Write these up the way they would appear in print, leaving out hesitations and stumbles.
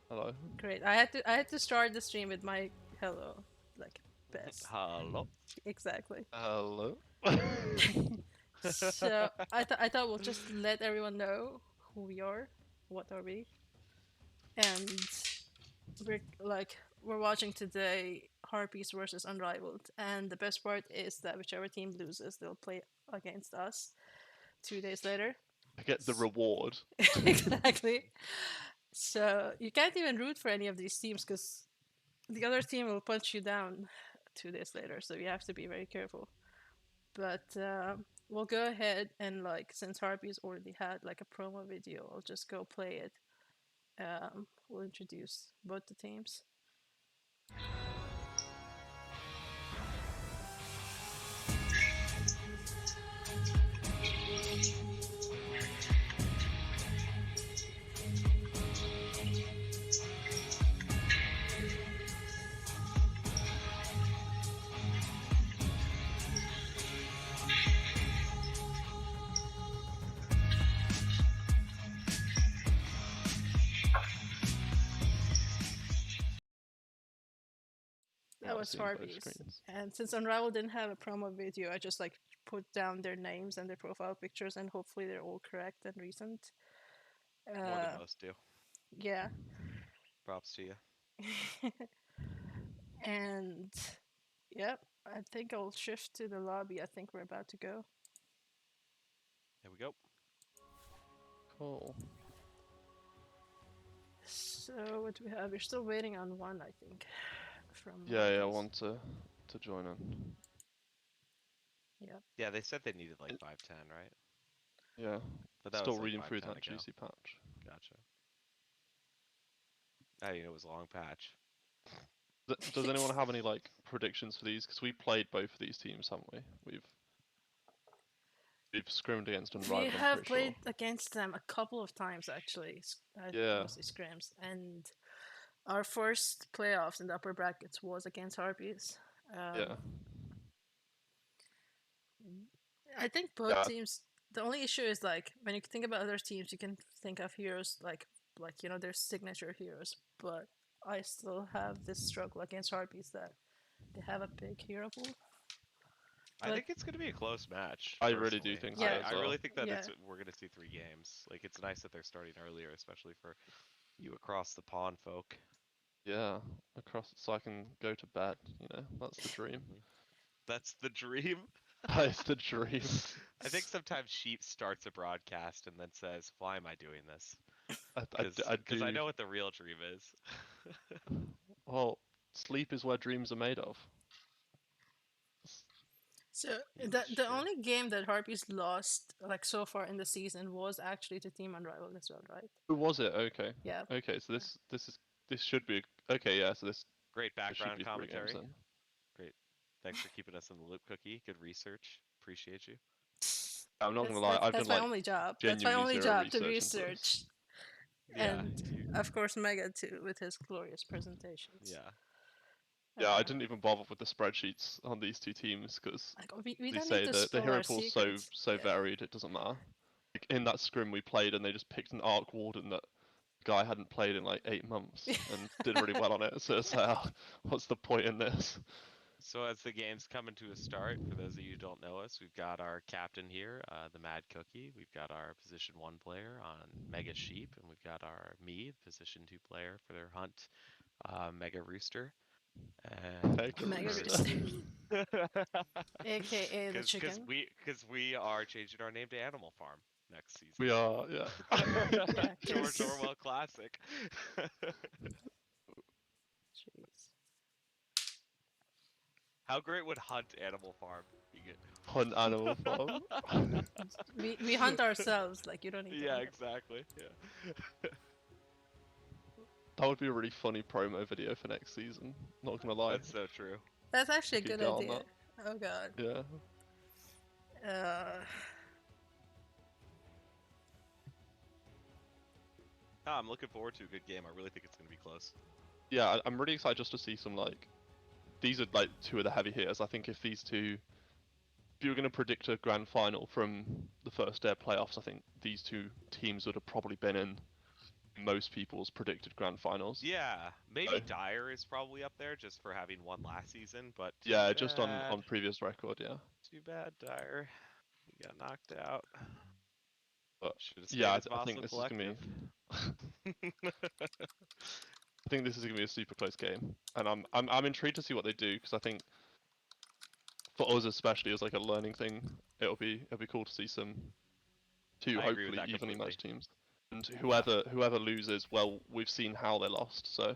Hello. Great. I had to start the stream with my hello, like best. Hello. Exactly. Hello. So I thought we'll just let everyone know who we are, what are we, and we're watching today Harpies versus Unrivaled, and the best part is that whichever team loses, they'll play against us 2 days later. I get the reward. Exactly. So you can't even root for any of these teams because the other team will punch you down 2 days later. So you have to be very careful. But we'll go ahead and since Harpies already had like a promo video, I'll just go play it. We'll introduce both the teams. Yeah, That I've was seen both Harpies. screens. And since Unravel didn't have a promo video, I just put down their names and their profile pictures, and hopefully they're all correct and recent. More than Uh, most do. yeah. Props to you. And yep, I think I'll shift to the lobby. I think we're about to go. Here we go. Cool. So what do we have? We're still waiting on one, I think, from Yeah, I Harpies. want to join in. Yep. Yeah, they said they needed like 510, right? Yeah. But that Still was like reading through 510 that ago. juicy patch. Gotcha. I didn't know it was a long patch. Does anyone have any like predictions for these? Because we played both of these teams, haven't we? We've scrimmed against We Unrivaled, I'm have pretty sure. played against them a couple of times actually, Yeah. mostly scrims, and our first playoffs in the upper brackets was against Harpies. Yeah. I think both Yeah. teams. The only issue is when you think about other teams, you can think of heroes their signature heroes, but I still have this struggle against Harpies that they have a big hero pool. I But think it's going to be a close match, I really do personally. think so yeah, as I well. really think that yeah. we're going to see 3 games. Like, it's nice that they're starting earlier, especially for you across the pond folk. Yeah. Across so I can go to bed, that's the dream. That's the dream. That is the dream. I think sometimes Sheep starts a broadcast and then says, "Why am I doing this?" I Because I do. know what the real dream is. Well, sleep is where dreams are made of. So Eat the shit. only game that Harpies lost so far in the season was actually to Team Unrivaled as well, right? Who was it? Okay. Yeah. Okay, so Yeah. this should be okay, yeah, so Great this should background be 3 games commentary. then. Great. Thanks for keeping us in the loop, Cookie. Good research. Appreciate you. I'm not gonna That's lie, that's I've done that's my like only job. That's my genuinely only zero job to research into this. research, Yeah. and of course Mega too with his glorious presentations. Yeah. Yeah, I Uh, didn't even bother with the spreadsheets on these two teams because we they don't need say to that the spill hero our pool's so secrets. so Yeah. varied it doesn't matter. Like, in that scrim we played and they just picked an Arc Warden that the guy hadn't played in like 8 months and did really well on it. So it's like, what's the point in this? So as the game's coming to a start, for those of you who don't know us, we've got our captain here, the Mad Cookie. We've got our position 1 player on Mega Sheep, and we've got our me, position 2 player for their hunt, Mega Rooster. And Mega Mega we're Rooster. Rooster, aka the because chicken. we are changing our name to Animal Farm next season. We are, yeah. Yeah, George because Orwell classic. jeez, How great would Hunt Animal Farm be? Hunt Animal Farm. we hunt ourselves. Like you don't need Yeah, any help. exactly. Yeah. That would be a really funny promo video for next season. Not gonna lie. That's so true. That's actually We a could good get on idea. that. Oh god. Yeah. Uh, Ah, I'm looking forward to a good game. I really think it's going to be close. Yeah, I'm really excited just to see some like. These are like two of the heavy hitters. I think if these two, if you were going to predict a grand final from the first day of playoffs, I think these two teams would have probably been in most people's predicted grand finals. Yeah, maybe So, Dyer is probably up there just for having won last season, but too yeah, bad. just on previous record, yeah. Too bad, Dyer. He got knocked out. But Should have yeah, stayed as I Vassal think this is gonna Collective. be. I think this is gonna be a super close game, and I'm intrigued to see what they do because I think for us especially as like a learning thing, it'll be cool to see two I agree with hopefully that evenly completely. matched teams, and Yeah. whoever loses, well, we've seen how they lost, so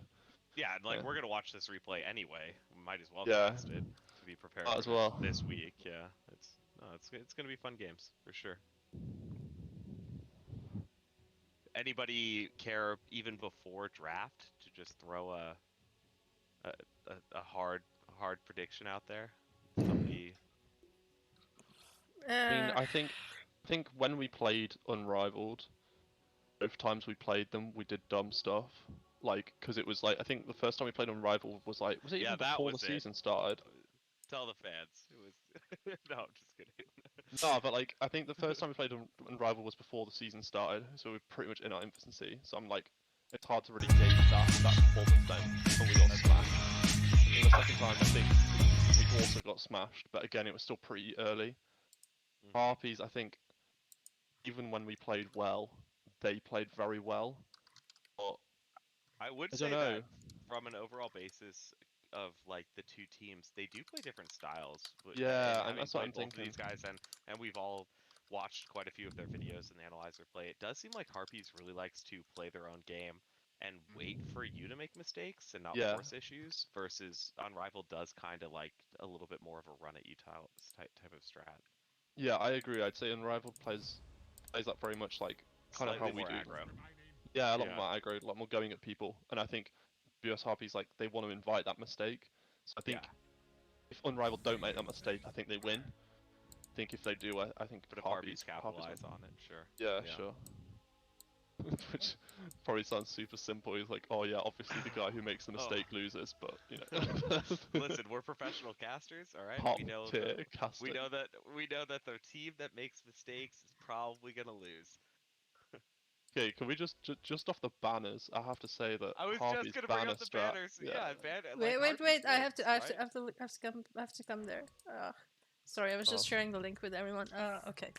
Yeah, and like yeah, we're gonna watch this replay anyway. We might as well yeah, cast it to be prepared might for as well. this week. Yeah, it's gonna be fun games for sure. Anybody care even before draft to just throw a, a hard prediction out there? Somebody. I mean, Uh, I think when we played Unrivaled, both times we played them, we did dumb stuff. Like, because it was like, I think the first time we played Unrivaled was like, was it Yeah, even that before the was it. season started? Tell the fans. It was. No, I'm just kidding. No, but like, I think the first time we played Unrivaled was before the season started, so we're pretty much in our infancy. So I'm like, it's hard to really gauge that performance then when we got smashed. And the second time, I think we also got smashed, but again, it was still pretty early. Harpies, I think, even when we played well, they played very well. But I would I don't say know. that from an overall basis of like the two teams, they do play different styles. And Yeah, and having that's what I'm played both of thinking. these guys, and we've all watched quite a few of their videos and analyzed their play, it does seem like Harpies really likes to play their own game and wait for you to make mistakes and not Yeah, force issues. Versus Unrivaled does kind of like a little bit more of a run at you type of strat, yeah, I agree. I'd say Unrivaled plays that very much like kind of how slightly we more do. aggro. Yeah, a lot Yeah, more aggro, a lot more going at people, and I think US Harpies like they want to invite that mistake. So I yeah. think if Unrivaled don't make that mistake, I think they win. I think if they do, I think But if Harpies Harpies capitalize win. on it, sure. Yeah, Yeah. sure. Which probably sounds super simple. He's like, oh yeah, obviously the guy who makes the Oh. mistake loses, but you know. Listen, we're professional casters, all right? Top We know tier the casting. we know that the team that makes mistakes is probably gonna lose. Okay, can we just off the banners? I have to say that I was just Harpies gonna bring banner up the strat. banners. Yeah. Yeah, like wait, wait, Harpies wait! I have to, wins, I have right? to, I have to, I have to come there. Sorry, I was Oh, just sharing the link with everyone. Okay.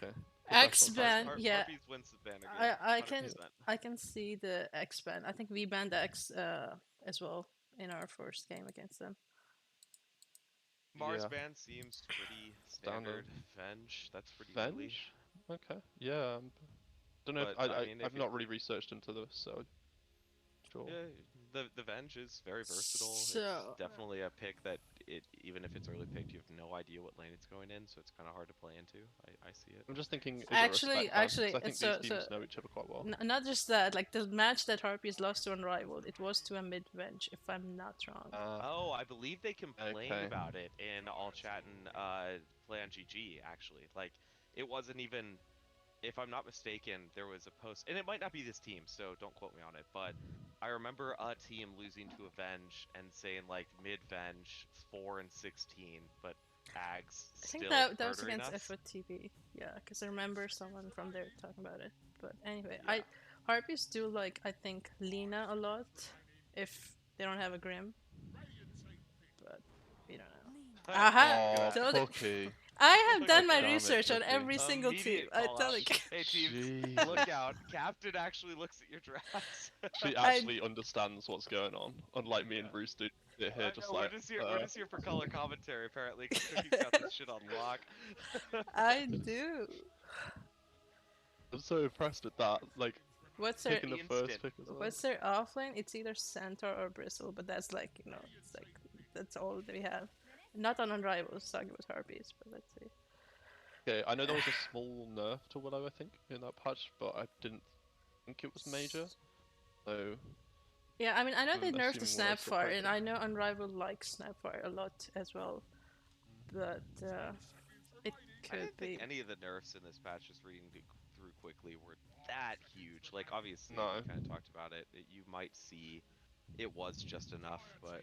okay. X Professional ban, casting. yeah. Harpies wins the banner game. I 100%. I can see the X ban. I think we banned the X as well in our first game against them. Mars Yeah. ban seems pretty Standard. standard. Venge, that's pretty early. Venge? Okay. Yeah. Don't know. If, But I mean, if I've not really researched into this, so sure. yeah, the Venge is very versatile. It's So definitely a pick that even if it's early picked, you have no idea what lane it's going in, so it's kind of hard to play into. I see it. I'm just thinking, is it actually, respect ban? 'Cause actually, I think so these teams know each other quite well. not just that. Like the match that Harpies lost to Unrivaled, it was to a mid bench, if I'm not wrong. Oh, I believe they complained Okay. about it in all chat and play on GG actually. Like it wasn't even, if I'm not mistaken, there was a post, and it might not be this team, so don't quote me on it, but I remember a team losing to Avenge and saying like mid Venge 4 and 16, but Ags I think still that was murdering against us. FOTV. Yeah, because I remember someone from there talking about it. But anyway, Yeah. Harpies do like I think Lina a lot if they don't have a Grim, but we don't know. Aha! Look Oh, at that. Told it. Cookie. I have Look done at my that. research on Cookie. every single team. Immediate I call tell out. it. Hey teams, Jesus. look out! Captain actually looks at your drafts. She I- actually understands what's going on, unlike me and Yeah. Bruce do sit I here just know, like. we're just here for color commentary apparently, because Cookie's got this shit on lock. I do. I'm so impressed at that. Like What's their picking the Instant. first pick as well. What's their offlane? It's either Centaur or Bristle, but that's like it's like that's all that we have. Not on Unrivaled, talking with Harpies, but let's see. Okay, I know there was a small nerf to Willow, I think, in that patch, but I didn't think it was major. So Yeah, I mean, I know they I'm nerfed the assuming Willow's still Snapfire, quite and good. I know Unrivaled likes Snapfire a lot as well, but it I could didn't be. think any of the nerfs in this patch, just reading through quickly, were that huge. Like, obviously, No. we kind of talked about it. You might see it was just enough, but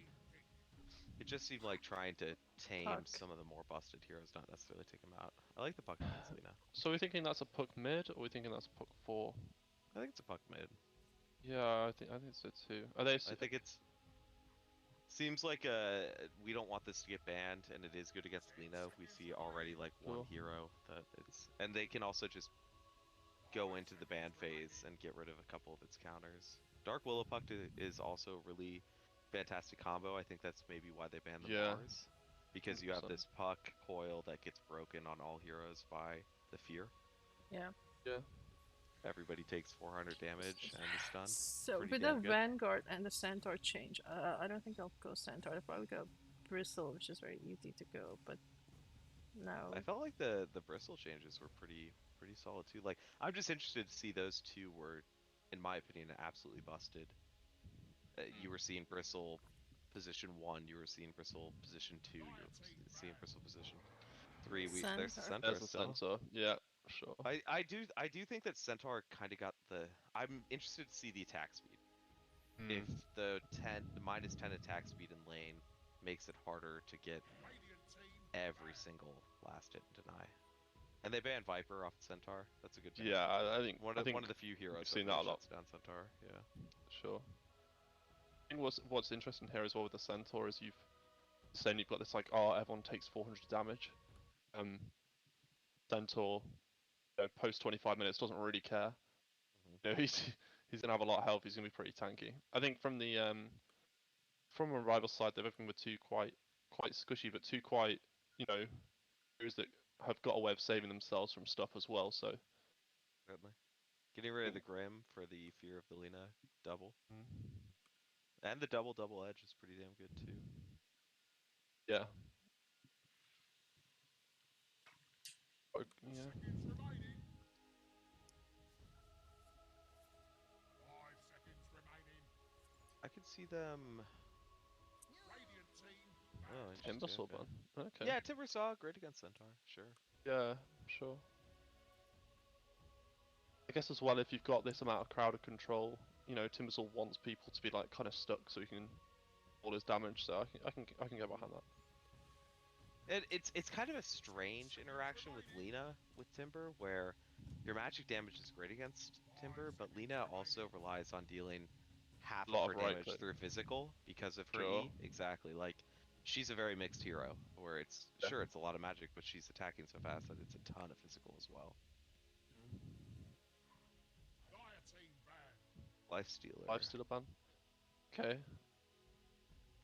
it just seemed like trying to tame Puck. some of the more busted heroes, not necessarily take them out. I like the puck against Lina. So we're thinking that's a puck mid, or we're thinking that's a puck 4? I think it's a puck mid. Yeah, I think so too. Are they? I think it's seems like we don't want this to get banned, and it is good against Lena. We see already like one Sure. hero that it's, and they can also just go into the ban phase and get rid of a couple of its counters. Dark Willowpuck is also a really fantastic combo. I think that's maybe why they banned the Yeah. Mars, because you have 100%. this puck coil that gets broken on all heroes by the fear. Yeah. Yeah. Everybody takes 400 damage and is stunned. So Pretty with damn the good. Vanguard and the Centaur change, I don't think I'll go Centaur. I'll probably go Bristle, which is very easy to go. But no, I felt like the bristle changes were pretty solid too. Like I'm just interested to see those two were, in my opinion, absolutely busted. You were seeing bristle position 1, you were seeing bristle position 2, you were seeing bristle position 3. There's the Centaur. centaur There's the still. sensor. Yeah, sure. I do think that centaur kind of got the. I'm interested to see the attack speed. If the -10 attack speed in lane makes it harder to get every single last hit and deny. And they banned Viper off the Centaur. That's a good ban. Yeah, I think One of the few we've heroes that seen really that a lot. shuts down Centaur. Yeah. Sure. I think what's interesting here as well with the centaur is you've got this like, oh, everyone takes 400 damage. Centaur, post 25 minutes doesn't really care. Mhm. He's gonna have a lot of health. He's gonna be pretty tanky. I think from a rival side, they've been with two quite squishy, but two quite heroes that have got a way of saving themselves from stuff as well. So Certainly. Getting I rid of the think, Grim for the Fear of the Lena double. mm, And the double edge is pretty damn good too. yeah, yeah, I could see them. Oh, Timber interesting. Okay. Sword Okay, Yeah, Timbersaw, great against Centaur. Sure. yeah, sure. I guess as well, if you've got this amount of crowd control, Timbersaw wants people to be like kind of stuck so he can all his damage. So I can get behind that. It's kind of a strange interaction with Lena with Timber, where your magic damage is great against Timber, but Lena also relies on dealing half A of lot her of right damage click. through physical because of her Sure. E. Exactly. Like she's a very mixed hero, where it's Yeah. sure it's a lot of magic, but she's attacking so fast that it's a ton of physical as well. Lifestealer. Lifestealer ban. Okay.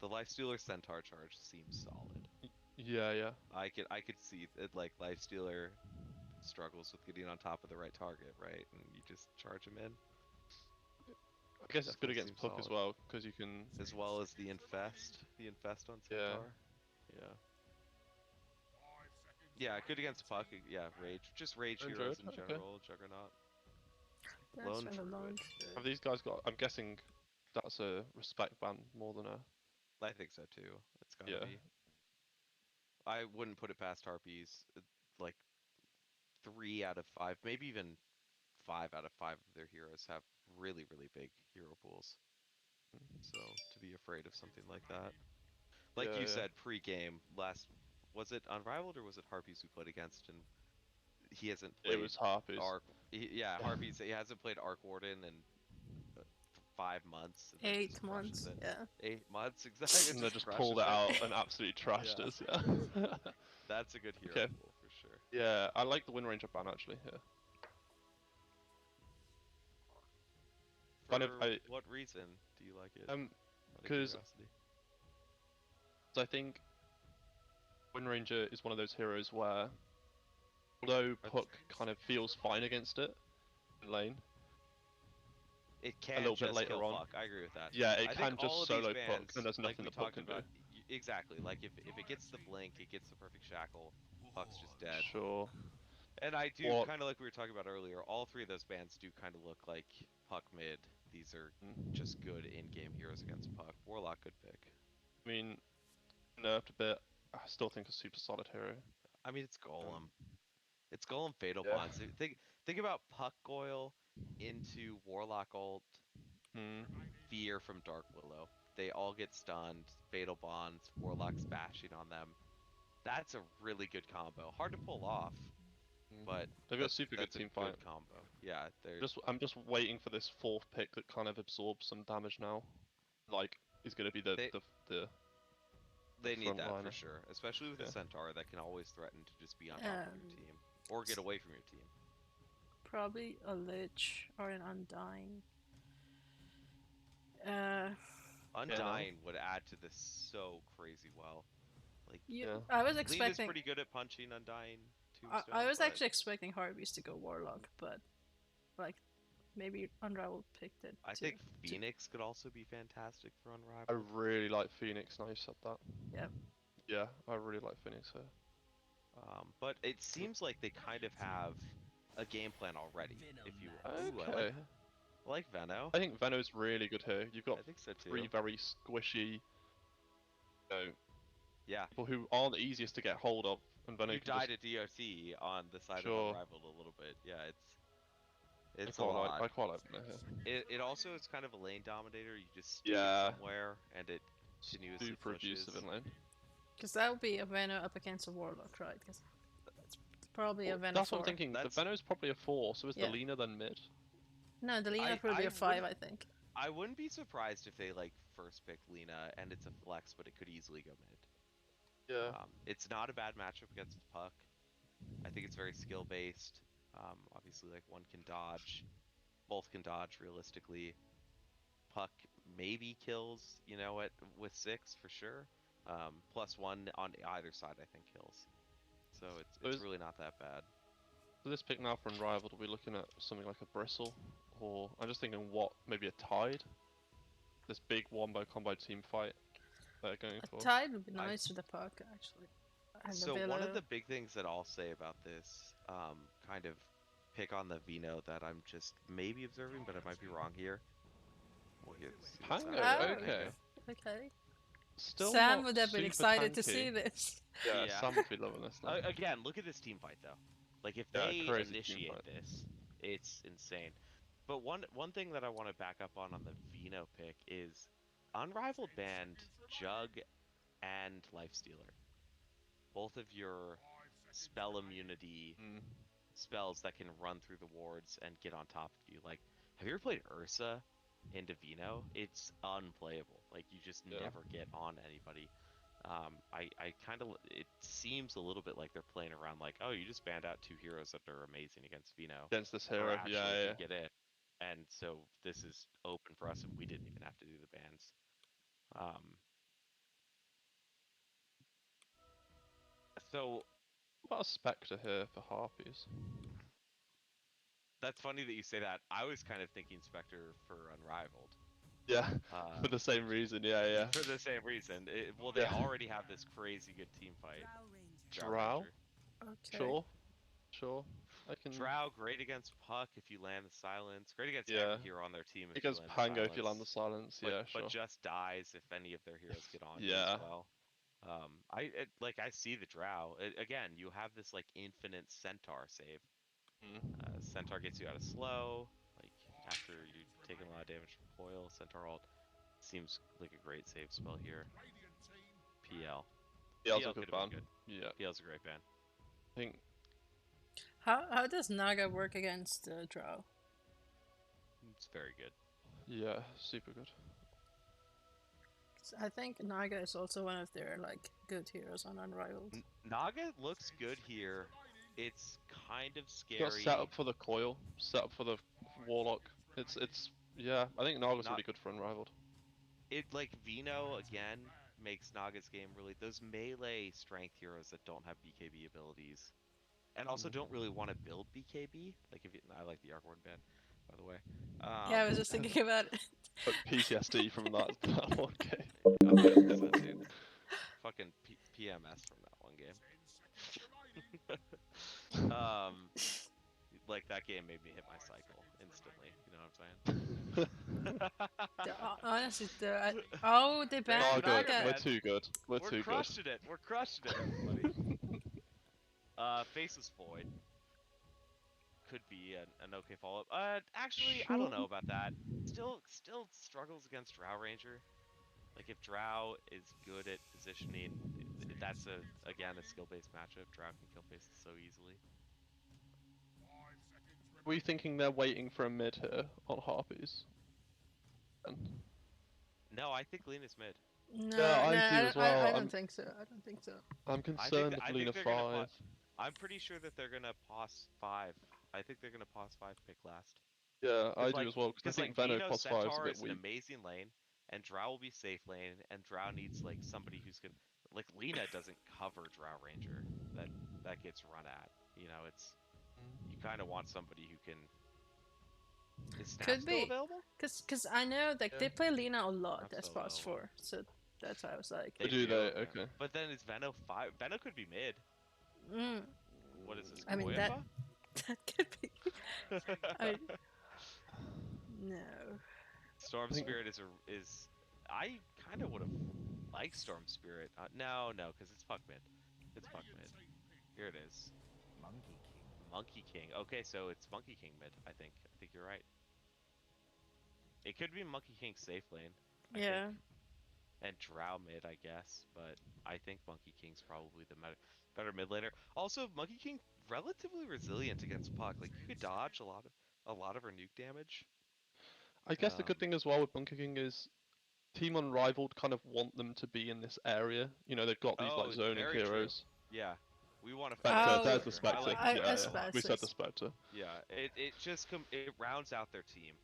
The Lifestealer Centaur charge seems solid. Yeah, yeah. I could see it like Lifestealer struggles with getting on top of the right target, right? And you just charge him in. I guess it's good Definitely against seems Puck as solid. well because you can. As well as the infest on Yeah. Centaur. Yeah. Yeah, good against Puck. Yeah, rage. Just rage Lone heroes Druid. in Okay. general. Juggernaut. that's Lone when the lone. Druid. Okay. Have these guys got? I'm guessing that's a respect ban more than a. I think so too. It's gotta Yeah. be. I wouldn't put it past Harpies. Like 3 out of 5, maybe even 5 out of 5 of their heroes have really big hero pools. So to be afraid of something like that. Like Yeah, you yeah. said pre-game last, was it Unrivaled or was it Harpies we played against? And he hasn't It played was Harpies. Arc. Yeah, Yeah. Harpies. He hasn't played Arc Warden in 5 months, and then just Eight crushes months. it. Yeah. 8 months exactly. And they Just just pulled crushes it it. out and absolutely trashed Yeah, us. Yeah. that's a good hero Okay. pool for sure. Yeah, I like the Wind Ranger ban actually. Yeah. Kind of. For what reason do you like it? Out of Because curiosity. I think Wind Ranger is one of those heroes where, although That's, Puck kind of feels fine against it in lane, it a can little bit just kill later on, Puck. I agree with that. yeah, it I think can all just of these solo Puck, and bans, there's like nothing we the Puck talked can do. about, exactly. Like if it gets the blink, it gets the perfect shackle, Puck's just dead. Sure. And I do What? kind of like we were talking about earlier. All three of those bans do kind of look like Puck mid. These are Mm. just good in-game heroes against Puck. Warlock, good pick. I mean, nerfed a bit. I still think a super solid hero. I mean, it's Golem. Um, It's Golem Fatal yeah. Bonds. Think about Puck Goyle into Warlock ult, Mm. Fear from Dark Willow. They all get stunned. Fatal Bonds. Warlock's bashing on them. That's a really good combo. Hard to pull off, but They've got a super good that's a team good fight. combo. Yeah, they're I'm just waiting for this fourth pick that kind of absorbs some damage now. Like, is going to be They- the they need that for frontliner. sure, especially with a Yeah. centaur that can always threaten to just be on top of your team or get away from your team. Probably a Lich or an Undying. Uh, Undying would add to this so crazy well. Like I was Lena's expecting. pretty good at punching Undying I tombstone. was but actually expecting Harpies to go Warlock, but like maybe Unrivaled picked it. I think Phoenix could also be fantastic for I Unrivaled. really like Phoenix. Now you said that. Yeah. Yeah, I really like Phoenix here. But it seems like they kind of have a game plan already. If you ooh, Okay. I like Veno. I think Veno's really good here. You've got I think so too. 3 very squishy, you know, Yeah. people who aren't the easiest to get hold of, and Veno You can died just... at DOT on the side Sure. of Unrivaled a little bit. Yeah, I it's a quite lot. I quite like Veno here. It also is kind of a lane dominator. You just stick Yeah. it somewhere and it continuously Super pushes. abusive in lane. Because that would be a Veno up against a Warlock, right? Because that's probably a Veno That's 4. what I'm thinking. That's- The Veno's probably a 4, so is Yeah. the Lina then mid? No, the Lina would be I a 5, wouldn't- I think. I wouldn't be surprised if they like first pick Lena and it's a flex, but it could easily go mid. Yeah. It's not a bad matchup against Puck. I think it's very skill based. Obviously, like one can dodge, both can dodge realistically. Puck maybe kills, you know, with 6 for sure. +1 on either side, I think kills. So it's really not that bad. So this pick now for Unrivaled, are we looking at something like a Bristle? Or I'm just thinking what, maybe a Tide? This big wombo combo team fight they're going A for. Tide would be nice with the Puck, actually. And So the one of Velo. the big things that I'll say about this, kind of pick on the Vino that I'm just maybe observing, but I might be wrong here. We'll see what's Pango, happening. okay. Okay. Still Sam not would have been super excited to tanky. see this. Yeah, Yeah. Sam would be loving this now. Again, look at this team fight though. Like if Yeah, they crazy team initiate fight. this, it's insane. But one thing that I want to back up on the Vino pick is Unrivaled banned Jug and Lifestealer. Both of your spell immunity spells that can run through the wards and get on top of you. Like, have you ever played Ursa into Vino? It's unplayable. Like you just never get on anybody. I kind of, it seems a little bit like they're playing around like, oh, you just banned out 2 heroes that are amazing against Vino. Against this Or hero, actually yeah. can get in. And so this is open for us and we didn't even have to do the bans. So What about a Spectre here for Harpies? that's funny that you say that. I was kind of thinking Spectre for Unrivaled. Yeah, for the same reason, yeah. For the same reason. Well, they already have this crazy good team fight. Drow? Okay. Sure. I can... Drow, great against Puck if you land the silence. Great against Yeah. every hero on their team if Against you land Pango the if you land the silence, but, yeah, sure. But just dies if any of their heroes get on you Yeah. as well. I see the Drow. Again, you have this like infinite Centaur save. Centaur gets you out of slow. Like after you've taken a lot of damage from coil, Centaur ult seems like a great save spell here. PL. PL's a PL good could've been ban. Yeah. PL's a great ban. I think... How does Naga work against Drow? It's very good. Yeah, super good. I think Naga is also one of their like good heroes on Unrivaled. Naga looks good here. It's kind of scary. You got set up for the coil, set up for the warlock. It's yeah, I think Naga's really good for Unrivaled. It like Vino again makes Naga's game really those melee strength heroes that don't have BKB abilities. And also don't really want to build BKB. Like if you, I like the Argorn ban, by the way. Yeah, I was just thinking about it. But PTSD from that one game. 100%, dude. Fucking PMS from that one game. Like that game made me hit my cycle instantly. You know what I'm saying? Honestly, they banned Oh, good. Naga. We're too good. We're too good. Crushing it. We're crushing it, everybody. Faceless Void could be an okay follow-up. Actually, I don't know about that. Still struggles against Drow Ranger. Like if Drow is good at positioning, that's again a skill-based matchup. Drow can kill faces so easily. we thinking they're waiting for a mid here on Harpies? And No, I think Lena's mid. No, Yeah, I no, do as well. I don't think so. I don't think so. I'm concerned of I Lena think they're gonna 5. I'm pretty sure that they're gonna pos 5. I think they're gonna pos 5 pick last. Yeah, I do Like, as well, because I because like think Veno Vino plus 5 is a Centaur bit is an weak. amazing lane, and Drow will be safe lane, and Drow needs like somebody who's gonna like Lena doesn't cover Drow Ranger that gets run at. You know, it's you kind of want somebody who can. Is Snap Could still be. available? Cause I know like Yeah. they play Lina a lot Snap's as still past available. 4, so that's why I was like, They do they? okay. Okay. But then is Veno 5? Veno could be mid. mm, What is this? I mean that Koyapa? that could be. I Storm no. I think- Spirit is. I kind of would have liked Storm Spirit. No, because it's fuck mid. It's fuck mid. Here it is. Monkey King. Okay, so it's Monkey King mid. I think you're right. It could be Monkey King safe lane. I Yeah. think. And Drow mid, I guess, but I think Monkey King's probably the better mid laner. Also, Monkey King relatively resilient against puck. Like you could dodge a lot of her nuke damage. I guess the good thing as well with Bunker King is Team Unrivaled kind of want them to be in this area. You know, they've got these like zoning very true. heroes. Yeah, we want to. Spectre, Oh, there's the Spectre. I yeah, suppose we said the it's- Spectre. Yeah, it just it rounds out their team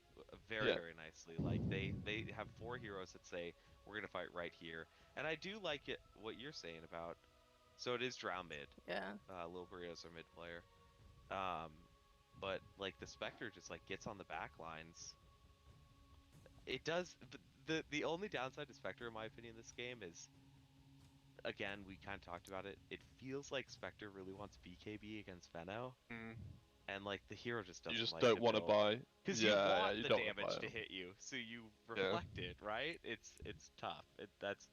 very Yeah. very nicely. Like they have 4 heroes that say we're gonna fight right here, and I do like it what you're saying about. So it is Drow mid. Yeah. Lil Burritos are mid player. But like the Spectre just like gets on the back lines. It does. The only downside to Spectre, in my opinion, this game is, again, we kind of talked about it. It feels like Spectre really wants BKB against Veno, Mm. and like the hero just doesn't. You just like don't the want to build. buy. Because Yeah, you yeah, want you the don't wanna damage buy to it. hit you, so you reflect it, right? It's tough. That's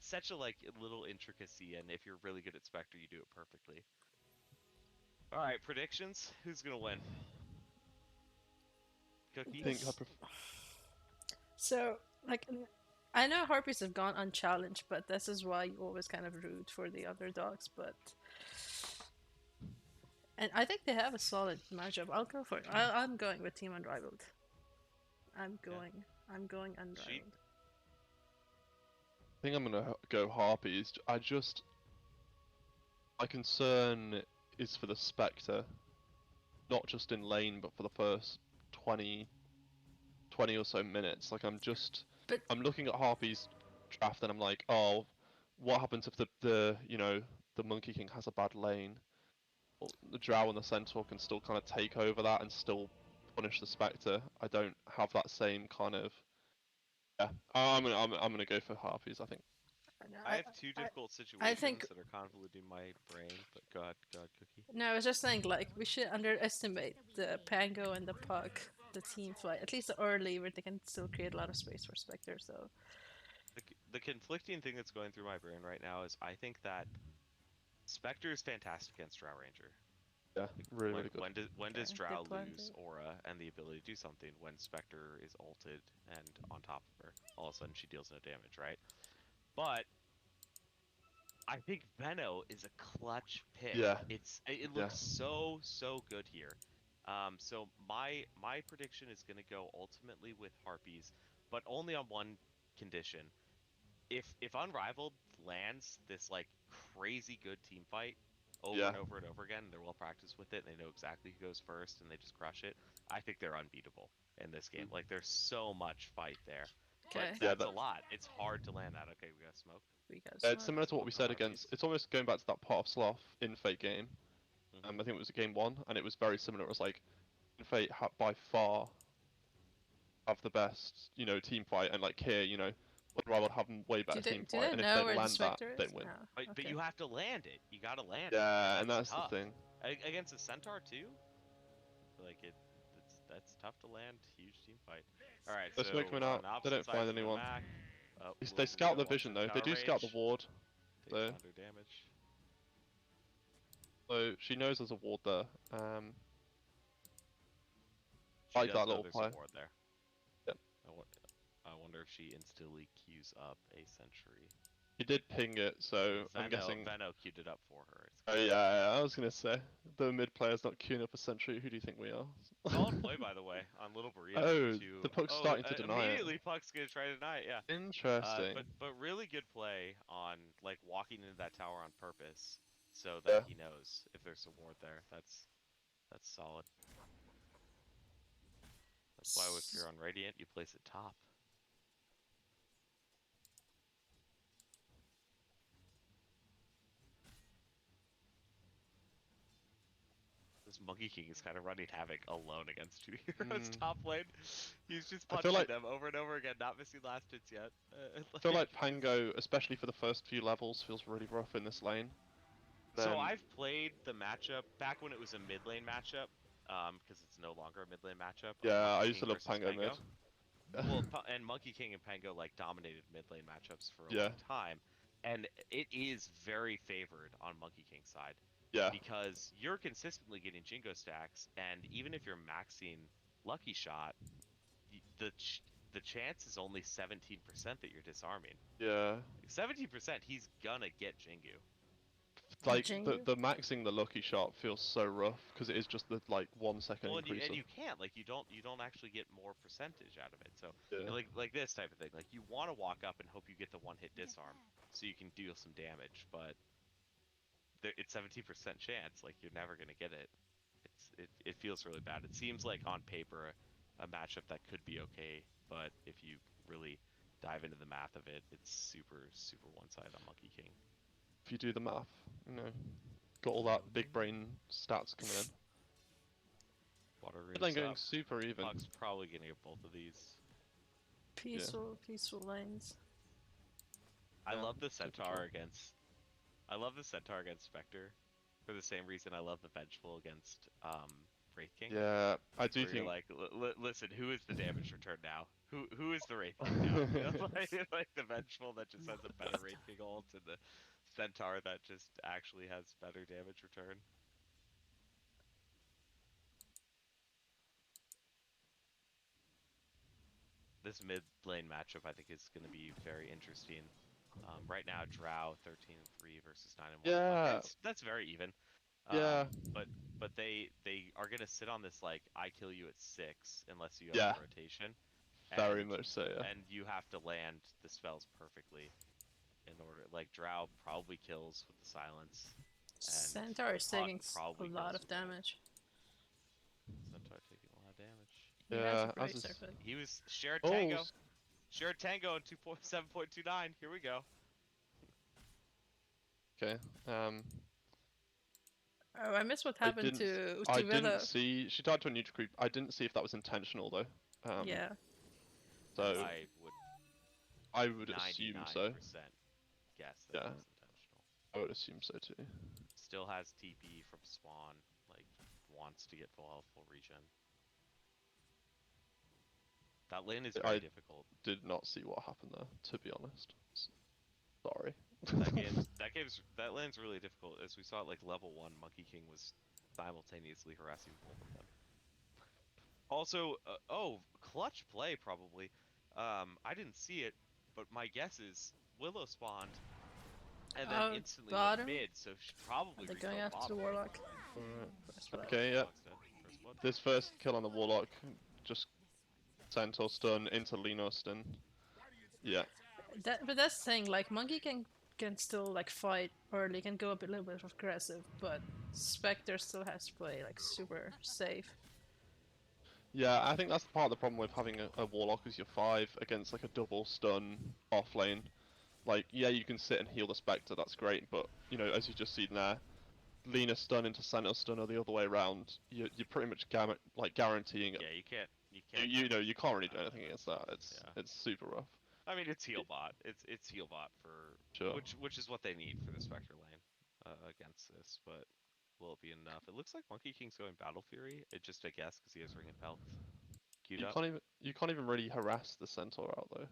such a like little intricacy, and if you're really good at Spectre, you do it perfectly. All right, predictions. Who's gonna win? Cookie. I think I So like I know Harpies have gone unchallenged, but this is why you always kind of root for the underdogs, but and I think they have a solid matchup. I'll go for it. I'm going with Team Unrivaled. I'm going Unrivaled. think I'm gonna go Harpies. My concern is for the Spectre, not just in lane, but for the first 20 or so minutes. Like But I'm looking at Harpies draft and I'm like, oh, what happens if the Monkey King has a bad lane? Well, the Drow and the Centaur can still kind of take over that and still punish the Spectre. I don't have that same kind of. Yeah, I'm gonna go for Harpies. I think. I have 2 difficult situations think- that are convoluting my brain, but go ahead, Cookie. no, I was just saying like we should underestimate the Pango and the Puck, the team fight. At least early, where they can still create a lot of space for Spectre. So The conflicting thing that's going through my brain right now is I think that Spectre is fantastic against Drow Ranger. Yeah, really good. When does Okay, Drow good plan, lose good. Aura and the ability to do something? When Spectre is ulted and on top of her, all of a sudden she deals no damage, right? But I think Veno is a clutch pick. Yeah. It looks so good here. So my prediction is gonna go ultimately with Harpies, but only on one condition. If Unrivaled lands this like crazy good team fight over Yeah. and over and over again, and they're well practiced with it, and they know exactly who goes first, and they just crush it, I think they're unbeatable in this game. Like there's so much fight there. okay, But Yeah, that's a lot. It's hard to land that. Okay, we got smoke. we got It's smart. similar to what we said against. It's almost going back to that Pot of Sloth in Fate game. Mhm. I think it was a game 1, and it was very similar. It was like Fate by far have the best, team fight, and like here, Unrivaled have way better Do they, team do fight, they and if know they where the land that, Spectre they is? win. No. But Okay. you have to land it. You gotta land it. Yeah, and that's tough. the thing. Against a Centaur too. Like that's tough to land. Huge team fight. All right, They're so smoking on out. the They opposite don't side find from the anyone. Mac, They scout the Lil Burrito vision though. wants They to do scout the range, ward, takes so- under damage. so she knows there's a ward there. She Like does that know little there's play. a ward there. Yep. I wonder if she instantly queues up a sentry. He did ping it, so I'm Veno, guessing. Veno queued it up for her. It's Oh yeah, I was gonna say the mid player's not queuing up a sentry. Who do you think we are? Solid play, by the way, on Little Burrito Oh, to the puck's starting to deny it. immediately Puck's gonna try to deny it. Yeah. Interesting. But really good play on like walking into that tower on purpose so that Yeah. he knows if there's a ward there. That's solid. That's why if you're on Radiant, you place it top. This Monkey King is kind of running havoc alone against two heroes top lane. He's just I feel punching like them over and over again, not missing last hits yet. I feel like Pango, especially for the first few levels, feels really rough in this lane. So Then I've played the matchup back when it was a mid lane matchup, because it's no longer a mid lane matchup. Of yeah, I Monkey used to King love versus Pango mid. Well, and Monkey King and Pango like dominated mid lane matchups for a Yeah. long time, and it is very favored on Monkey King's side Yeah. because you're consistently getting Jingo stacks, and even if you're maxing Lucky Shot, the chance is only 17% that you're disarming. Yeah. 17%, he's gonna get Jingu. Like Jingu? the maxing the lucky shot feels so rough because it is just the like 1 second Well, increase. and you can't like you don't actually get more percentage out of it. So Yeah. like this type of thing, like you want to walk up and hope you get the one hit disarm so you can deal some damage, but it's 17% chance. Like you're never gonna get it. It feels really bad. It seems like on paper a matchup that could be okay, but if you really dive into the math of it, it's super one side on Monkey King. If you do the math, you know, got all that big brain stats coming in. Water Mid lane runes going up. super even. Puck's probably gonna get both of these. Peaceful lanes. I Yeah, love the typical. Centaur against. I love the Centaur against Spectre, for the same reason I love the Vengeful against Wraith King. Yeah, I do Where you're think. like, listen, who is the damage return now? Who is the Wraith King now? You know, like the Vengeful that just has a better Wraith King ult, and the Centaur that just actually has better damage return. This mid lane matchup I think is going to be very interesting. Right now, Drow 13-3 versus 9-1. Yeah. That's very even. Yeah. But they are gonna sit on this like I kill you at 6 unless you have Yeah. a rotation, Very and much so. Yeah. and you have to land the spells perfectly in order. Like Drow probably kills with the silence. Centaur is Puck taking a probably lot kills of with damage. Centaur taking a lot of damage. He has a Yeah. As bracer, is. but He was shared Oh. tango. Shared tango in 7.29. Here we go. Okay. oh, I missed what happened to I Willow. didn't see. She died to a neutral creep. I didn't see if that was intentional though. Yeah. So I would I would assume so. 99% guess that Yeah. it was intentional. I would assume so too. Still has TP from Swan, like wants to get full health, full regen. That lane is very difficult. Did not see what happened there, to be honest. Sorry. That lane's really difficult. As we saw at like level 1, Monkey King was simultaneously harassing both of them. Also, clutch play probably. I didn't see it, but my guess is Willow spawned and then instantly bottom? went mid, so she probably They're going respawned after the bottom. Warlock. Alright. First blood. Okay, yeah. Warlock's dead. First blood. This first kill on the Warlock, just Centaur stun into Lino stun. Yeah. But that's the thing, like Monkey can still like fight early, can go a little bit aggressive, but Spectre still has to play like super safe. Yeah, I think that's part of the problem with having a Warlock as your 5 against like a double stun off lane. Like, yeah, you can sit and heal the Spectre, that's great, but, you know, as you've just seen there, Lina stun into Sentinel stun or the other way around, you're pretty much guaranteeing it. Yeah, you can't. You know, you can't really do anything against that. It's super rough. I mean, it's heal bot. It's heal bot for Sure. which is what they need for the Spectre lane against this. But will it be enough? It looks like Monkey King's going Battle Fury. It just a guess because he has Ring of Health queued up. You can't even really harass the Centaur out though.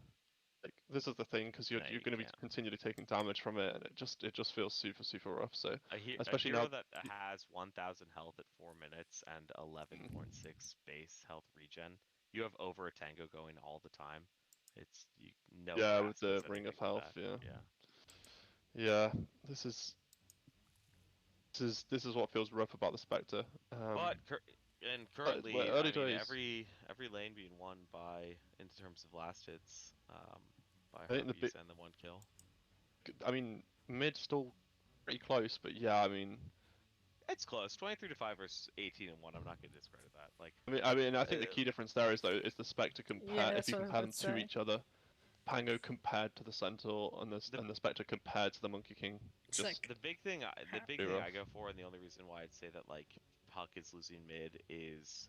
Like, this is the thing, because you're No, you're you going to be can't. continually taking damage from it, and it just feels super rough. So especially a hero now that has 1,000 health at 4 minutes and 11.6 base health regen. You have over a tango going all the time. It's no. yeah, with the harassment's Ring of anything Health, but that. yeah. Yeah, this is This is what feels rough about the Spectre. But currently, we're early I mean, days. every lane being won by, in terms of last hits, by I think the Harpies and the 1 kill. I mean, mid still pretty close, but yeah, I mean, It's close. 23-5 versus 18-1. I'm not gonna discredit that. Like, I think the key difference there is though is the Spectre Yeah, if that's you what I was compare about them to to say. each other, Pango compared to the Centaur and the Spectre compared to the Monkey King. It's Just like the big thing Pretty rough. I go for, and the only reason why I'd say that like Puck is losing mid is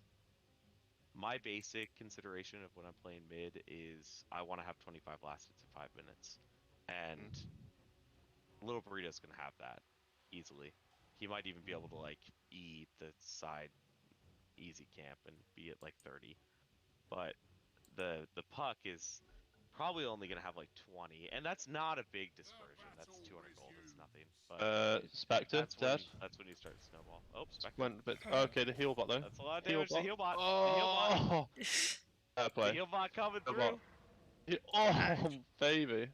my basic consideration of when I'm playing mid is I want to have 25 last hits in 5 minutes, and Little Burrito's gonna have that easily. He might even be able to like E the side easy camp and be at like 30, but the Puck is probably only gonna have like 20, and that's not a big dispersion. That's 200 gold. It's nothing. But Spectre dead. that's when you start to snowball. Oh, Spectre. Went a bit. Okay, the heal bot though. That's a lot of Heal damage. The bot. heal bot. The heal bot. Oh, fair The play. heal bot coming Heal through. bot. Oh, baby.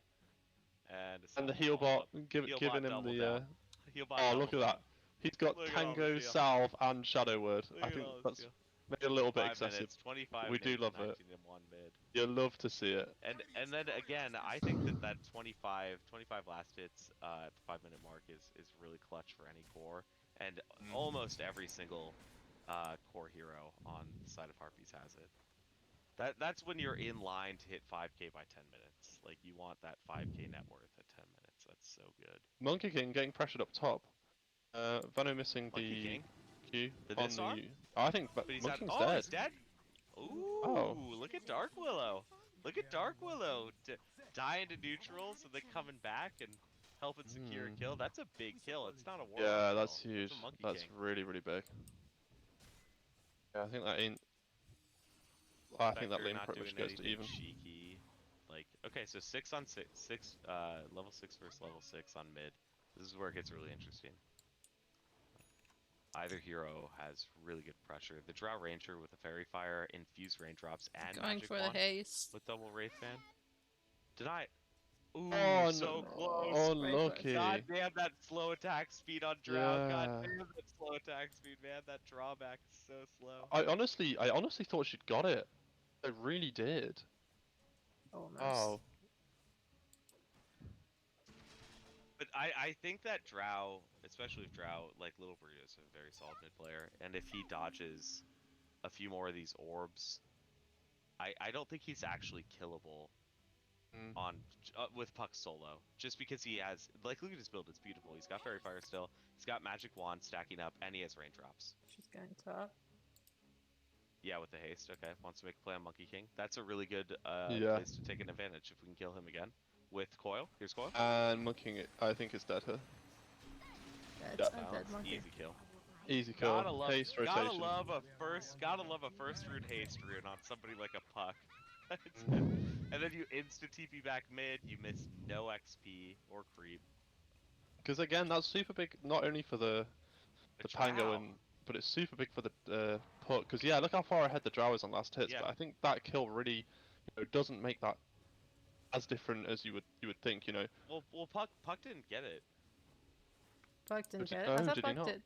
And The heal bot giving him double the. down. Heal bot Oh, double look at down. that. He's got Look at all Tango, this heal. Salve, and Shadow Word. Look I at think all this that's heal. maybe a little bit 5 excessive. minutes, 25 We do nades, love it. 19 and 1 mid. You love to see it. And then again, I think that 25 last hits at the 5 minute mark is really clutch for any core, and almost every single core hero on the side of Harpies has it. That's when you're in line to hit 5k by 10 minutes. Like, you want that 5k net worth at 10 minutes. That's so good. Monkey King getting pressured up top. Vano missing Monkey the King? Q The on disarm? the. I think But he's Monkey King's oh, dead. he's dead? Ooh, Oh. look at Dark Willow. Look at Dark Willow dying to neutral, so they're coming back and helping secure a kill. That's a big kill. It's not a war. Yeah, that's huge. It's a Monkey That's King. really, really big. Yeah, I think that ain't. I think that Spectre lane not pretty much doing goes to anything even. cheeky. Like, okay, so 6 on 6, level 6 versus level 6 on mid. This is where it gets really interesting. Either hero has really good pressure. The Drow Ranger with a Fairy Fire, Infused Raindrops, and going Magic for the Wand haste. with double Wraith Fan. Did I? Ooh, Oh, so no. close. Unlucky. God damn that slow attack speed on Drow. God Yeah. damn that slow attack speed, man. That drawback is so slow. I honestly thought she'd got it. I really did. Almost. Oh. But I think that Drow, especially if Drow, like Little Burrito, is a very solid mid player, and if he dodges a few more of these orbs, I don't think he's actually killable on with Puck solo. Just because he has, like, look at his build, it's beautiful. He's got Fairy Fire still, he's got Magic Wand stacking up, and he has Raindrops. She's going top. Yeah, with the haste, okay. Wants to make a play on Monkey King. That's a really good Yeah. place to take an advantage if we can kill him again. With Coil. Here's Coil. And Monkey King, I think it's dead here. That's Yeah. a dead monkey. Easy kill. Easy kill. Gotta love rotation. gotta love a first rune haste rune on somebody like a Puck. And then you insta TP back mid, you miss no XP or creep. Because again, that's super big, not only for the Pango, but it's super big for the Puck. Because yeah, look how far ahead the Drow is on last hits. Yeah. But I think that kill really, doesn't make that as different as you would think. Well, Puck didn't get it. Puck didn't Did- get it. oh, I thought did he Puck not? did.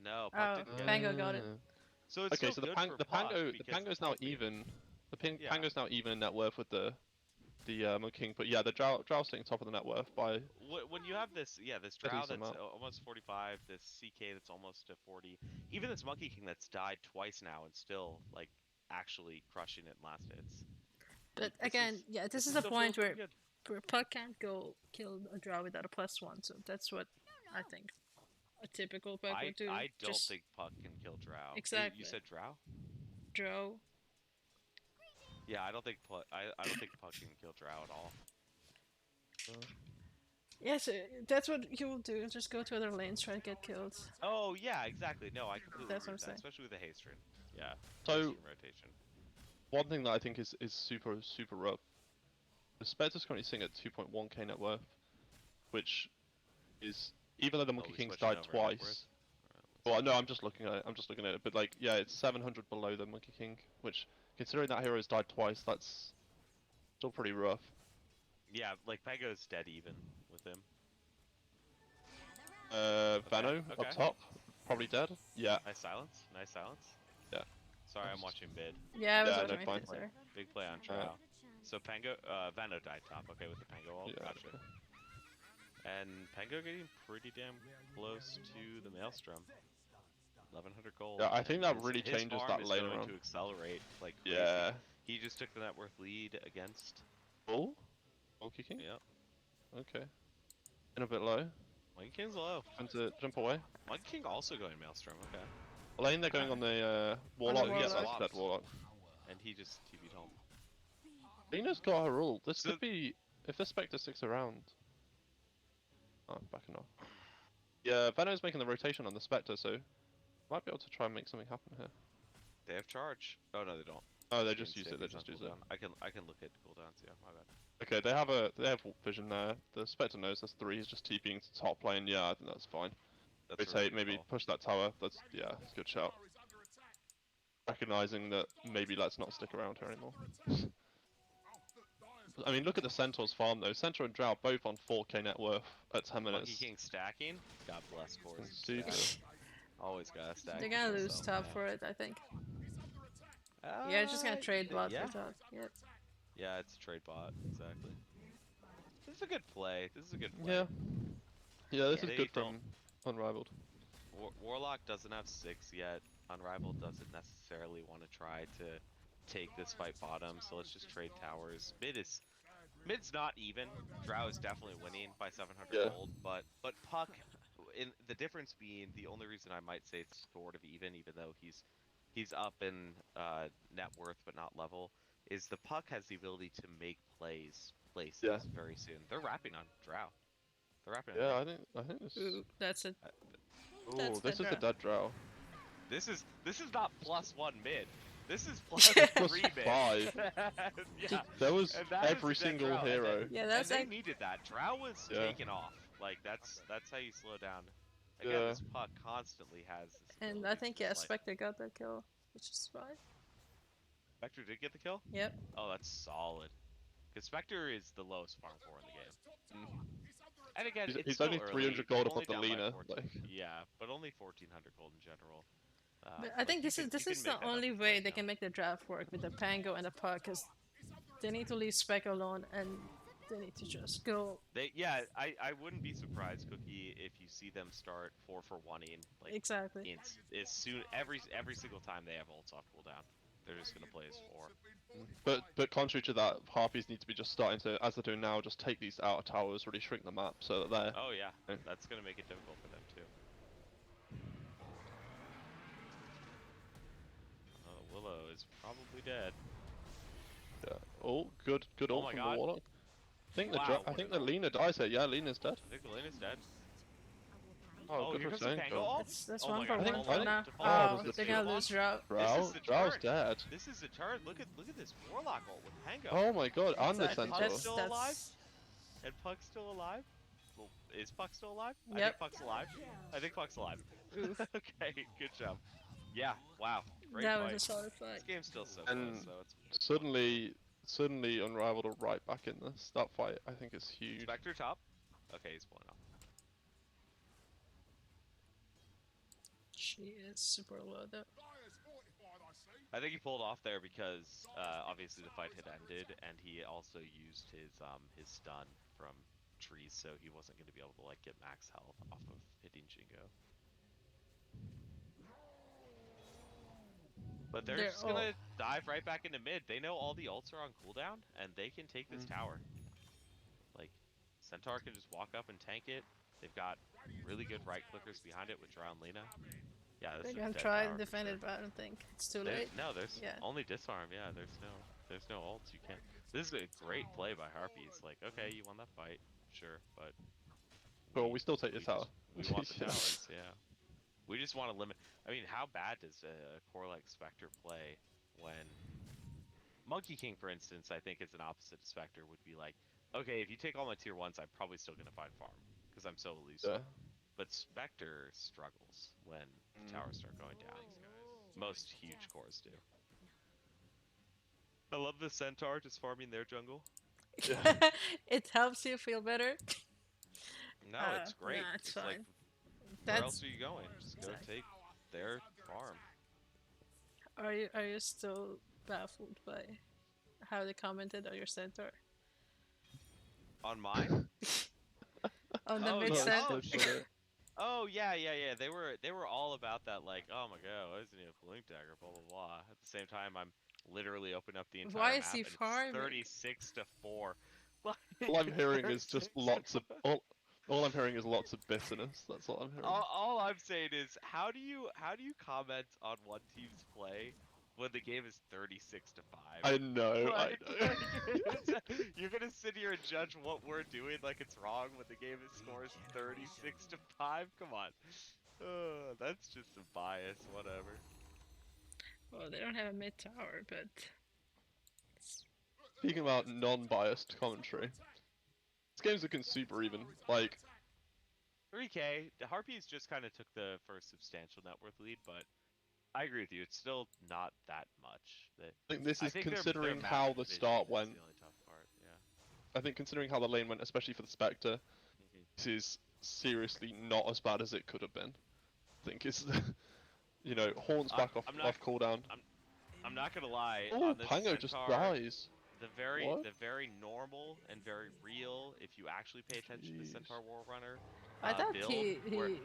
No, Oh, Puck didn't get Pango it. got it. So it's Okay, still so the good for Puck Pango's because now Puck- even. Yeah. Pango's now even in net worth with the Monkey King. But yeah, the Drow's sitting top of the net worth by. When you have this, this A Drow decent that's amount. almost 45, this CK that's almost to 40, even this Monkey King that's died twice now and still like actually crushing it in last hits. But This again, is- yeah, this is still the point feels where pretty good. Puck can't go kill a Drow without a +1, so that's what I think a typical Puck would do. I don't Just think Puck can kill Drow. Exactly. You said Drow? Drow. Yeah, I don't think Puck can kill Drow at all. Yes, that's what you will do. Just go to other lanes, try to get killed. Oh yeah, exactly. No, I completely That's agree what with I'm that, saying. especially with the haste rune. Yeah. So- haste rune rotation. One thing that I think is super rough. The Spectre's currently sitting at 2.1k net worth, which is even though the Monkey we King's switching died over net worth? twice. Alright, Well, no, I'm just looking at it. But like, yeah, it's 700 below the Monkey King, which considering that hero's died twice, that's still pretty rough. yeah, like Pango's dead even with him. Vano okay. up top. probably dead. Yeah. Nice silence. Nice silence. Yeah. Sorry, I'm Nice. watching mid. Yeah, I was Yeah, watching no, my fine. face there. Big play on Drow. So Pango, Vano died top. Okay, with the Pango ult. Yeah. Gotcha. And Pango getting pretty damn close to the Maelstrom. 1100 gold. Yeah, I think that and really his changes farm that is lane going around. to accelerate like crazy. Yeah. He just took the net worth lead against. Bull? Bull kicking? Yep. Okay. In a bit low. Monkey King's low. Trying to jump away. Monkey King also going Maelstrom. Okay. Lane, they're going on the Warlock. the Yes, Warlock. that's dead Warlock. And he just TV'd home. Lena's got her ult. This So- could be... If the Spectre sticks around... Oh, I'm backing off. Yeah, Veno's making the rotation on the Spectre, so... Might be able to try and make something happen here. They have charge. Oh no, they don't. Oh, they Didn't just use say it, they he's on just use it. cooldown. I can look at cooldowns. Yeah, my bad. Okay, they have vision there. The Spectre knows there's 3, he's just TPing to top lane. Yeah, I think that's fine. That's a Rotate, really good maybe call. push that tower. That's, yeah, it's a good shout. Recognizing that maybe let's not stick around here anymore. I mean, look at the Centaur's farm though. Centaur and Drow both on 4k net worth at 10 Monkey minutes. King stacking. God bless Cores. Super. Always gotta stack. They're for gonna lose yourself, top yeah. for it, I think. Yeah, just gonna trade bot yeah. for top. Yeah. Yeah, it's a trade bot, exactly. This is a good play. This is a good play. Yeah. Yeah, this Yeah. is good They don't- from Unrivaled. Warlock doesn't have 6 yet. Unrivaled doesn't necessarily want to try to take this fight bottom, so let's just trade towers. Mid's not even. Drow is definitely winning by 700 Yeah. gold, but Puck, in the difference being the only reason I might say it's sort of even though he's up in net worth but not level, is the Puck has the ability to make places Yeah. very soon. They're wrapping on Drow. They're wrapping on Yeah, Drow. I think this. Ooh, that's it. Ooh, that's this the is the Drow. dead Drow. This is not +1 mid. This is +3 mid. 5. Yeah. There was And that is every the dead single Drow, and hero. then- Yeah, and that's they like needed that. Drow was Yeah. taking off. Like that's how you slow down. Again, Yeah. this Puck constantly has this and I ability think to yeah, just, like- Spectre got that kill, which is fine. Spectre did get the kill? Yep. Oh, that's solid. Because Spectre is the lowest farm for in the game. Mm. And again, He's- it's he's still only early. 300 gold They're above the only down by Lina, 14. like- Yeah, but only 1400 gold in general. But I think this is the only way they can make the draft work with the Pango and the Puck, because they need to leave Spec alone and they need to just go I wouldn't be surprised, Cookie, if you see them start 4-for-1ing like exactly. as soon every single time they have ults off cooldown. They're just gonna play as 4. But contrary to that, Harpies need to be just starting to, as they're doing now, just take these outer towers, really shrink the map so that they're. Oh yeah, Okay. that's gonna make it difficult for them too. Willow is probably dead. Yeah. Oh, good Oh ult my from God. the Warlock. I think Wow. I think the Lina dies here. Yeah, Lina's dead. I think Elena's dead. Oh, good here for comes the Sanko. Pango ult. That's Oh one my for God, one hold for on. now. Oh, Oh, this is they're the gonna one. lose Drow. Drow, the Drow's turn. dead. This is the turn. Look at this Warlock ult with Pango. Oh my god, and the Exactly. Centaur. That's still alive? And Puck's still alive? Well, is Puck still alive? I think Yep. Puck's alive. I think Puck's alive. Oof. Okay, good job. Yeah, wow. Great That fight. was a solid fight. This game's still so And close, so it's Suddenly Unrivaled are right back in this. That fight, I think, is huge. Spectre top. Okay, he's pulling up. She is super low though. I think he pulled off there because obviously the fight had ended, and he also used his stun from trees, so he wasn't going to be able to like get max health off of hitting Jingo. But they're just gonna dive right back into mid. They know all the ults are on cooldown, and they can take this tower. Like, Centaur can just walk up and tank it. They've got really good right clickers behind it with Drow and Lina. Yeah, this They're is a gonna dead try tower and for defend sure. it, but I don't think it's too There's- late. No, there's Yeah. only disarm. Yeah, there's no ults. You can't. This is a great play by Harpies. Like, okay, you won that fight, sure, but Well, we still take the we tower. we want the towers. Yeah, we just want to limit. I mean, how bad does a core like Spectre play when Monkey King, for instance, I think is an opposite to Spectre, would be like, okay, if you take all my tier 1s, I'm probably still gonna find farm because I'm so elusive. Yeah. But Spectre struggles when the towers start going down. Most huge cores do. I love the Centaur just farming their jungle. It helps you feel better. No, it's nah, great. it's like fine. Where That's. else are you going? Just go take their farm. Are you still baffled by how they commented on your centaur? On mine? On the Oh, mid yeah. centaur? Oh, so funny. Oh yeah, yeah, yeah. They were all about that. Like, oh my god, why doesn't he have Blink Dagger? Blah blah blah. At the same time, I'm literally opening up the entire Why map is he and it's farming? 36-4. Like, All I'm hearing is just 36 lots of all I'm hearing is lots of bitterness. That's all I'm hearing. all I'm saying is, how do you comment on one team's play when the game is 36-5? I know. I Like, know. you're gonna sit here and judge what we're doing like it's wrong when the game is scores 36-5? Come on. That's just some bias, whatever. Well, they don't have a mid tower, but Speaking about non-biased commentary, this game's looking super even. Like, 3K, the Harpies just kind of took the first substantial net worth lead, but I agree with you. It's still not that much. I think this I is think their considering map how the vision start is went. the only tough part, yeah. I think considering how the lane went, especially for the Spectre, Mhm. this is seriously not as bad as it could have been. I think it's, you know, horns back I'm not- off cooldown. I'm not gonna lie. Oh, On this Pango just Centaur, dies. the What? very normal and very real, if you actually pay attention to Jeez. Centaur War Runner I thought build,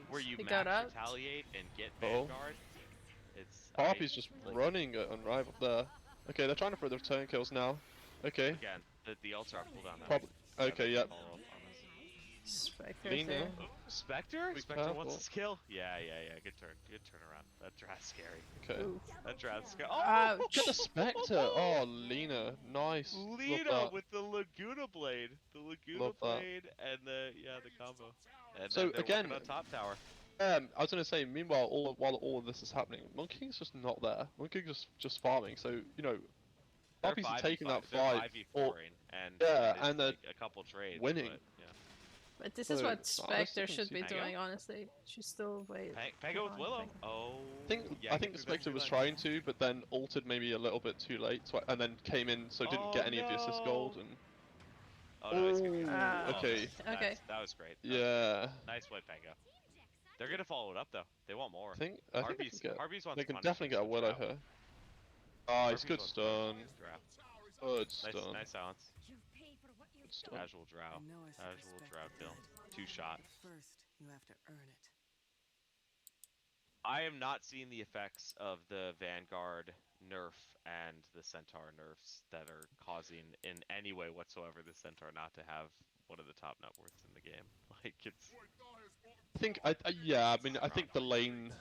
where you he max got out. retaliate and get Uh-oh. Vanguard. It's Harpy's just like, running at Unrivaled there. Okay, they're trying to throw the return kills now. Okay, again, the ults are cooldown now. probably. Okay, yeah. yep. Follow up on this. Spectre Lina. there. Oh, Spectre? Be Spectre wants careful. a skill? Yeah, yeah, yeah. Good turn. Good turnaround. That drat's scary. Okay. Ooh. That drat's scary. Ouch. Get the Spectre! Oh, Lina. Nice. Love Lina that. with the Laguna Blade. The Laguna Love that. Blade and the combo. And So, then they're again- working on top tower. I was gonna say, meanwhile, while all of this is happening, Monkey King's just not there. Monkey King's just farming, so, you know, They're Harpies are 5v5 taking that they're fight, 5v4ing, and Yeah, it's and they're like a couple trades, winning. But, yeah. But this is So, what this Spectre doesn't should be seem- doing, honestly. She's still way. Pango with behind Willow. Pango. Oh. I yeah, think get the through them Spectre was 2 trying lanes. to, but then ulted maybe a little bit too late, and then came in, so didn't Oh, get any of the assist gold. no. And Oh no, it's good. Ah, okay. Okay. That was great. Yeah, Nice play, Pango. They're gonna follow it up though. They want more. I think they Harpies can wants they can punishment definitely get a with Willow Drow. here. Ah, it's Harpies good wants stun. punishment with Drow. Good Nice, stun. nice silence. Good stun. Casual Drow. Casual Drow kill. 2 shot. First, you have to earn it. I am not seeing the effects of the Vanguard nerf and the Centaur nerfs that are causing in any way whatsoever the Centaur not to have one of the top net worths in the game. Like, it's I think yeah, I mean I think the lane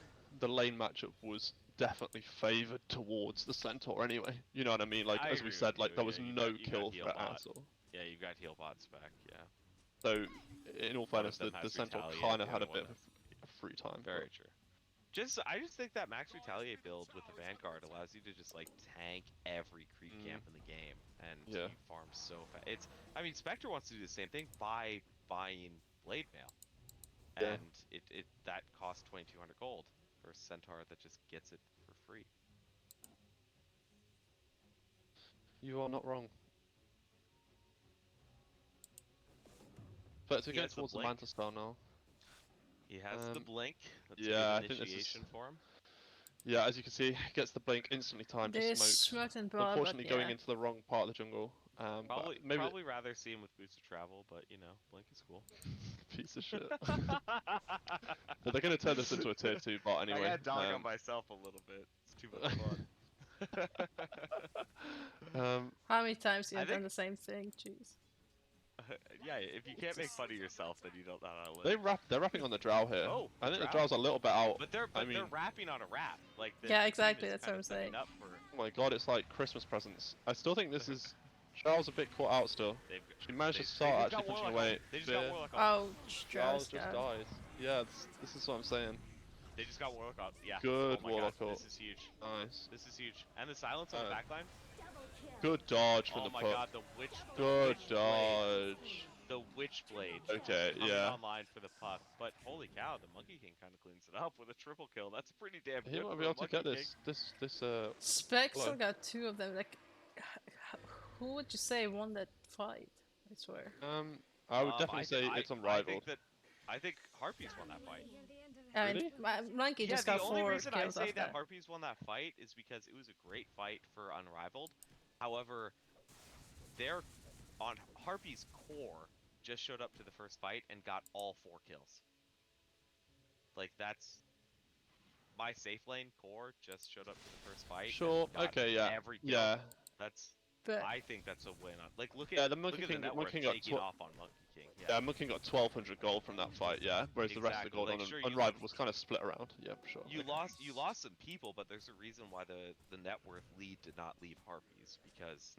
matchup was definitely favored towards the Centaur anyway. You know what I mean? Like I as we agree said, with like you, there yeah, was you no got kill heal threat bot. at all. yeah, you got heal bots back. Yeah, So in all One of fairness, them the has Centaur retaliate, kind the of had a other bit one of free time. very true. I just think that max retaliate build with the Vanguard allows you to just like tank every creep camp in the game, and Yeah. you farm so fast. I mean, Spectre wants to do the same thing by buying Blade Mail, Yeah. and it that costs 2,200 gold for a Centaur that just gets it for free. You are not wrong. But to He go has the towards the blink. Manta style now. He has the blink. That's yeah, a I good think this is- initiation for him. Yeah, as you can see, gets the blink instantly timed to There's smoke. smoked and ball, but Unfortunately, going yeah. into the wrong part of the jungle. But maybe Probably rather see him with boots of travel, but you know, blink is cool. piece of shit. But they're going to turn this into a tier 2 bot anyway. I got dog on myself a little bit. It's too much fun. How many times you I have done think- the same thing? Jeez. Yeah, if you can't make fun of yourself, then you don't know how to live. They're rapping on the drow here. Oh, I think the drow. drow's a little bit out. But they're I mean- rapping on a rap. Like the Yeah, team exactly, is that's kind what of I'm setting saying. Up for, Oh my god, it's like Christmas presents. I still think this is... Drow's a bit caught out still. they've, She managed to they start just actually got punching Warlock away. on. They just Yeah. got Warlock on. Oh, Drow Strauss just down. died. Yeah, this is what I'm saying. They just got Warlock on. Yeah. Good oh my Warlock God, ult. This is huge. Nice. This is huge. And the silence on the backline. Good dodge from Oh the my puck. God, the witch. The Good witch blade. dodge. The witch blade. Okay, coming yeah. online for the puck, but holy cow, the Monkey King kind of cleans it up with a triple kill. That's pretty damn good. He might for be a able to Monkey get King. this Spec still Hello. got 2 of them. Like, who would you say won that fight? I swear. I would definitely say I it's unrivaled. I think Harpies won that fight. I mean, Really? Monkey Yeah, just the got only 4 reason I kills say off that Harpies won that fight is because it was a great fight for Unrivaled. However, their on Harpies core just showed up to the first fight and got all 4 kills. Like that's my safe lane core just showed up to the first fight. Sure. And got Okay. Yeah. every kill. Yeah. That's But I think that's a win. Like look Yeah. at The Monkey look at the King. net Monkey worth King got taking off on Monkey King. yeah. Monkey King got 1,200 gold from that fight. Yeah. Whereas the rest of the Exactly, gold like, on sure, you Unrivaled lost- was kind of split around. Yeah, for sure. You Okay. lost some people, but there's a reason why the net worth lead did not leave Harpies because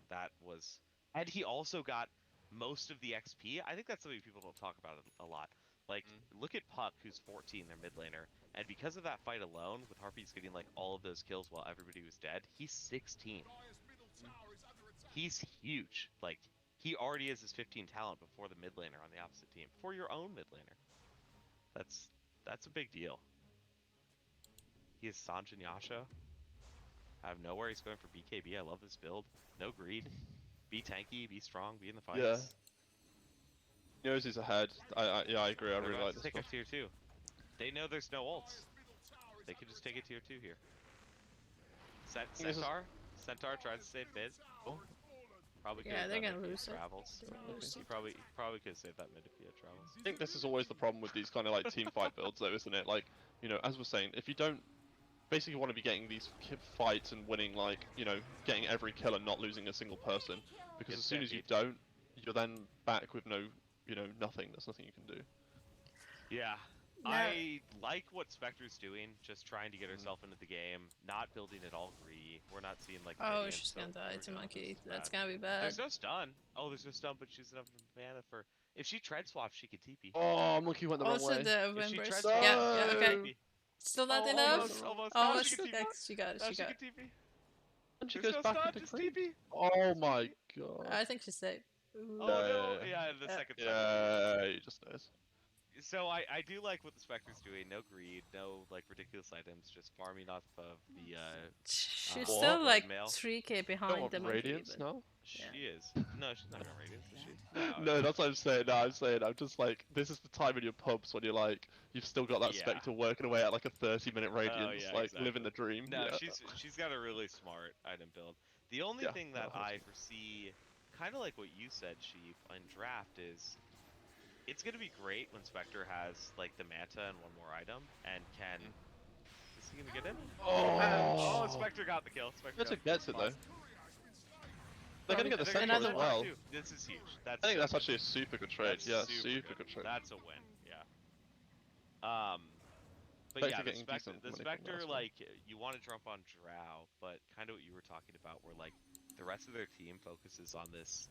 that was and he also got most of the XP. I think that's something people don't talk about a lot. Like look at Puck, who's 14, their mid laner, and because of that fight alone, with Harpies getting like all of those kills while everybody was dead, he's 16. He's huge. Like he already has his 15 talent before the mid laner on the opposite team, before your own mid laner. That's a big deal. He is Sanjin Yasha. Out of nowhere, he's going for BKB. I love this build. No greed. Be tanky, be strong, be in the fights. Yeah. He knows he's ahead. Yeah, I agree. I They're really about like to this take a build. tier 2. They know there's no ults. They could just take a tier 2 here. This is- Centaur tries to save mid. Oh. Probably could Yeah, have they're done it gonna if he lose it. travels. He probably could have saved that mid if he had travels. I think this is always the problem with these kind of like team fight builds, though, isn't it? Like, you know, as we're saying, if you don't basically want to be getting these fights and winning, like, you know, getting every kill and not losing a single person, because Get as soon as you stampede. don't, you're then back with no, you know, nothing. There's nothing you can do. Yeah. No. I like what Spectre's doing, just trying to get herself into the game, not building it all greedy. We're not seeing like Oh, minions, she's so gonna die here to we go. Monkey. This is That's bad. gonna be bad. There's no stun. Oh, there's no stun, but she's enough mana for. If she tread swaps, she could TP. Oh, Monkey went the wrong Also way. the If wind she burst. treads No! Yeah, swaps, yeah, she okay. could TP. Still not Oh, enough. almost. Now Almost. she can TP. Okay, she got it. Now She she got can it. TP. And she There's goes no back stun, into just creep. TP. Oh my god. I think she's safe. Ooh. Oh no! Yeah. Yeah, the Yeah. second time. Yeah, he just knows. So I do like what the Spectre's doing. No greed, no like ridiculous items, just farming off of the She's What? still like Mail. 3k Don't behind want the Monkey. Radiance But... now? She is. No, she's not gonna Radiance, is she? No, that's what I'm saying. No, I'm saying, I'm just like, this is the time in your pubs when you're like, you've still got that Yeah. Spectre working away at like a 30-minute Radiance, yeah, like exactly. living the dream. No, Yeah. she's got a really smart item build. The only Yeah, thing no, that 100%. I foresee, kind of like what you said, Sheep, on draft is, it's gonna be great when Spectre has like the Manta and one more item and can. Is he gonna get in? Oh, Spectre got the kill. Spectre gets it though. They're gonna get the They're Sentinel another as one. well. Too. This is huge. I think that's actually a super good trade. That's Yeah, super good trade. That's a win. Yeah. But Spectre yeah, getting decent the money from that Spectre, as well. like, you want to jump on Drow, but kind of what you were talking about, where like the rest of their team focuses on this.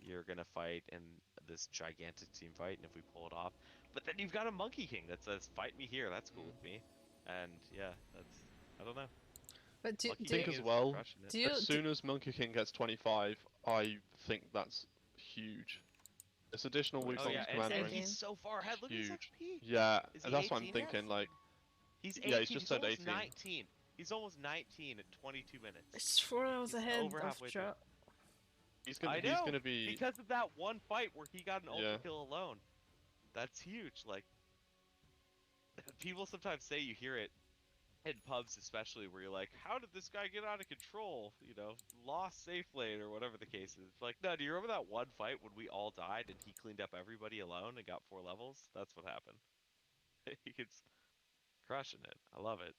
You're gonna fight in this gigantic team fight, and if we pull it off, but then you've got a Monkey King that says, "Fight me here." That's cool with me. And yeah, that's I don't know. But do, Monkey do, think King as is well, crushing it. do you As soon as Monkey King gets 25, I think that's huge. This additional weak Oh on yeah, his and, command and range. he's so far ahead. Look at his Huge. XP. Yeah, Is and he that's what I'm 18 yet? thinking. Like, He's 18. yeah, he's just turned almost 18. 19. He's almost 19 at 22 minutes. it's 4 hours He's ahead over of halfway through. Draw. he's I gonna know, be. because of that one fight where he got an ultra Yeah. kill alone. That's huge. Like, people sometimes say you hear it in pubs, especially where you're like, "How did this guy get out of control? You know, lost safe lane or whatever the case is." It's like, no, do you remember that one fight when we all died and he cleaned up everybody alone and got 4 levels? That's what happened. He's crushing it. I love it.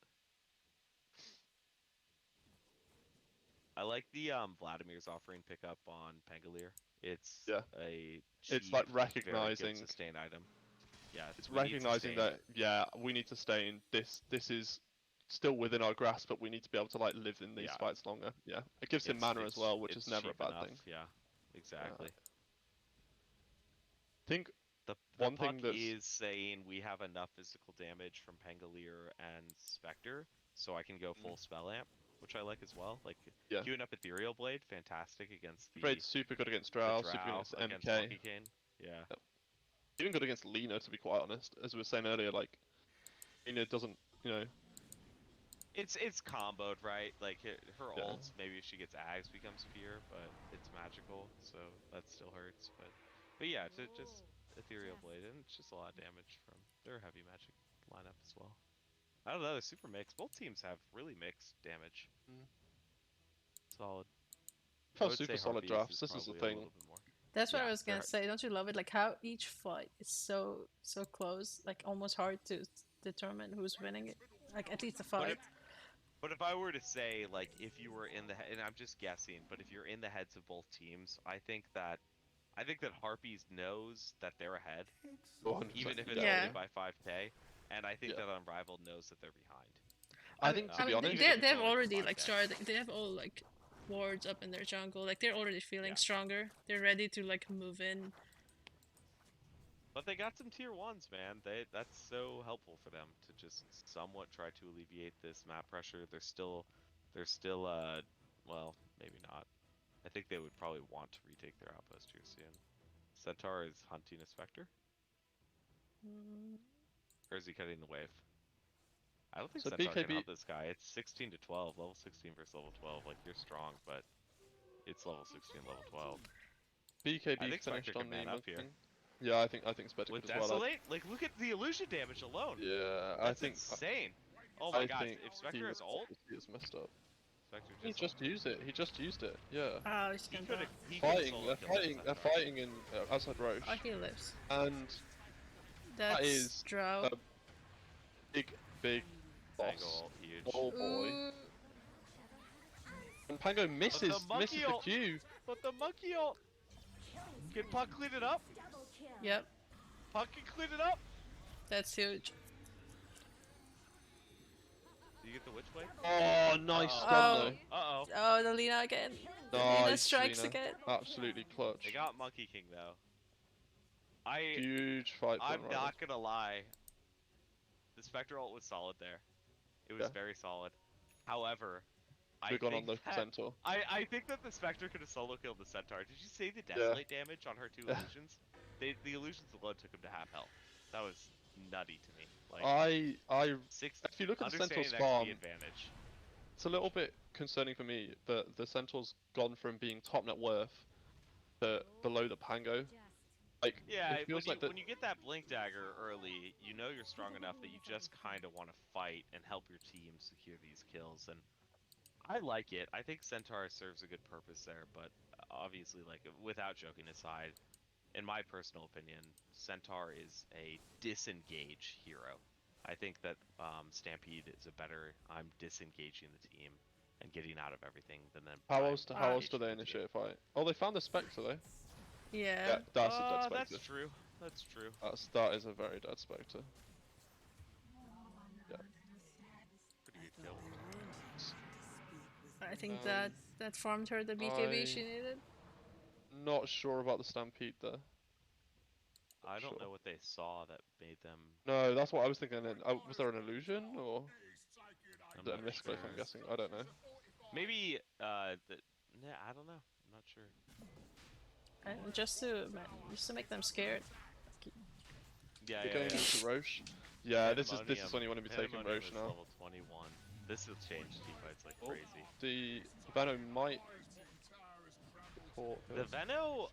I like the Vladimir's offering pickup on Pangolier. It's Yeah. a It's cheap, like very good recognizing. sustain item. Yeah, It's we need recognizing sustain. that yeah, we need to stay in this. This is still within our grasp, but we need to be able to like live in these Yeah. fights longer. Yeah, it gives him mana as well, which is never a cheap bad enough, thing. Yeah, exactly. I think The one puck thing that's is saying we have enough physical damage from Pangolier and Spectre, so I can go full spell amp, which I like as well. Like Yeah. queuing up Ethereal Blade, fantastic against the Braid's super good against the Drow, Drow super good against against MK, Monkey King. Yeah. even good against Lena, to be quite honest. As we were saying earlier, like Lena doesn't, you know. It's comboed, right? Like her Yeah. ults, maybe if she gets Ags becomes Fear, but it's magical, so that still hurts. But yeah, just Ethereal Blade, and it's just a lot of damage from their heavy magic lineup as well. I don't know, they're super mixed. Both teams have really mixed damage. Mm. Solid. I Felt would super say solid Harpies drafts. is This is the probably a thing. little bit more. That's what Yeah, I was gonna they're- say. Don't you love it? Like how each fight is so close, like almost hard to determine who's winning it. Like at least a But fight. But if I were to say, like, if you were in the and I'm just guessing, but if you're in the heads of both teams, I think that Harpies knows that they're ahead, 100%, even if it's Yeah. only by 5k, and I think Yeah. that Unrivaled knows that they're behind. I think, to be honest, even if it's they've only for already 5K. like started. They have all like wards up in their jungle. Like they're already feeling Yeah. stronger. They're ready to like move in. But they got some tier 1s, man. That's so helpful for them to just somewhat try to alleviate this map pressure. They're still well, maybe not. I think they would probably want to retake their outpost here soon. Centaur is hunting a Spectre? Or is he cutting the wave? I don't think So Centaur can BKB hunt this guy. It's 16 to 12, level 16 versus level 12. Like, you're strong, but it's level 16, level 12. I BKB think finished Spectre on can the man up here. thing. Yeah, I think Spectre With could as well. Desolate? Like, look at the illusion damage alone. Yeah, That's I think insane. Oh my I gosh, think if Spectre has ult, he was messed up. Spectre He just just ulted. used it. He just used it. Yeah. Oh, he's He gonna could die. have Fighting. solo They're killed fighting. the They're Centaur. fighting in outside Roche, Oh, he lives. and That's is Drow. a big Tango boss. ult, huge. Oh boy. Ooh, And Pango misses monkey the ult- Q. But the monkey ult! Can Puck clean it up? yep, Puck can clean it up? that's huge. Do you get the witch blade? Oh, nice Uh-oh. stun Uh-oh. Oh, the Lina again. though. The Lina Nice, strikes Lina. again. Absolutely clutch. They got Monkey King, though. Huge fight for I'm Unrivaled. not gonna lie. The Spectre ult was solid there. It was Yeah. very solid. However, I We've gone on think the that Centaur. I think that the Spectre could have solo killed the Centaur. Did you see the Desolate damage on her 2 Yeah. illusions? The illusions alone took him to half health. That was nutty to me. Like I six. if you look at the Understanding Centaur's XP farm, advantage. it's a little bit concerning for me that the Centaur's gone from being top net worth to below the Pango. Like, Yeah, it feels like when you get that Blink Dagger early, you know you're strong enough that you just kind of want to fight and help your team secure these kills, and I like it. I think Centaur serves a good purpose there, but obviously, like, without joking aside, in my personal opinion, Centaur is a disengage hero. I think that Stampede is a better, I'm disengaging the team and getting out of everything than them. how else do engaging they the team. initiate a fight? Oh, they found the Spectre though. Yeah. Yeah, that's a dead Spectre. That's true. That's true. That is a very dead Spectre. Yeah. Pretty good kill. I think Um, that farmed her the BKB I- she needed. Not sure about the Stampede there. I don't Sure. know what they saw that made them. No, that's what I was thinking. Then. Was there an illusion or I'm is it a not misclick? sure. I'm guessing. I don't know. Maybe yeah, I don't know. I'm not sure. And just to make them scared. Yeah, You're yeah, going yeah. into Roche. Yeah, this is Pandemonium- when you want to be taking Pandemonium Roche is now. level 21. This will change team fights like Oh. crazy. The Vano might caught The him. Veno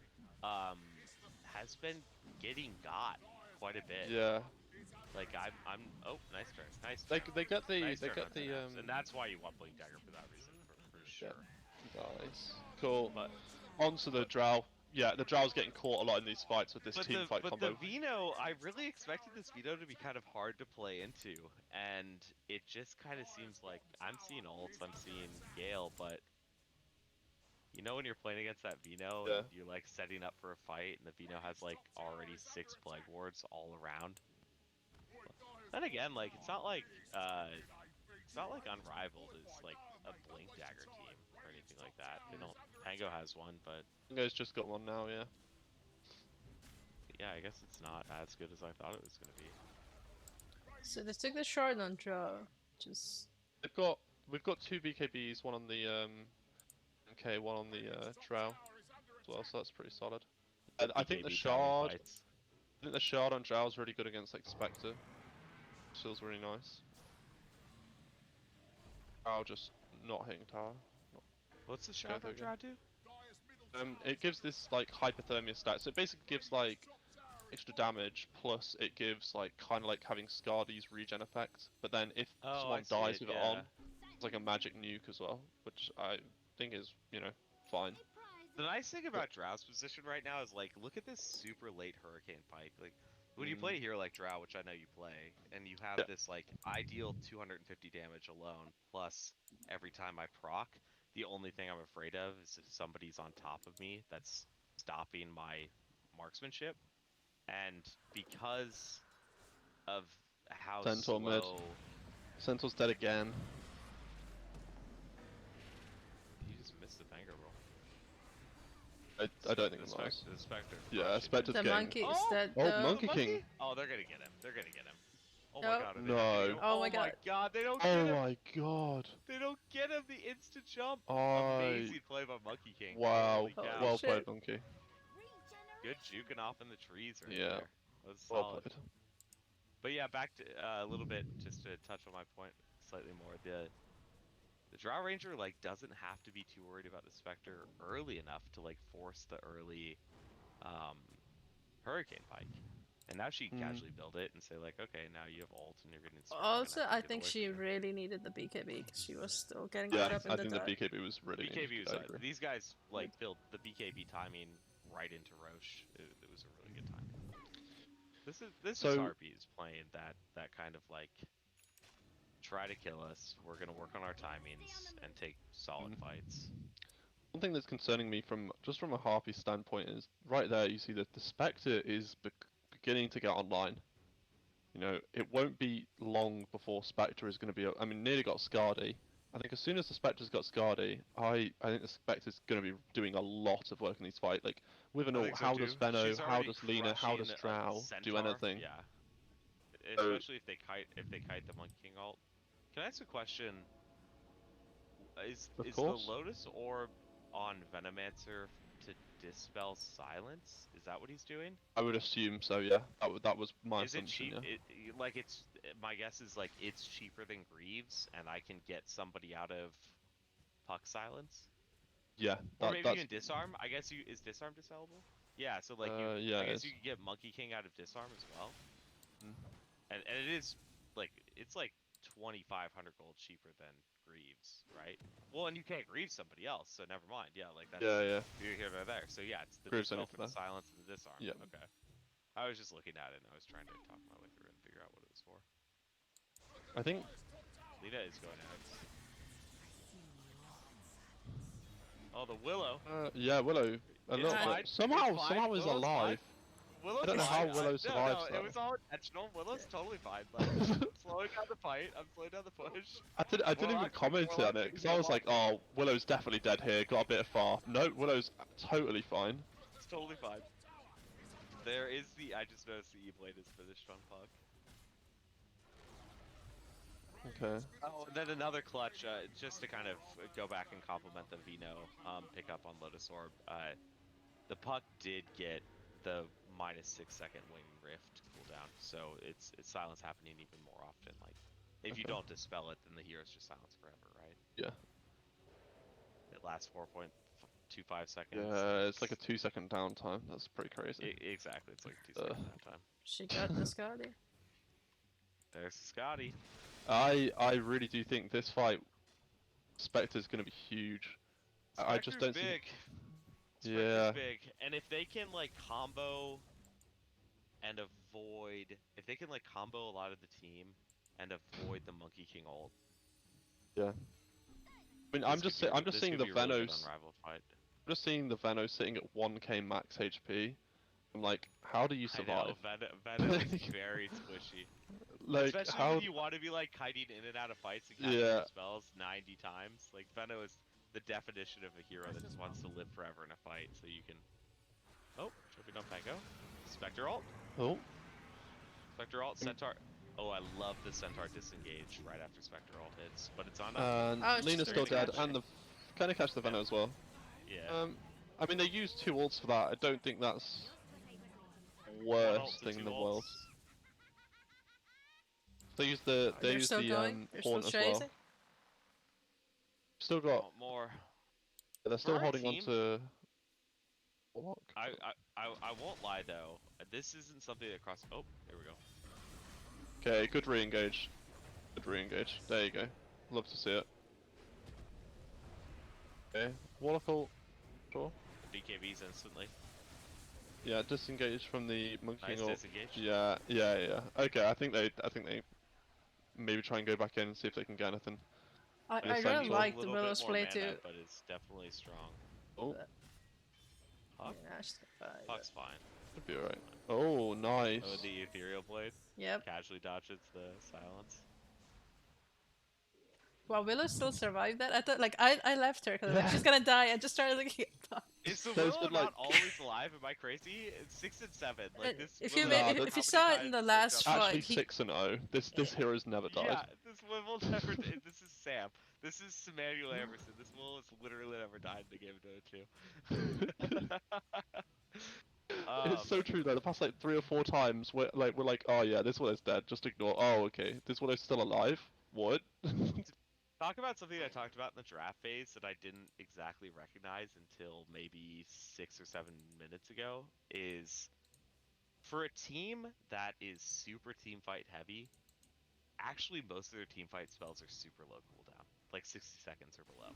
has been getting got quite a bit. Yeah, Like I'm oh, nice turn. Nice they turn. get the Nice they turn get on the Synapse, and that's why you want Blink Dagger for that reason, for sure. nice, cool. But Onto the Drow. Yeah, the Drow's getting caught a lot in these fights with this team fight but combo. the Vino, I really expected this Vino to be kind of hard to play into, and it just kind of seems like I'm seeing ults, I'm seeing Gale, but you know when you're playing against that Vino Yeah. and you're like setting up for a fight, and the Vino has like already 6 plague wards all around. Then again, like it's not like Unrivaled is like a Blink Dagger team or anything like that. They don't. Pango has one, but Pango's just got one now. Yeah. yeah, I guess it's not as good as I thought it was gonna be. So they took the shard on Drow. Just We've got 2 BKBs, one on the MK, one on the Drow as well, so that's pretty solid. And I think the BKB timing shard. fights. I think the shard on Drow is really good against like Spectre. Feels really nice. Drow just not hitting tower. What's the shard on through Drow do? It gives this like hypothermia stat. So it basically gives like extra damage, plus it gives like kind of like having Scardy's regen effect. But then if Oh, I someone see dies it, with it yeah. on, it's like a magic nuke as well, which I think is, you know, fine. The nice thing about Drow's position right now is like, look at this super late Hurricane Pike. Like, when you play a hero like Drow, which I know you play, and you have Yeah. this like ideal 250 damage alone, plus every time I proc, the only thing I'm afraid of is if somebody's on top of me that's stopping my marksmanship. And because of how Centaur mid. slow Centaur's dead again. he just missed the banger roll. I don't think it matters. The Spectre. Yeah, crushing it. Spectre's The getting... monkey is Oh! dead Oh, though. Monkey King! Oh, they're gonna get him. They're gonna get him. Oh No. my god, are they not getting him? Oh my god. They don't get Oh him. my god! They don't get him. The instant jump. I... Amazing play by Monkey King. Wow. Holy cow. Well shit. played, Monkey. Good juking off in the trees right Yeah. there. That was Well solid. played. But yeah, back to a little bit, just to touch on my point slightly more. The Drow Ranger like doesn't have to be too worried about the Spectre early enough to like force the early Hurricane Pike. And now she can casually build it and say like, okay, now you have ult and you're getting strong. Also, I think she really needed the BKB because she was still getting caught Yeah, up in I the think dark. the BKB was really BKB needed, was I agree. these guys like built the BKB timing right into Roche. It was a really good timing. This is So- Harpies playing that kind of like try to kill us. We're gonna work on our timings and take solid fights. One thing that's concerning me from a Harpy standpoint is right there you see that the Spectre is beginning to get online. You know, it won't be long before Spectre is going to be. I mean, nearly got Scardy. I think as soon as the Spectre's got Scardy, I think the Spectre's going to be doing a lot of work in this fight. Like with an I ult, think so how too. does Venno, She's how already does Lena, how does crushing a Drow do Centaur. anything? Yeah. So- Especially if they kite the Monkey King ult. Can I ask a question? Is Of the course. Lotus Orb on Venomancer to dispel silence? Is that what he's doing? I would assume so. Yeah, that was my Is it assumption. cheap? Yeah. Like it's my guess is like it's cheaper than Greaves, and I can get somebody out of Puck silence, Yeah, or maybe that's even disarm. I guess is disarm disalable? Yeah, so like yeah, I it guess is. you could get Monkey King out of disarm as well, Mm. and it is like it's like 2,500 gold cheaper than Greaves, right? Well, and you can't Greaves somebody else, so never mind. Yeah, like that's Yeah. you're here or there. So yeah, it's the Greaves dispel only for for the that. silence and the disarm. Yeah. Okay. I was just looking at it and I was trying to talk my way through it and figure out what it was for. I think Lita is going out. Oh, the Willow. yeah, Willow. A It's little fine. bit. Somehow It's fine. is Willow's alive. Willow's I don't know fine. how Willow survives No, that. it was all intentional. Willow's totally fine. Like, I'm slowing down the fight. I'm slowing down the push. I didn't even Warlock, comment Warlock, on it because I was like, oh, Willow's definitely dead here. Got a bit far. No, Willow's totally fine. It's totally fine. There is the. I just noticed the E-Blade is finished on Puck. Okay. Oh, and then another clutch, just to kind of go back and compliment the Vino pick up on Lotus Orb. The Puck did get the -6 second wing rift cooldown, so it's silence happening even more often. Like, if you Okay. don't dispel it, then the hero's just silence forever, right? Yeah. It lasts 4.25 seconds. Yeah, it's like a 2-second downtime. That's pretty crazy. Exactly, it's like a 2-second downtime. She got the Scotty. There's Scotty. I really do think this fight, Spectre's going to be huge. I just don't Spectre's big. see. Spectre's Yeah. big, and if they can like combo and avoid, if they can like combo a lot of the team and avoid the Monkey King ult. Yeah. I mean, I'm just seeing the Venos. Unrivaled fight. I'm just seeing the Venos sitting at 1k max HP. I'm like, how do you survive? I know, Venom is very squishy. Like, Especially how? when you want to be like kiting in and out of fights and casting Yeah. your spells 90 times. Like, Venom is the definition of a hero that just wants to live forever in a fight, so you can... Oh, jumping on Pango. Spectre ult. Oh, Spectre ult, Centaur. Oh, I love the Centaur disengage right after Spectre ult hits, but it's on a... and Oh, it's Lena's just still really dead, catchy. and the kind of catch the Venom as well. Yeah. I mean, they used 2 ults for that. I don't think that's One ult worst to thing 2 in the ults. world. They use the They're still going. They're still Haunt as well. chasing. Still got. Want more. They're still our holding on team- to. Warlock. I won't lie though. this isn't something that cross. Oh, here we go. Okay, good re-engage. Good re-engage. There you go. Love to see it. Okay, Warlock ult. Sure. BKBs instantly. Yeah, disengage from the monkey Nice ult. disengage. Yeah. Okay, I think they maybe try and go back in and see if they can get anything. I It's really central. like A the little Willow's bit more play mana, too. but it's definitely strong. Oh, Puck? Yeah, she's gonna buy Puck's that. fine. should be alright. Oh, nice. Oh, the ethereal blade Yep. casually dodges the silence. Well, Willow still survived that. I thought, like, I left her because like, she's gonna die. I just started looking at Puck. Is the There's Willow been, like- not always alive? Am I crazy? It's 6 and 7. Like this. If you Willow, Nah, if, that- if you how many saw it in the times, last jumped- Actually fight, he 6-0. This hero's never died. Yeah, this will never. This is Sam. This is Samuel Anderson. This will has literally never died in a game of Dota 2. It's so true though. The past like 3 or 4 times, we're like, oh yeah, this one is dead. Just ignore. Oh okay, this one is still alive. What? Talk about something I talked about in the draft phase that I didn't exactly recognize until maybe 6 or 7 minutes ago. Is for a team that is super team fight heavy, actually most of their team fight spells are super low cooldown, like 60 seconds or below.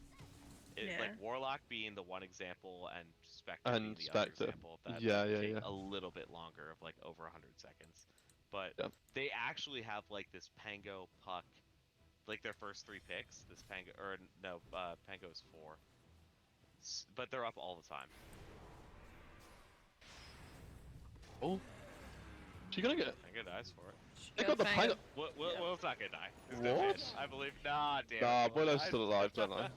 Yeah. Like Warlock being the one example, and Spectre And being the other Spectre. example of that. Yeah, that yeah, take yeah. A little bit longer, of like over 100 seconds. But Yeah. they actually have like this Pango Puck, like their first 3 picks. This Pango, or no, Pango's 4. But they're up all the time. Oh, she gonna get? Pango dies for it. They got the Fang Pango. it. Willow's not gonna die. He's gonna What? finish. I believe. Nah, damn. Nah, it, Willow Willow's dies. still alive, don't I?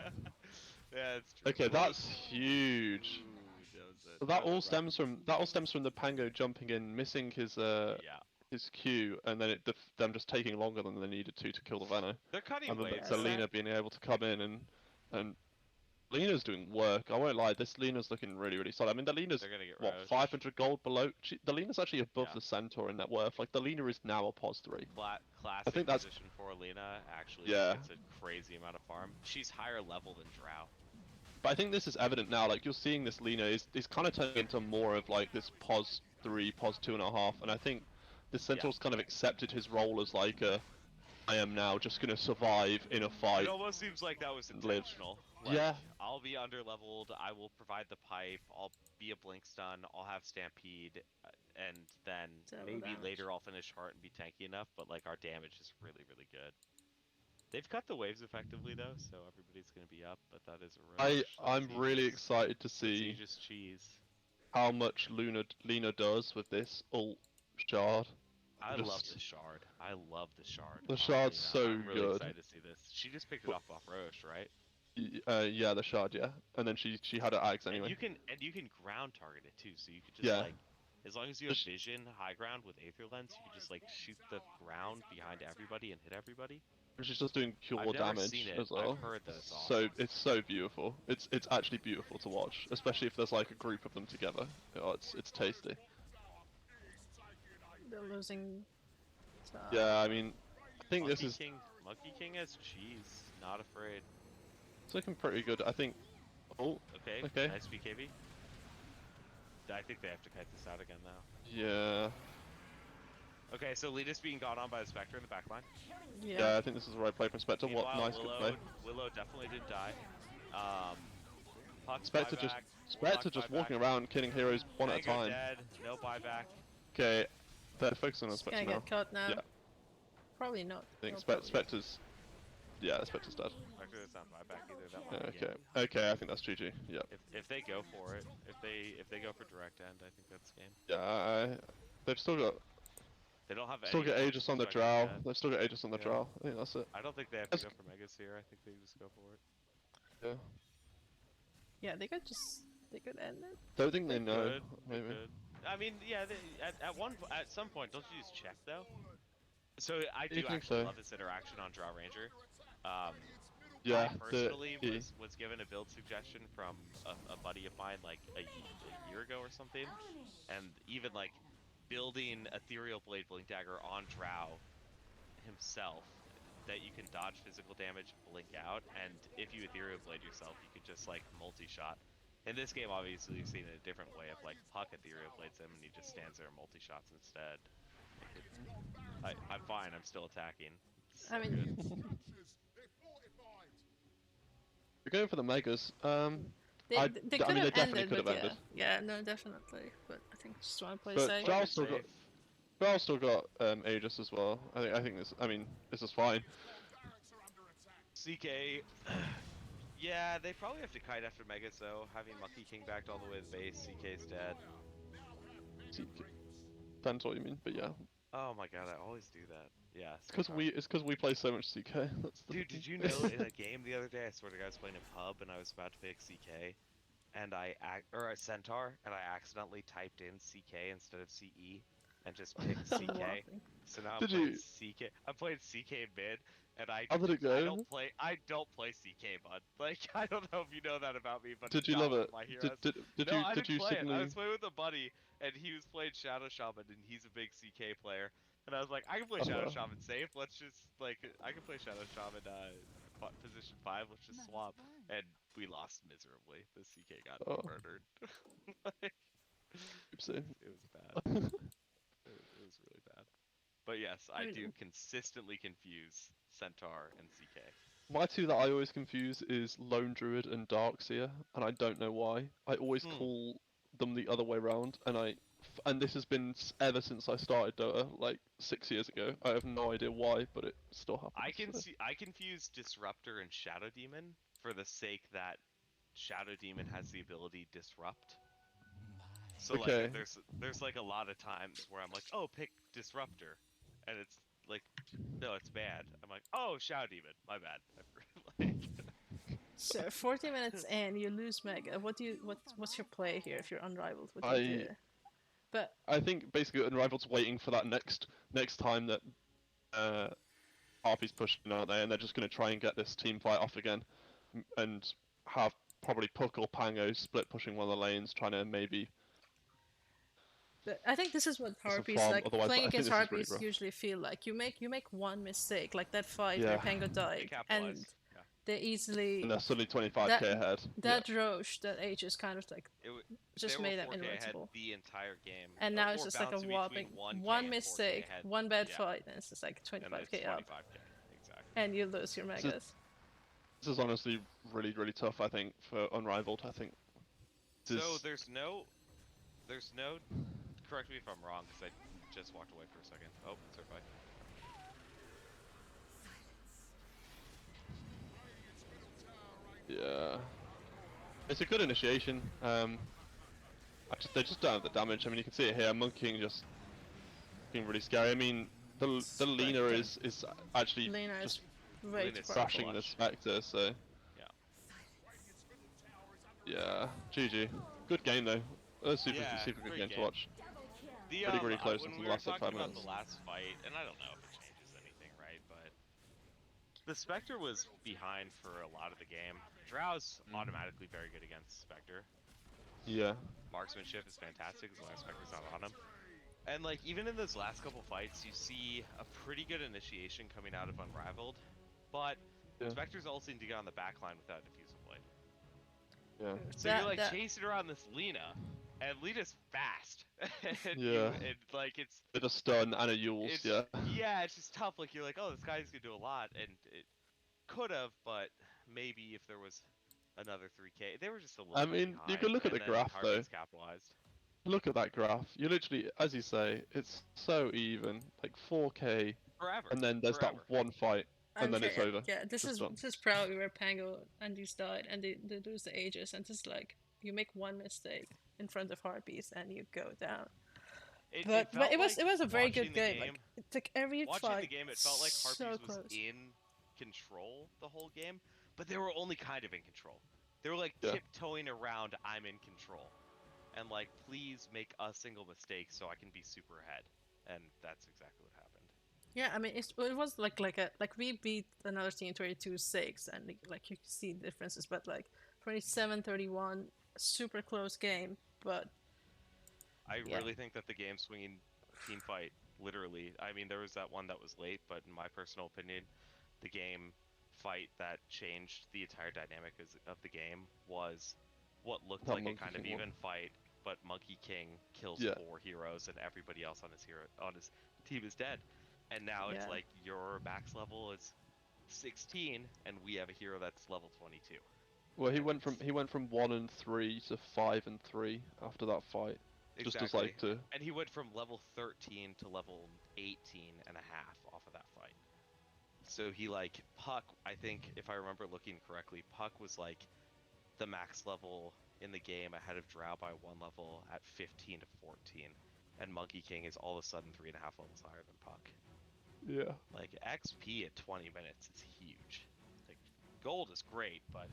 Yeah, it's true. Okay, that's huge. Ooh, that was So that all rough. stems from the Pango jumping in, missing his Yeah. his Q, and then them just taking longer than they needed to kill the Veno. They're cutting And then waves. the so- Lina being able to come in and Lina's doing work. I won't lie, this Lina's looking really solid. I mean, the Lina's They're gonna get what roached. 500 gold below. The Lina's actually above Yeah. the Centaur in net worth. Like the Lina is now a pos 3. Classic think that's- position for Lena. Actually, Yeah. gets a crazy amount of farm. She's higher level than Drow. But I think this is evident now. Like you're seeing this Lina is kind of turning into more of like this pos 3, pos 2.5, and I think the Centaur's kind of accepted his role as like a. I am now just gonna survive in a fight. It almost seems like that was and live. intentional. Like, Yeah. I'll be underleveled. I will provide the pipe. I'll be a blink stun. I'll have stampede, and then Double maybe damage. later I'll finish heart and be tanky enough. But like our damage is really good. They've cut the waves effectively though, so everybody's gonna be up. But that is a rush. I'm really excited to see Just cheese. how much Lina does with this ult shard. I Just- love the shard. I love the shard. The on shard's Lena. so I'm really good. excited to see this. She just picked it off Roche, right? Yeah, the shard, yeah. And then she had her axe anyway. And you can ground target it too, so you could just Yeah. like, as long as you have Just- vision high ground with Aether Lens, you could just like shoot the ground behind everybody and hit everybody. She's just doing pure I've never damage seen it. as well. I've heard that it's So awesome. it's so beautiful. It's actually beautiful to watch, especially if there's like a group of them together. Oh, it's tasty. They're losing. Yeah, I mean, I think this is Monkey King has cheese. Not afraid. it's looking pretty good. I think. Oh, Okay. Okay. Nice BKB. I think they have to kite this out again now. yeah. Okay, so Lena's being gone on by the Spectre in the backline. Yeah, I think this is the right play from Spectre. What Meanwhile, nice good play. Willow definitely didn't die. Puck's Spectre buyback, just Warlock Spectre just buyback, walking around killing heroes one at a Pango time. dead, no buyback. Okay, they're focusing on It's Spectre gonna now. get caught now. Yeah. Probably not. I think No, probably. Spectre's. Yeah, Spectre's dead. Spectre is not buyback either. That Yeah, might be okay, game. okay, I think that's GG. Yeah, If they go for it, if they go for direct end, I think that's game. yeah. They've still got They don't have still any got more Aegis on the Spectre drow. dead. They've still got Aegis on the Yeah. drow. I think that's it. I don't think they have to That's- go for Megas here. I think they just go for it. Yeah. Yeah, they could just. They could end it. Don't think they know. Could, they Maybe. could. I mean, yeah. At some point, don't you just check though? So I do You think actually so? love this interaction on Draw Ranger. I Yeah. personally the, was given a build suggestion from a buddy of mine like a year ago or something, and even like building Ethereal Blade Blink Dagger on Drow himself that you can dodge physical damage, blink out, and if you Ethereal Blade yourself, you could just like multi-shot In this game, obviously, you've seen a different way of like Puck Ethereal plates him, and he just stands there and multi-shots instead. I'm fine. I'm still attacking. It's so I mean, good. You're going for the megas. they I could mean, have they definitely ended, could but have ended. yeah, no, definitely. But I think just want to play But safe. Play Jarl's it still got safe. Jarl's still got Aegis as well. I think this. I mean, this is fine. CK. Yeah, they probably have to kite after Megas though. Having Monkey King backed all the way to the base, CK's dead. Depends what you mean, but yeah. Oh my god, I always do that. Yeah. It's because we play so much CK. That's the Dude, did you know in a game the other day, I swear to God, I was playing in pub and I was about to pick CK, and or a Centaur, and I accidentally typed in CK instead of CE, and just picked CK. Laughing. So now I'm Did playing you? CK. I'm playing CK mid, and I How did it go? I don't play CK, bud. Like I don't know if you know that about me, but Did it's you not love one it? of my heroes. Did No, you I did didn't you play it. I suddenly? was playing with a buddy, and he was playing Shadow Shaman, and he's a big CK player. And I was like, I can play Shadow Shaman safe. Let's just like I can play Shadow Shaman position 5. Let's just swap. And we lost miserably. The CK got Oh. murdered. Like, Oopsie. it was bad. It was really bad. But yes, I I do mean- consistently confuse Centaur and CK. My two that I always confuse is Lone Druid and Darkseer, and I don't know why. I always call them the other way around, and this has been ever since I started Dota, like 6 years ago. I have no idea why, but it still happens. So. I confuse Disruptor and Shadow Demon for the sake that Shadow Demon has the ability Disrupt. So Okay. like there's like a lot of times where I'm like, oh, pick Disruptor, and it's like, no, it's bad. I'm like, oh, Shadow Demon, my bad. Like, So 40 minutes in, you lose Mega. What's your play here if you're Unrivaled? What do you do? But I think basically Unrivaled's waiting for that next time that Harpies pushing out there, and they're just going to try and get this team fight off again, and have probably Puck or Pango split pushing one of the lanes, trying to maybe. But I think this is what some Harpies farm, like otherwise playing I think against this is really Harpies rough. usually feel like you make one mistake, like that fight Yeah. where Pango they died, and capitalized. Yeah. they easily And they're suddenly 25k that ahead. that Roche, that Age is kind of like just They made were them 4K ahead invincible. the entire game. And now it's or just like a bouncing whopping between 1K one and 4K mistake, ahead. one bad Yeah. fight, and it's just like And then it's 25k up, 25K. Exactly. and you lose your This is- Megas. This is honestly really, really tough. I think for Unrivaled. I think. So there's no. Correct me if I'm wrong, because I just walked away for a second. Oh, certified. Yeah. It's a good initiation. They just don't have the damage. I mean, you can see it here. Monkey King just being really scary. I mean, the Lina is actually Lena just is way Lena's too powerful. crashing the clutch. Spectre. So. Yeah. Yeah. GG. Good game though. Super good great game to game. watch. Pretty close When until we the were last like talking 5 about minutes. the last fight, and I don't know if it changes anything, right? But the Spectre was behind for a lot of the game. Drow's automatically very good against Spectre. Yeah. Marksmanship is fantastic as long as Spectre's not on him. And like even in those last couple fights, you see a pretty good initiation coming out of Unrivaled, but Spectre's all seem to get on the back line without diffusal blade. Yeah. So you're like chasing around this Lina, and Lina's fast. And like it's Bit of stun and a Yules, yeah. Yeah, it's just tough. Like you're like, oh, this guy's gonna do a lot, and it could have, but maybe if there was another 3K, they were just a little. I mean, you can look at the graph though. Capitalized. Look at that graph. You literally, as you say, it's so even. Like 4K, Forever. and then there's that one fight, and then it's over. Yeah, this is probably where Pango and these died, and they lose the Aegis, and just like you make one mistake in front of Harpies and you go down. But it was a very good game. Like, it took every watching fight. The game, it felt like Harpies so was close. in control the whole game, but they were only kind of in control. They were like tiptoeing around, I'm in control, and like, please make a single mistake so I can be super ahead, and that's exactly what happened. Yeah, I mean, it was like we beat another team 22-6, and like you can see the differences, but like 27-31, super close game, but. I really think that the game swinging team fight, literally, I mean, there was that one that was late, but in my personal opinion, the game fight that changed the entire dynamic of the game was what looked That like a Monkey kind of King one. even fight, but Monkey King kills Yeah. 4 heroes and everybody else on his team is dead. And now it's Yeah. like your max level is 16 and we have a hero that's level 22. Well, he And went from 1 and 3 to 5 and 3 after that fight. Just as exactly. like to And he went from level 13 to level 18 and a half off of that fight. So he like Puck, I think if I remember looking correctly, Puck was like the max level in the game ahead of Drow by 1 level at 15 to 14. And Monkey King is all of a sudden 3.5 levels higher than Puck. yeah. Like XP at 20 minutes is huge. Like gold is great, but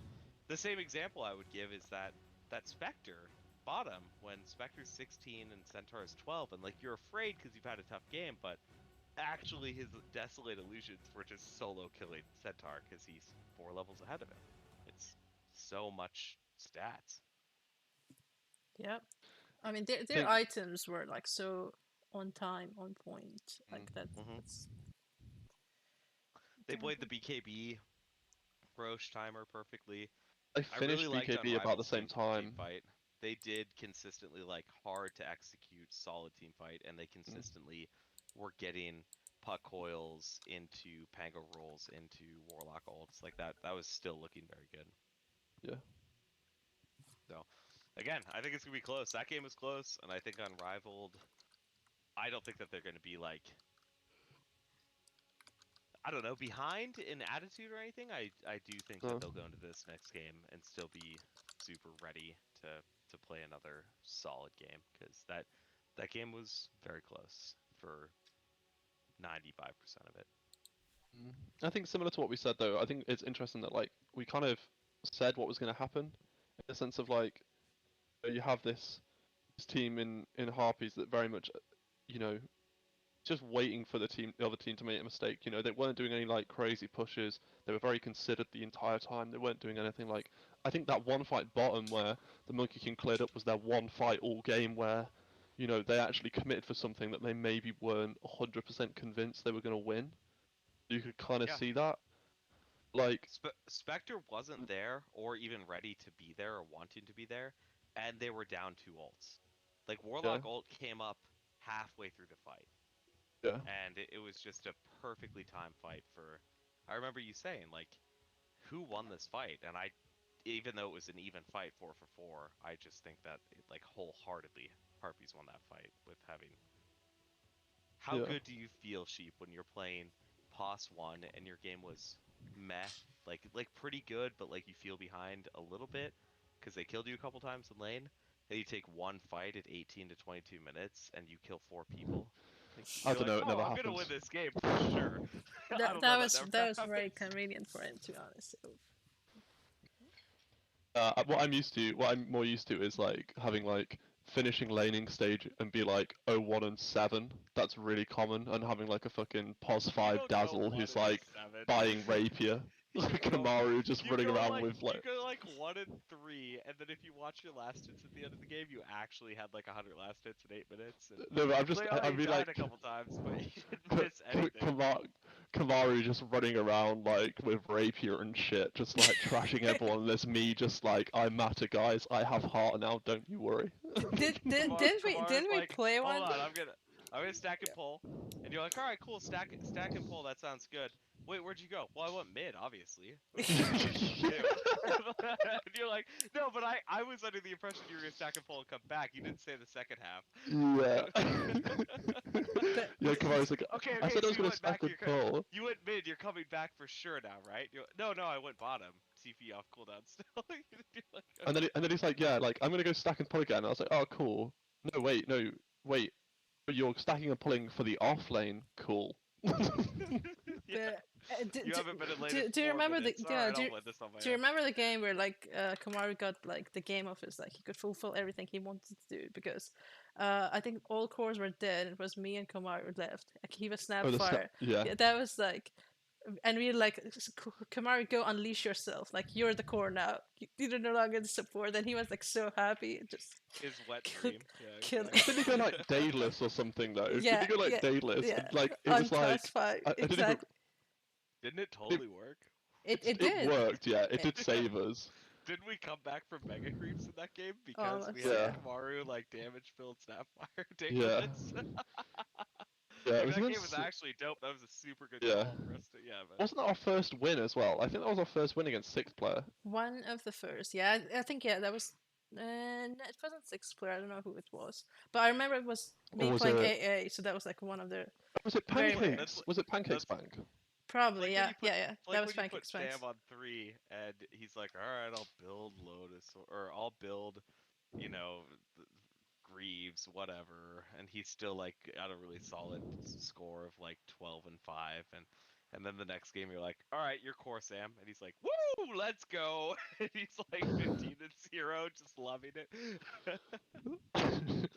the same example I would give is that Spectre bottom when Spectre's 16 and Centaur's 12, and like you're afraid because you've had a tough game, but actually his Desolate Illusions were just solo killing Centaur because he's 4 levels ahead of him. It's so much stats. Yep. I mean, their Think- items were like so on time, on point. Like that. Mhm. That's. They played the BKB Roche timer perfectly. I I really finished liked BKB about the Unrivaled's same team time. fight. They did consistently like hard to execute solid team fight, and they consistently were getting puck coils into Pango rolls into Warlock ults like that. That was still looking very good. Yeah. So again, I think it's gonna be close. That game was close, and I think Unrivaled. I don't think that they're gonna be like, I don't know, behind in attitude or anything. I do think No. that they'll go into this next game and still be super ready to play another solid game, because that game was very close for 95% of it. I think similar to what we said though, I think it's interesting that like we kind of said what was going to happen in the sense of like you have this team in Harpies that very much you know just waiting for the other team to make a mistake. You know, they weren't doing any like crazy pushes. They were very considered the entire time. They weren't doing anything like. I think that one fight bottom where the Monkey King cleared up was their one fight all game where, you know, they actually committed for something that they maybe weren't 100% convinced they were going to win. You could kind of Yeah. see that. Like, Spectre wasn't there or even ready to be there or wanting to be there, and they were down 2 ults. Like Warlock ult came up halfway through the fight. yeah, And it was just a perfectly timed fight for. I remember you saying like, who won this fight? And even though it was an even fight 4 for 4, I just think that like wholeheartedly Harpies won that fight with having. How Yeah. good do you feel, Sheep, when you're playing POS 1 and your game was meh, like pretty good, but like you feel behind a little bit because they killed you a couple times in lane, and you take one fight at 18 to 22 minutes and you kill 4 people? Like, I you're don't know, like, it never I'm gonna win happens. this game for sure. I That, don't that know, was never that was very happens. convenient for him, to be honest. So, What I'm used to, what I'm more used to is like having like finishing laning stage and be like 0-1 and 7. That's really common, and having like a fucking POS 5 don't go Dazzle 1 who's and like 7. buying rapier. Like Kamaru just running around with like. You go like 1 and 3, and then if you watch your last hits at the end of the game, you actually had like 100 last hits in 8 minutes. And No, but I'm just, like, I you mean died like. a couple times, but you didn't miss anything. Kamaru just running around like with rapier and shit, just like trashing everyone. And there's me just like, I matter, guys. I have heart now. Don't you worry. didn't Kamar's we like, play one? hold on, I'm gonna stack and pull, and you're like, all right, cool, stack and pull. That sounds good. Wait, where'd you go? Well, I went mid, obviously. What did you do? And you're like, no, but I was under the impression you were gonna stack and pull and come back. You didn't say the second half. Yeah. Yeah, Kamaru's like, Okay, I said I so was you gonna went back. stack and pull. You went mid. You're coming back for sure now, right? No, I went bottom. TP off cooldown still. You're like, And then he's like, yeah, like I'm gonna go stack and pull again. And I was like, oh, cool. No, wait, but you're stacking and pulling for the off lane. Cool. yeah. You haven't been in lane in do you 4 remember minutes. the All right, do, I'll win this on my do you own. remember the game where like Kamaru got like the game of his, like he could fulfill everything he wanted to do because I think all cores were dead. It was me and Kamaru left. Like he was Snapfire. Yeah. That was like, and we like, Kamaru, go unleash yourself. Like you're the core now. You're no longer the support. And he was like so happy. Just His wet killed- dream. Yeah, killed- exactly. Didn't he go like dayless or something though? Yeah, Didn't he go like yeah, dayless? yeah. And, like it was like Untouched five. I didn't even- Exactly. Didn't it totally work? It it did. worked. Yeah, it did save us. Didn't we come back from Mega Creeps in that game because we Almost, had Yeah. Maru like damage filled Snapfire Yeah. dinklets? Yeah, it Like, was that game against. was actually dope. That was a super good Yeah. call for us to man. Wasn't that our first win as well? I think that was our first win against 6th player. one of the first. Yeah, I think that was. No, it wasn't 6th player. I don't know who it was, but I remember it was me was playing it- AA. So that was like one of the Was it Very rare. Pancakes? Was it Pancakes that's- Bank? probably Like yeah when you put, yeah. like That was when you Pancake put Sam Expense. on 3 and he's like, all right, I'll build Lotus or I'll build, you know, Greaves, whatever, and he's still like at a really solid score of like 12 and 5, and then the next game you're like, all right, you're core Sam, and he's like, woo, let's go, and he's like 15 and 0, just loving it.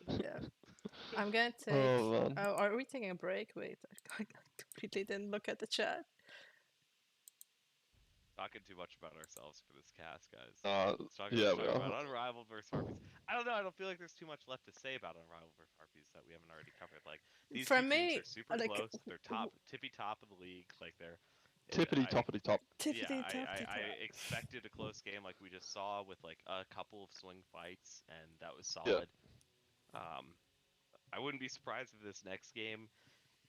Yeah. I'm gonna take. Oh man. Oh, are we taking a break? Wait, I completely didn't look at the chat. Talking too much about ourselves for this cast, guys. Let's talk Yeah, we about are. Unrivaled versus Harpies. I don't know. I don't feel like there's too much left to say about Unrivaled versus Harpies that we haven't already covered. Like these For two teams me, are super like, close. They're tippy top of the league. Like they're Tippity toppity top. yeah. I tippity-toppity-top. expected a close game like we just saw with like a couple of swing fights, and that was solid. I wouldn't be surprised if this next game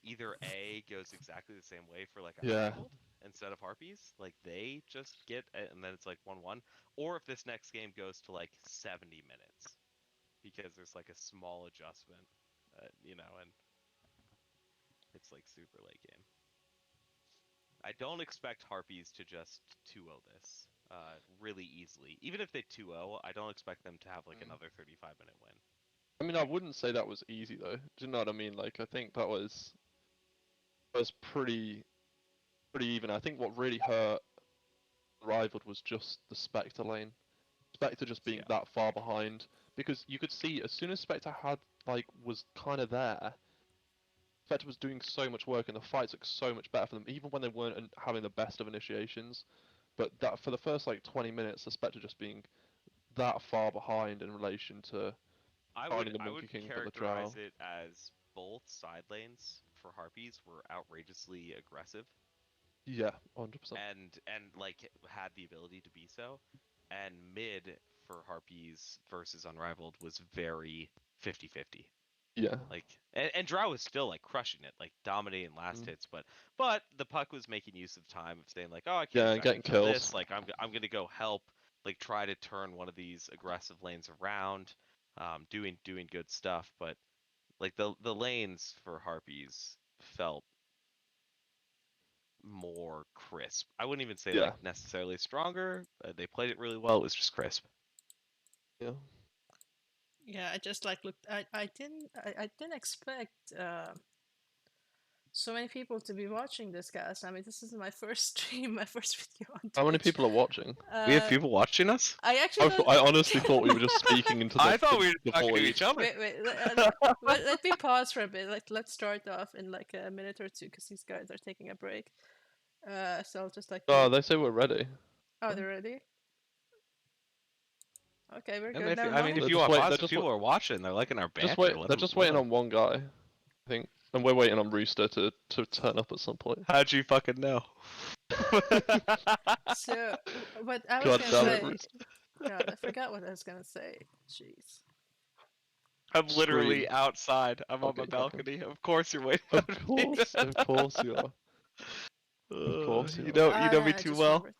either A goes exactly the same way for like Yeah. Unrivaled instead of Harpies, like they just get and then it's like 1-1, or if this next game goes to like 70 minutes because there's like a small adjustment, you know, and it's like super late game. I don't expect Harpies to just 2-0 this really easily. Even if they 2-0, I don't expect them to have like another 35-minute win. I mean, I wouldn't say that was easy though. Do you know what I mean? Like, I think that was pretty even. I think what really hurt Unrivaled was just the Spectre lane. Spectre just being that far behind, because you could see as soon as Spectre was kind of there, Spectre was doing so much work and the fights looked so much better for them, even when they weren't having the best of initiations. But that for the first like 20 minutes, the Spectre just being that far behind in relation to I finding the would Monkey King for the characterize drow. it as both side lanes for Harpies were outrageously aggressive. Yeah, 100%. And like had the ability to be so, and mid for Harpies versus Unrivaled was very 50-50. Yeah. Like and Drow was still like crushing it, like dominating last hits, but the puck was making use of time of saying like, oh, I can't exactly getting kill kills. this, like I'm gonna go help, like try to turn one of these aggressive lanes around, doing good stuff, but like the lanes for Harpies felt more crisp. I wouldn't even say like necessarily stronger. They played it really well. It was just crisp. Yeah. Yeah, I just like looked. I didn't expect so many people to be watching this cast. I mean, this is my first stream, my first video on Twitch. How many people are watching? We have people watching us. I actually don't... I honestly thought we were just speaking into the. I thought we were the talking to void. each other. Wait. Let me pause for a bit. Like, let's start off in like a minute or two because these guys are taking a break. So I'll just like. Oh, they say we're ready. Oh, they're ready. Okay, we're And good. I mean, if They're you just want wait- positive, they're just people are watching. They're liking our banter. They're just waiting on one guy, I think, and we're waiting on Rooster to turn up at some point. How'd you fucking know? So, what I was God gonna damn say. it, Rooster. God, I forgot what I was gonna say. Jeez. I'm literally Scream. outside. I'm on Okay, my okay. balcony. Of course you're waiting. Of course you are. Of course you are. know me I too just well. remembered.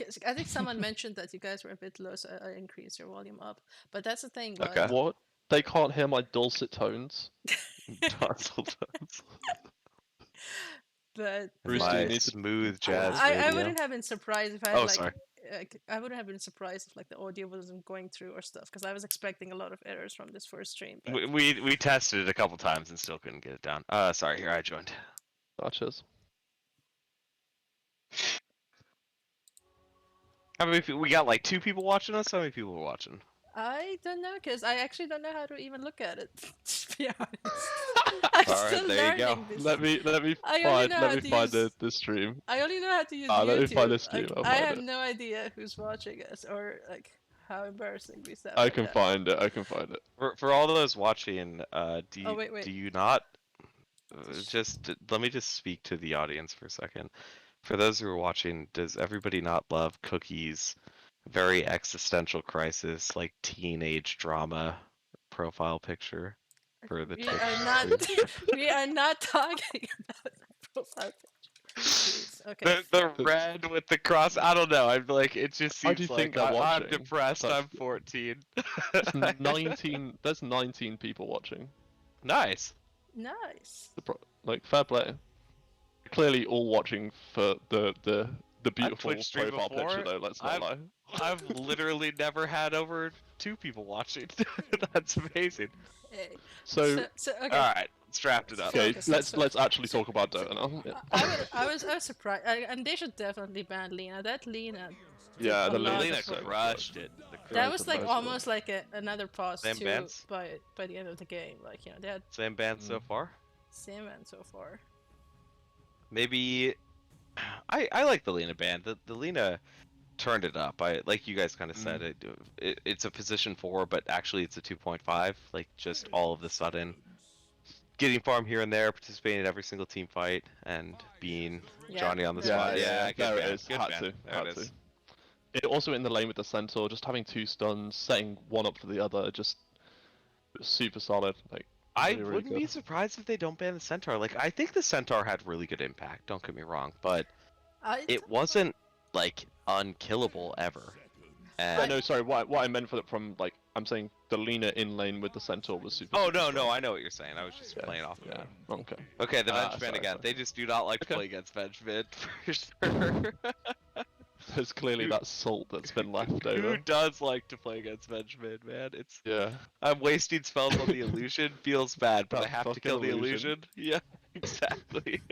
Okay, so I think someone mentioned that you guys were a bit low, so I increased your volume up. But that's the thing. Like, Okay. What? They can't hear my dulcet tones. but Rooster, you My need to. smooth jazz I radio. wouldn't have been surprised if I had Oh, like. sorry. I wouldn't have been surprised if like the audio wasn't going through or stuff because I was expecting a lot of errors from this first stream. But... We tested it a couple times and still couldn't get it down. Sorry, here I joined. Cheers. How many people? We got like 2 people watching us. How many people are watching? I don't know because I actually don't know how to even look at it. To be honest, I'm All right, still there you go. learning this. Let me I only know how find to find use- the stream. I only know how to use let me YouTube. find the stream, Like, I'll I find have it. no idea who's watching us or like how embarrassing we sound. I like can that. find it. I can find it. For all those watching, wait. do you not just let me just speak to the audience for a second. For those who are watching, does everybody not love Cookie's very existential crisis, like teenage drama profile picture for the We Twitch are not. stream. We are not talking about profile picture. Jeez. Okay. The red with the cross. I don't know. I'm like, it just How do seems you like think they're I'm watching? depressed. That's- I'm 14. That's 19. There's 19 people watching. Nice. Nice. Like fair play. Clearly all watching for the beautiful Twitch streamed profile picture before. though. Let's not lie. I've literally never had over 2 people watching. That's amazing. Hey. So Okay. All right, let's wrap it up. okay, Focus, let's actually so- talk about Dota now. Yeah. I was surprised, and they should definitely ban Lena. That Lena. did Yeah, a the lot Lena of work. crushed it. That was like Nice almost like another pause Same too bans? by the end of the game. Like they had Same band so far. same end so far. Maybe I like the Lena band. The Lena turned it up. I like you guys kind of said it's a position 4, but actually it's a 2.5. Like just all of a sudden getting farm here and there, participating in every single team fight, and being Yeah, Johnny on the there spot. it is. Yeah, good there ban, it is. good Had ban. to. There Had it to. is. It also in the lane with the centaur, just having 2 stuns, setting one up for the other, just super solid. Like I really, really wouldn't be good. surprised if they don't ban the Centaur. Like, I think the Centaur had really good impact, don't get me wrong, but it wasn't, like, unkillable ever. Yeah, And... no, sorry. What I meant from like I'm saying the Lena in lane with the centaur was super. Oh, super no, strong. no, I know what you're saying. I was just Yeah, playing off of Yeah. that. Okay. Okay, the Ah, Venge sorry, again. sorry. They just do not like to Okay. play against Venge mid, for sure. There's clearly Who- that salt that's been left Who over. does like to play against Venge mid, man? It's... Yeah. I'm wasting spells on the illusion, feels bad, but I That have to fucking kill the illusion. illusion. Yeah, exactly.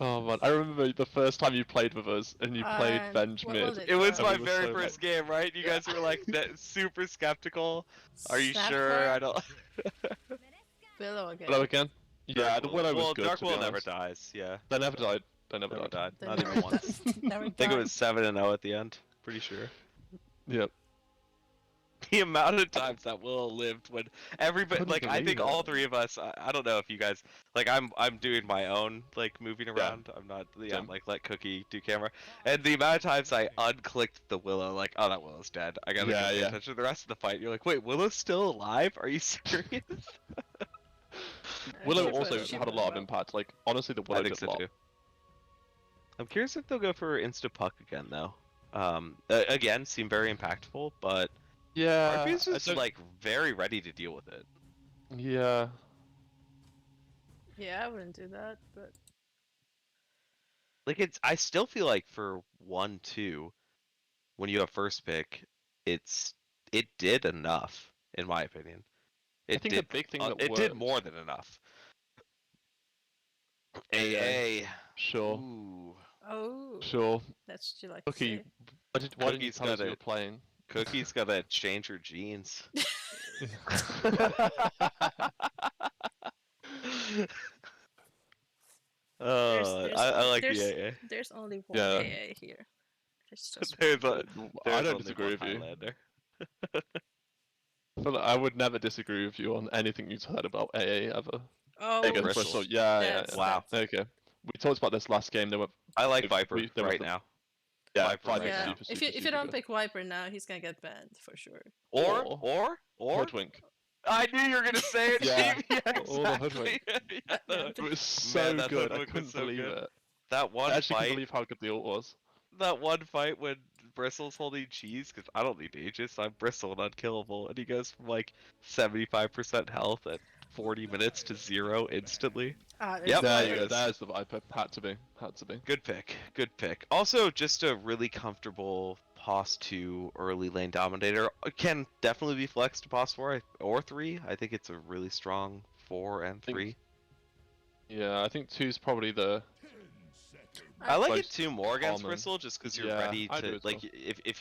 Oh man, I remember the first time you played with us and you played Venge what mid. was It was And my we were very so, first like- game, right? You guys were like super skeptical. Are you Snap sure? her? I don't. Willow again. Willow again? Yeah, the Willow was well, good. Dark to be Willow never honest. dies. Yeah, They never died. They never never died. died. They Not never even once. died. Never I think it died. was 7-0 at the end. Pretty sure. Yep. The amount of times that Willow lived when everybody, Couldn't like, I believe think it. all 3 of us. I don't know if you guys, like, I'm doing my own, like, moving around. I'm not. Yeah, I'm Same. like, let Cookie do camera. And the amount of times I unclicked the Willow, like, oh, that Willow's dead. I gotta Yeah, pay yeah. attention to the rest of the fight. You're like, wait, Willow's still alive? Are you serious? Willow She put- also she had a put lot of well. impact. Like honestly, the I Willow think did so a lot. too. I'm curious if they'll go for Insta Puck again, though. Again, seem very impactful, but Yeah. Harpies I is don't- like very ready to deal with it. Yeah. Yeah, I wouldn't do that, but Like I still feel like for 1-2, when you have first pick, it did enough, in my opinion. I think the big thing that it did worked- more than enough. AA. AA. Sure. Ooh. oh, Sure. that's what you like to Cookie, say. why didn't you Cookie's tell us got you it. were playing? Cookie's gotta change her jeans. I like there's, the AA. There's only one Yeah. AA here. There's just There's I there's don't only disagree one with you. Highlander. I feel like I would never disagree with you on anything you said about AA ever. oh, Against Bristol. Bristol. Yeah, That's- Wow. Okay. We talked about this last game. They were I like If Viper there was right the- now. yeah, Viper Viper's right yeah. now. super, if super, you super don't good. pick Viper now, he's gonna get banned for sure. Or Hoodwink. I knew you were gonna say it. Yeah. Steve. Yeah, Or the exactly. Yeah, Yeah. It was so Man, that good. I Hoodwink was couldn't so believe good. it. That I one actually couldn't fight. believe how good the ult was. That one fight when Bristle's holding cheese, because I don't need Aegis, I'm Bristle and unkillable, and he goes from like 75% health at 40 minutes to 0 instantly. There's Yep. There There you it go. is. There's the Viper. Had to be. Had to be. Good pick. Good pick. Also, just a really comfortable POS 2 early lane dominator. Can definitely be flexed to POS 4 or 3. I think it's a really strong 4 and think 3. Yeah, I think two's probably the. I like it most 2 more against common. Bristle just because you're Yeah, ready I do to as like well. if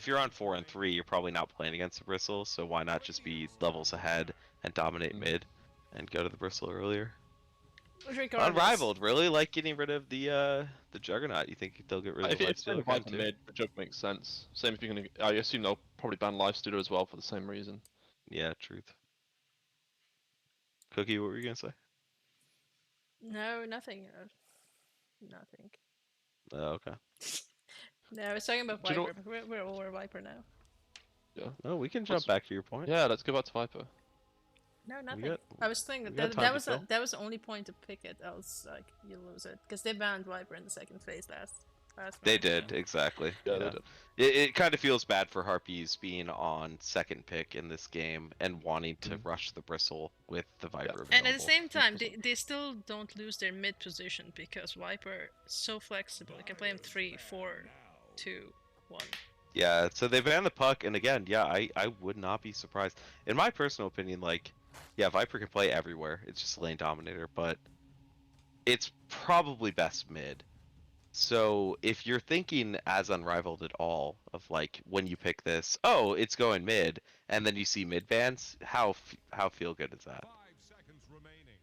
you're on 4 and 3, you're probably not playing against the Bristle, so why not just be levels ahead and dominate Mhm. mid and go to the Bristle earlier? regardless. Unrivaled, really like getting rid of the Juggernaut. You think they'll get rid of If the it's Lifestealer Viper too? mid, the Jug makes sense. Same if you're gonna. I assume they'll probably ban Lifestealer as well for the same reason. Yeah, truth. Cookie, what were you gonna say? No, nothing. Nothing. Oh, okay. No, I was talking about Do you know Viper, but we're over Viper now. Yeah. Oh, we can What's- jump back to your point. Yeah, let's go back to Viper. No, nothing. got- I was thinking we got that time to kill. that was the only point to pick it. Else, like, you lose it because they banned Viper in the second phase last. They match. did, exactly. Yeah, they did. It kind of feels bad for Harpies being on second pick in this game and wanting to rush the Bristle with the Viper And at available. the same time, they still don't lose their mid position because Viper is so flexible. You can play him 3, 4, 2, 1. Yeah, so they banned the puck, and again, yeah, I would not be surprised. In my personal opinion, like, yeah, Viper can play everywhere. It's just a lane dominator, but it's probably best mid. So if you're thinking as Unrivaled at all of like when you pick this, oh, it's going mid, and then you see mid bans, how feel good is that? 5 seconds remaining.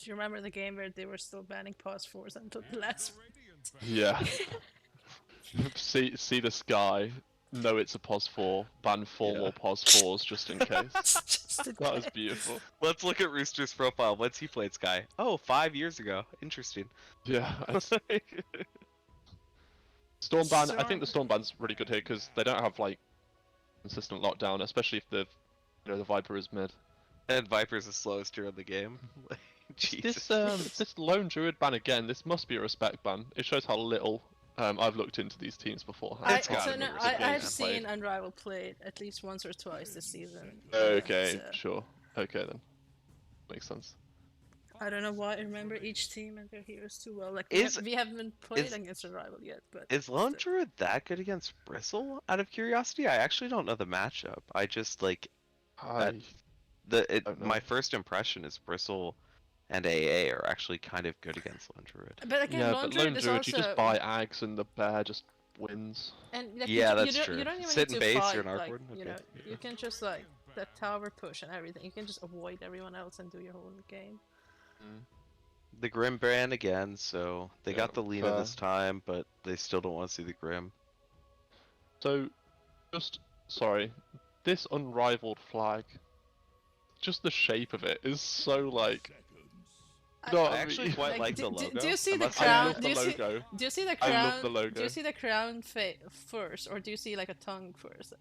Do you remember the game where they were still banning pause 4s until the last? Yeah. see the sky. Know it's a pos 4. Ban 4 Yeah. more pos 4s just in case. Just in That was case. beautiful. Let's look at Rooster's profile. When's he played Sky? Oh, 5 years ago. Interesting. Yeah. Storm ban. I think the Storm ban's really good here because they don't have like consistent lockdown, especially if the Viper is mid. And Viper's the slowest hero in the game. Jesus. This lone druid ban again. This must be a respect ban. It shows how little I've looked into these teams beforehand. It's gotta be I respect have ban. seen Unrivaled played at least once or twice this season. Okay, So, sure. Okay then. Makes sense. I don't know why I remember each team and their heroes too well. Like Is- we haven't played is- against Unrivaled yet, but Is Lone still. Druid that good against Bristle? Out of curiosity, I actually don't know the matchup. I just like I don't know. my first impression is Bristle and AA are actually kind of good against Lone Druid. But again, Yeah, Lone but Druid lone is druid, also you just buy Ags and the bear just wins. and like, Yeah, you, that's don't, true. You don't even Sit need in to base, fight. you're an Like, Arkward? you Okay. know, you can just like that tower push and everything. You can just avoid everyone else and do your whole game. The Grim ban again, so they Yeah, got the Lena fair. this time, but they still don't want to see the Grim. So, sorry, this unrivaled flag, just the shape of it is so like. No, I actually quite like the do, logo. do you see I the must say, I crown? love Do the you see? logo. Do you see the I crown? love the Do logo. you see the crown first, or do you see like a tongue first? Like,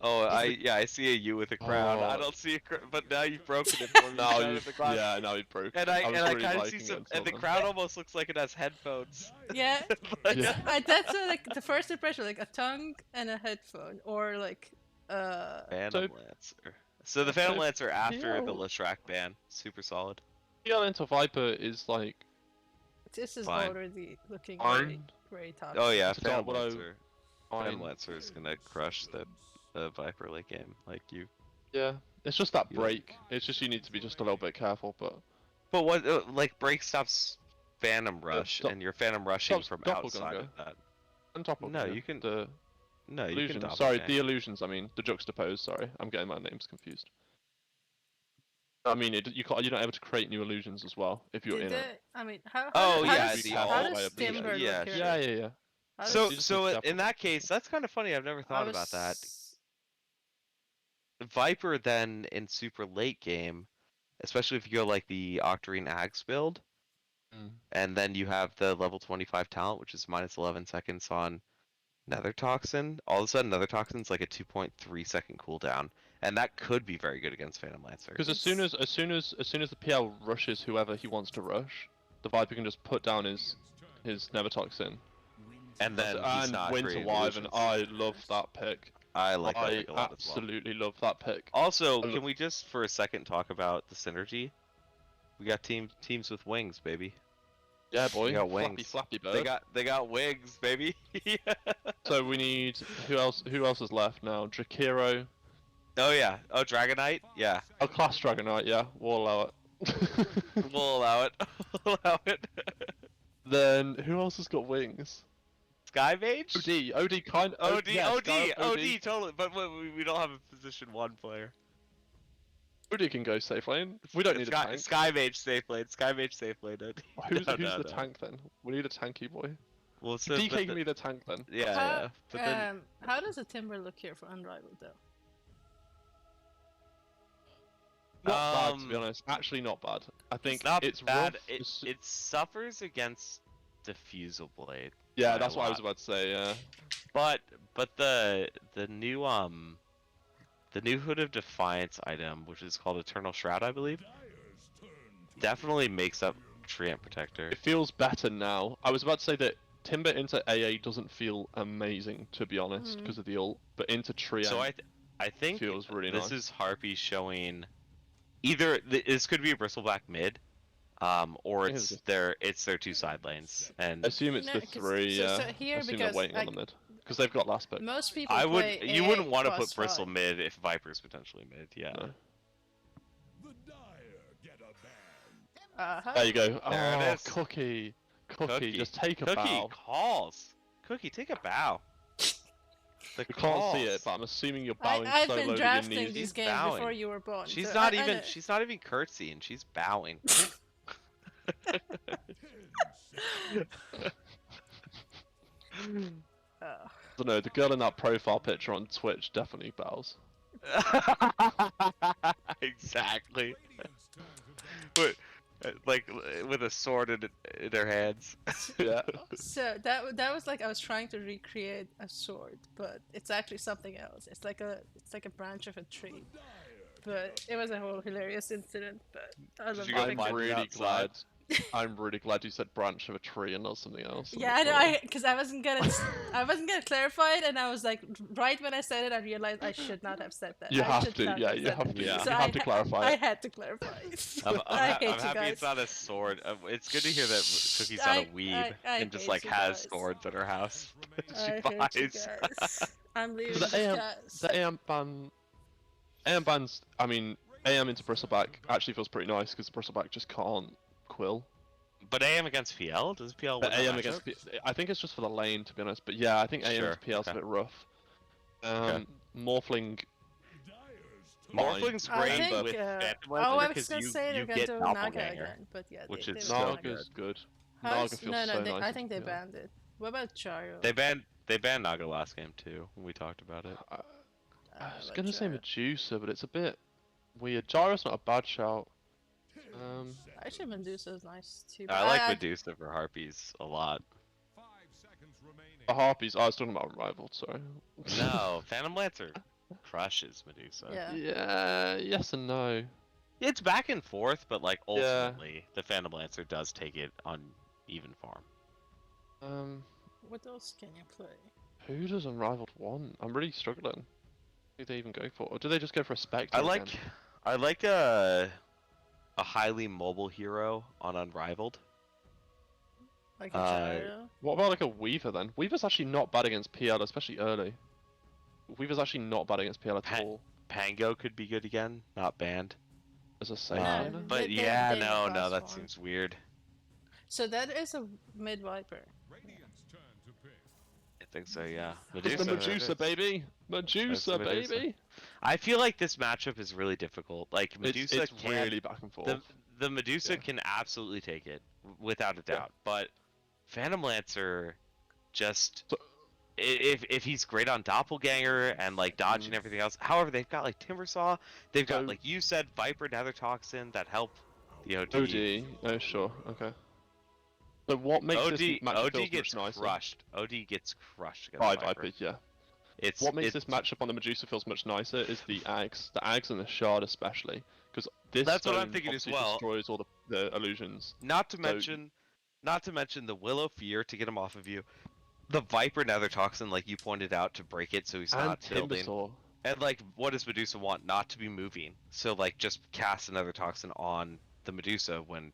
Oh, I see a U with a crown. I Oh. don't see a crown, but now you've broken it for me. Now Shine you, with the glass. yeah, now you broke. And was I really kind of see liking it some, until and the then. crown almost looks like it has headphones. yeah, Yeah. that's like the first impression, like a tongue and a headphone, or like Phantom Lancer. So the Phantom so Lancer after the PL Leshrac ban, super solid. PL into Viper is like this is Fine. already looking very, fine. very toxic. Oh yeah, It's Phantom not what I- Lancer. Phantom Fine. Lancer is gonna crush the Viper late game. Like you. Yeah, it's just that You- break. It's just you need to be just a little bit careful, but But what like break stops Phantom Rush, stop- and you're Phantom rushing stops from Doppelganger. outside of that. on top of No, it, you can- the No, you illusions. can Sorry, doppelganger. the illusions. I mean, the juxtapose. Sorry, I'm getting my names confused. I mean, you're not able to create new illusions as well if you're Did in they? it. I mean, how? Oh, how yeah, does, the how alt does way of doing it. Timber Yeah, look here? sure. Yeah. How So does, just look in that case, that's kind of funny. I've never thought how about that. does- Viper then in super late game, especially if you go like the Octarine Axe build, Mm. and then you have the level 25 talent, which is minus 11 seconds on Nether Toxin. All of a sudden, Nether Toxin's like a 2.3 second cooldown, and that could be very good against Phantom Lancer. Because as soon as the PL rushes whoever he wants to rush, the Viper can just put down his Nevertoxin And then he's and not Winter creating Wyvern. illusions. I love that pick. I like that I pick a lot as well. absolutely love that pick. Also, I can look- we just for a second talk about the synergy? We got teams with wings, baby. Yeah, boy. They got Flappy, wings. flappy bird. They got wings, baby. So we need who else? Who else is left now? Drakiro. Oh yeah. Oh Dragonite. Yeah. Oh, Class Dragonite. Yeah, we'll allow it. We'll allow it. We'll allow it. Then who else has got wings? Sky Mage. OD kind. OD. yeah, OD. Sky- OD. Totally. But we don't have a position 1 player. OD can go safe lane. We don't need a tank. Sky Mage safe lane. Sky Mage safe lane. OD. Who's No, the no. tank then? We need a tanky boy. Well, so, DK but can be the tank then. yeah, how, yeah. But then how does a Timber look here for Unrivaled though? Not bad to be Um, honest. Actually, not bad. I think it's not it's bad. rough. It suffers against diffusal blade. Yeah, by that's a what I was lot. about to say. Yeah. But the new Hood of Defiance item, which is called Eternal Shroud, I believe, definitely makes up Treant Protector. It feels better now. I was about to say that Timber into AA doesn't feel amazing, to be honest, because of the ult, but into Treant So I think feels really this nice. is Harpy showing either this could be a Bristleback mid, or I think it's their two side lanes, and I assume it's No, the 'cause- three. so- Yeah. so I here, assume they're because, waiting on like, the mid because they've got last pick. most people I would play you AA wouldn't want to plus put Bristle 5. mid if Viper's potentially mid. Yeah. No. Uh-huh. There you go. There it Oh, is. Cookie, just take a Cookie bow. calls. Cookie, take a bow. The We can't see calls. it, but I'm assuming you're bowing I've so been low that your drafting knees. these She's games before bowing. you were born. She's so not I even know- she's not even curtsying. She's bowing. Oh. I don't know. The girl in that profile picture on Twitch definitely bows. Exactly. But like with a sword in her hands. Yeah. So that was like I was trying to recreate a sword, but it's actually something else. It's like a branch of a tree. But it was a whole hilarious incident. But I love you the go I'm find picture. it really outside? glad. I'm really glad you said branch of a tree and not something else. Yeah, I know. Because I wasn't gonna clarify it, and I was like, right when I said it, I realized I should not have said that. You I have should to. not Yeah, you said have that. to. Yeah. So You have to clarify I it. had to clarify it. I'm I hate you happy guys. it's not a sword. It's good to hear that Cookie's not a weeb I and just hate like you has guys. swords at her house. I she hate you buys. guys. I'm leaving The this AM, cast. the AM ban's. I mean, AM into Bristleback actually feels pretty nice because Bristleback just can't quill. But AM against PL? Does PL win But that AM matchup? against I think it's just for the lane, to be honest. But yeah, I think AM Sure, into PL's okay. a bit rough. Okay. Morphling. Morphling's I great think. with Phantom Oh, I Lancer was because gonna say you they're gonna get do Naga Doppelganger. again, but yeah, which they is will so not. Naga's good. How's- Naga feels no, so they, nice. I with think they PL. banned it. What about Charo? They banned Naga last game too when we talked about it. I don't know was about gonna say Charo. Medusa, but it's a bit weird. Gyro's not a bad shout. Actually, Medusa is nice too. I like Medusa for Harpies a lot. The Harpies. I was talking about Unrivaled. Sorry. No, Phantom Lancer crushes Medusa. Yeah. Yeah. Yes and no. It's back and forth, but like Yeah. ultimately, the Phantom Lancer does take it on even farm. What else can you play? Who does Unrivaled want? I'm really struggling. Who do they even go for? Or do they just go for a Spectre I like again? a highly mobile hero on Unrivaled. Like a Charo? What about like a Weaver then? Weaver's actually not bad against PL, especially early. Weaver's actually not bad against PL at all. Pango could be good again, not banned. As a safe No, laner. But they yeah, have no, that +1. seems weird. So that is a mid Viper. I think so, yeah. It's the Medusa, baby! Medusa, That's the Medusa. baby! I feel like this matchup is really difficult. Like Medusa It's can't- really back and forth. the Medusa Yeah. can absolutely take it without a Yeah. doubt. But Phantom Lancer just So- if he's great on Doppelganger and like dodge and everything else. However, they've got like Timbersaw, they've got So- like you said Viper, Nether Toxin that help the OD. OD. Oh, sure. Okay. So what makes this matchup OD feel gets much nicer? crushed. OD gets crushed against By Viper. Vipers, yeah. It's What makes it's, this matchup on the Medusa feels much nicer is the Ags. The Ags and the Shard especially. Because this That's what I'm stone thinking as obviously well. destroys all the illusions. Not to So- mention the Will of Fear to get him off of you. The Viper Nether Toxin, like you pointed out, to break it so he's And not building. Timbersaw. And like, what does Medusa want? Not to be moving. So like, just cast another toxin on the Medusa when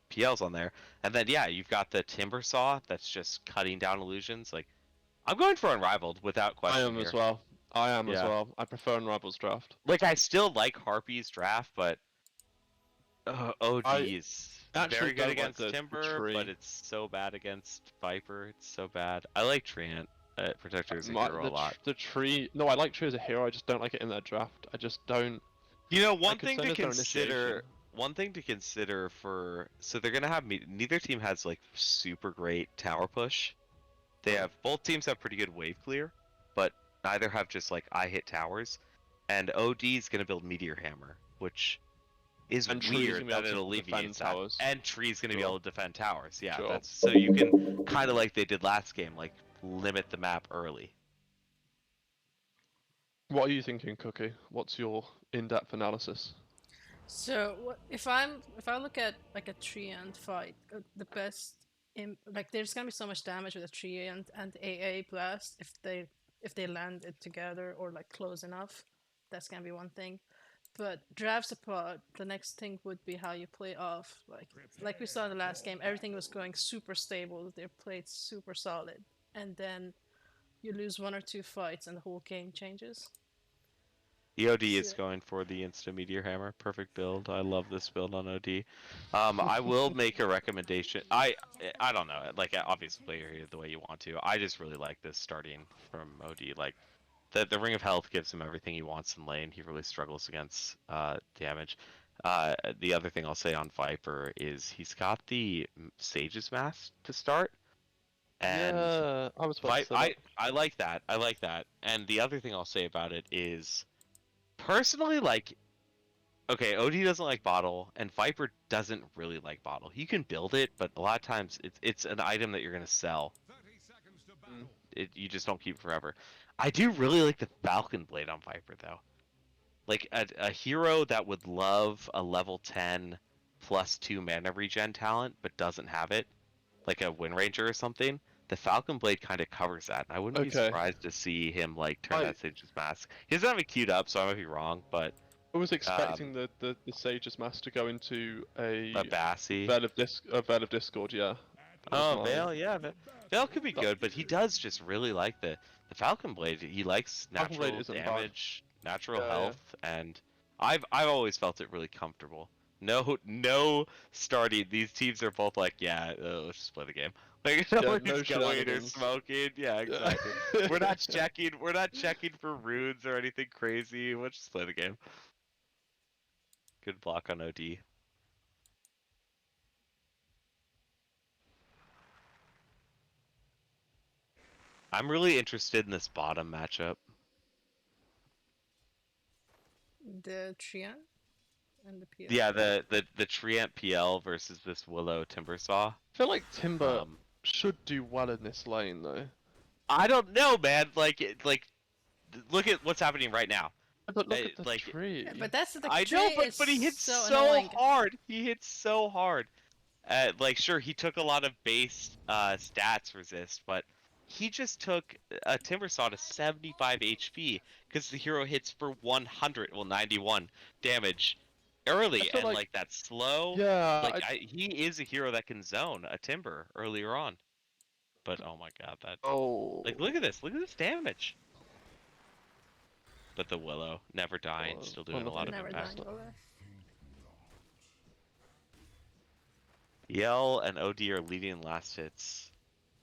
PL's on there, and then yeah, you've got the Timber Saw that's just cutting down illusions. Like, I'm going for Unrivaled without question. I am here. as well. I am as Yeah. well. I prefer Unrival's draft. Like, I still like Harpy's draft, but OD I is actually very good don't like against the Timber, but tree. it's so bad against Viper. It's so bad. I like Treant. Protector as a hero a lot. The tree. No, I like Tree as a hero. I just don't like it in their draft. I just don't. You know, My concern is their initiation. one thing to consider for so they're gonna have neither team has like super great tower push. They have both teams have pretty good wave clear, but neither have just like I hit towers. And OD is gonna build Meteor Hammer, which is And Tree's weird gonna be that able it to defend alleviates that. towers. And Tree's going to be Sure. able to defend towers. Yeah, Sure. that's so you can kind of like they did last game, like limit the map early. What are you thinking, Cookie? What's your in-depth analysis? So if I look at like a tree ant fight, the best like there's gonna be so much damage with a tree ant and AA blast if they land it together or like close enough. That's gonna be one thing. But drafts apart, the next thing would be how you play off. Like we saw in the last game, everything was going super stable. They played super solid, and then you lose one or two fights, and the whole game changes. EOD is So- going for the Insta Meteor Hammer. Perfect build. I love this build on OD. I will make a recommendation. I don't know. Like obviously play your hero the way you want to. I just really like this starting from OD. Like the Ring of Health gives him everything he wants in lane. He really struggles against damage. The other thing I'll say on Viper is he's got the Sage's Mask to start. And yeah, I was about to say that. I like that. I like that. And the other thing I'll say about it is personally, like, okay, OD doesn't like bottle, and Viper doesn't really like bottle. You can build it, but a lot of times it's an item that you're gonna sell. You just don't keep it forever. I do really like the Falcon Blade on Viper though. Like a hero that would love a level 10 +2 mana regen talent, but doesn't have it, like a Wind Ranger or something. The Falcon Blade kind of covers that, and I wouldn't be Okay. surprised to see him like turn I- that Sage's Mask. He doesn't have it queued up, so I might be wrong, but I was expecting the Sage's Mask to go into a Bassi. Veil of Discord, yeah. That was Oh, my- Veil, yeah, Veil could be good, but he does just really like the Falcon Blade. He likes Falcon Blade natural isn't bad. damage, natural Yeah, yeah. health, and I've always felt it really comfortable. No starting. These teams are both like, yeah, let's just play the game. Like Yeah, nobody's no going or shenanigans. smoking. Yeah, exactly. We're not checking. We're not checking for runes or anything crazy. We'll just play the game. Good block on OD. I'm really interested in this bottom matchup. The Trian and the PL. Yeah, the Treant PL versus this Willow Timbersaw. I feel like Timber Um, should do well in this lane though. I don't know, man. Like look at what's happening right now. But look at the like, tree. Yeah, but that's the I tree know, is but he hits so so annoying. hard. He hits so hard. Like sure, he took a lot of base stats resist, but he just took a Timbersaw to 75 HP because the hero hits for 91 damage early, I feel and like- that slow. Yeah, Like he is a hero that can zone a Timber earlier on. But oh my god, that oh. like look at this damage. But the Willow never dying, Well, still doing a well, lot of Never impact. dying Willow. Yell and OD are leading last hits.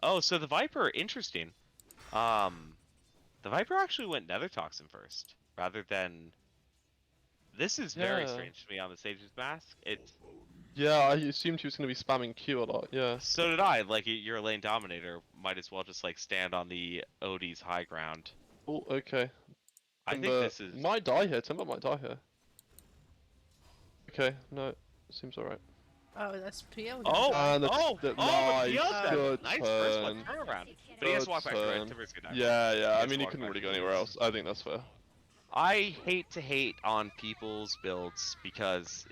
Oh, so the Viper, interesting. The Viper actually went Nether Toxin first, rather than. This is very Yeah. strange to me on the Sage's Mask. Yeah, I assumed he was going to be spamming Q a lot, yeah. So did I. Like you're a lane dominator, might as well just like stand on the OD's high ground. Oh, okay. I think Timber this is. might die here. Timber might die here. Okay, no, seems alright. Oh, that's PL. Oh, And nice, nice, good nice first one turn. turnaround. But he has to walk back to turn. right. Timber's good now. Yeah, I Let's mean he walk couldn't back really to go the anywhere races. else. I think that's fair. I hate to hate on people's builds because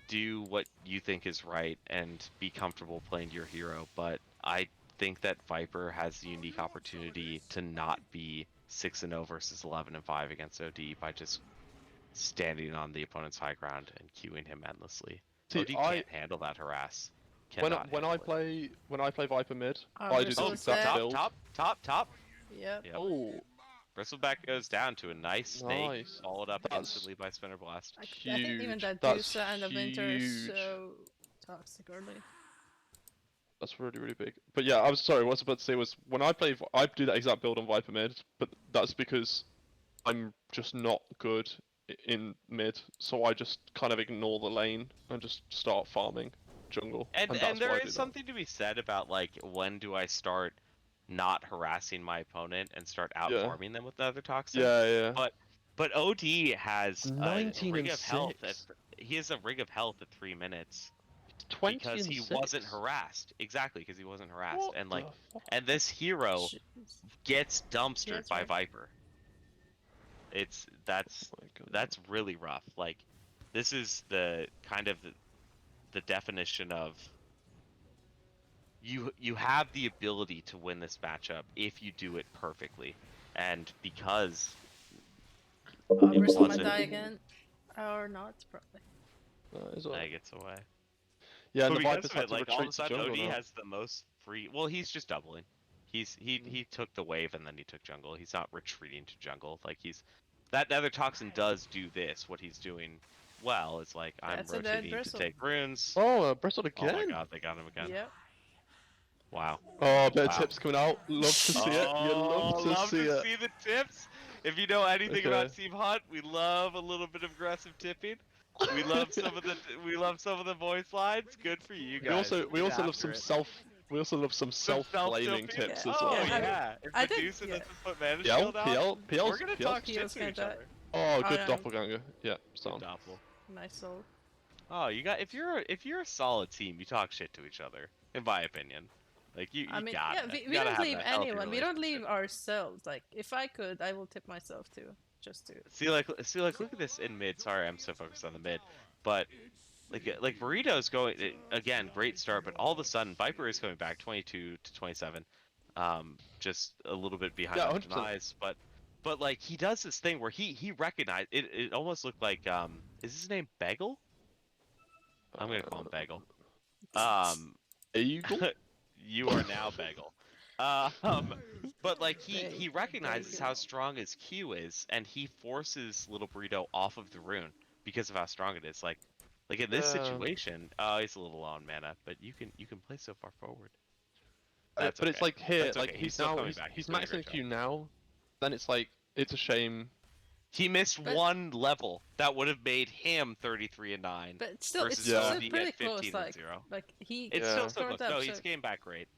do what you think is right and be comfortable playing your hero, but I think that Viper has the unique opportunity to not be 6-0 versus 11-5 against OD by just standing on the opponent's high ground and queuing him endlessly. See, OD can't handle that harass. when Cannot I handle it. play Viper mid, Oh, I do Bristol this set. exact build. Top. Yep. Yep. Oh, Bristleback goes down to a nice snake, Nice. followed up That's instantly by Spinner Blast. I think even huge. that That's Dusa and the Winter is huge. so toxic early. That's really big. But yeah, I was sorry. What I was about to say was when I play, I do that exact build on Viper mid, but that's because I'm just not good in mid, so I just kind of ignore the lane and just start farming jungle. And that's there why I do is that. something to be said about like when do I start not harassing my opponent and start out Yeah. farming them with another toxin. Yeah. But OD has 19 a ring and of health. 6. he has a ring of health at 3 minutes 20 because and he 6? wasn't harassed. Exactly, because he wasn't harassed. What And the like, fuck? and this hero Jeez. gets dumpstered That's by right. Viper. That's Oh my God. that's really rough. Like, this is the kind of the definition of you have the ability to win this matchup if you do it perfectly, and because it Bristle might wasn't, die again. Or not, probably. It's all right. Meg gets away. Yeah, and But the because Vipers of had it, to like all of a retreat to sudden, jungle OD now. has the most free. Well, he's just doubling. He took the wave and then he took jungle. He's not retreating to jungle. Like that other toxin does do this. What he's doing well is like I'm That's a dead rotating to Bristle. take runes. Oh, Bristled Oh again. my god, they got him again. Yep. Wow. Oh, a bit of Wow. tips coming out. Love to see it. You love to see it. see the tips. If you know anything Okay. about Team Hunt, we love a little bit of aggressive tipping. We love some of the voice lines. Good for you guys. We also Get love some after it. self-blaming self-doping? tips Yeah. as well. Oh Yeah, I mean, yeah. If I did- Medusa yeah. doesn't put mana PL, shield out, PL, we're gonna talk shit PL's to gonna each die. other. Oh, good no. doppelganger. Yeah, sound. Doppel. Nice soul. Oh, you got if you're a solid team, you talk shit to each other. In my opinion, like you I mean, got yeah, we don't leave anyone. We don't leave ourselves. Like, if I could, I will tip myself too, just to. See, like, look at this in mid. Sorry, I'm so focused on the mid, but like Burrito's going again, great start, but all of a sudden Viper is coming back 22 to 27, just a little bit behind Yeah, on 100%. denies, but like he does this thing where he recognized it. It almost looked like is his name Bagel? I'm gonna call him Bagel. Eagle? You are now Bagel. But like he Very recognizes good. how strong his Q is, and he forces Little Burrito off of the rune because of how strong it is. Like in this Yeah. situation, he's a little low on mana, but you can play so far forward. But That's it's okay. like here, That's like okay. he's still now coming back. he's doing a maxing great Q job. now. Then it's like it's a shame. He missed But- one level that would have made him 33 and 9. But still, it's Versus still OD at pretty 15 close. and Like, 0. he. It's Yeah. still so scored close. up, No, so- he's came back great.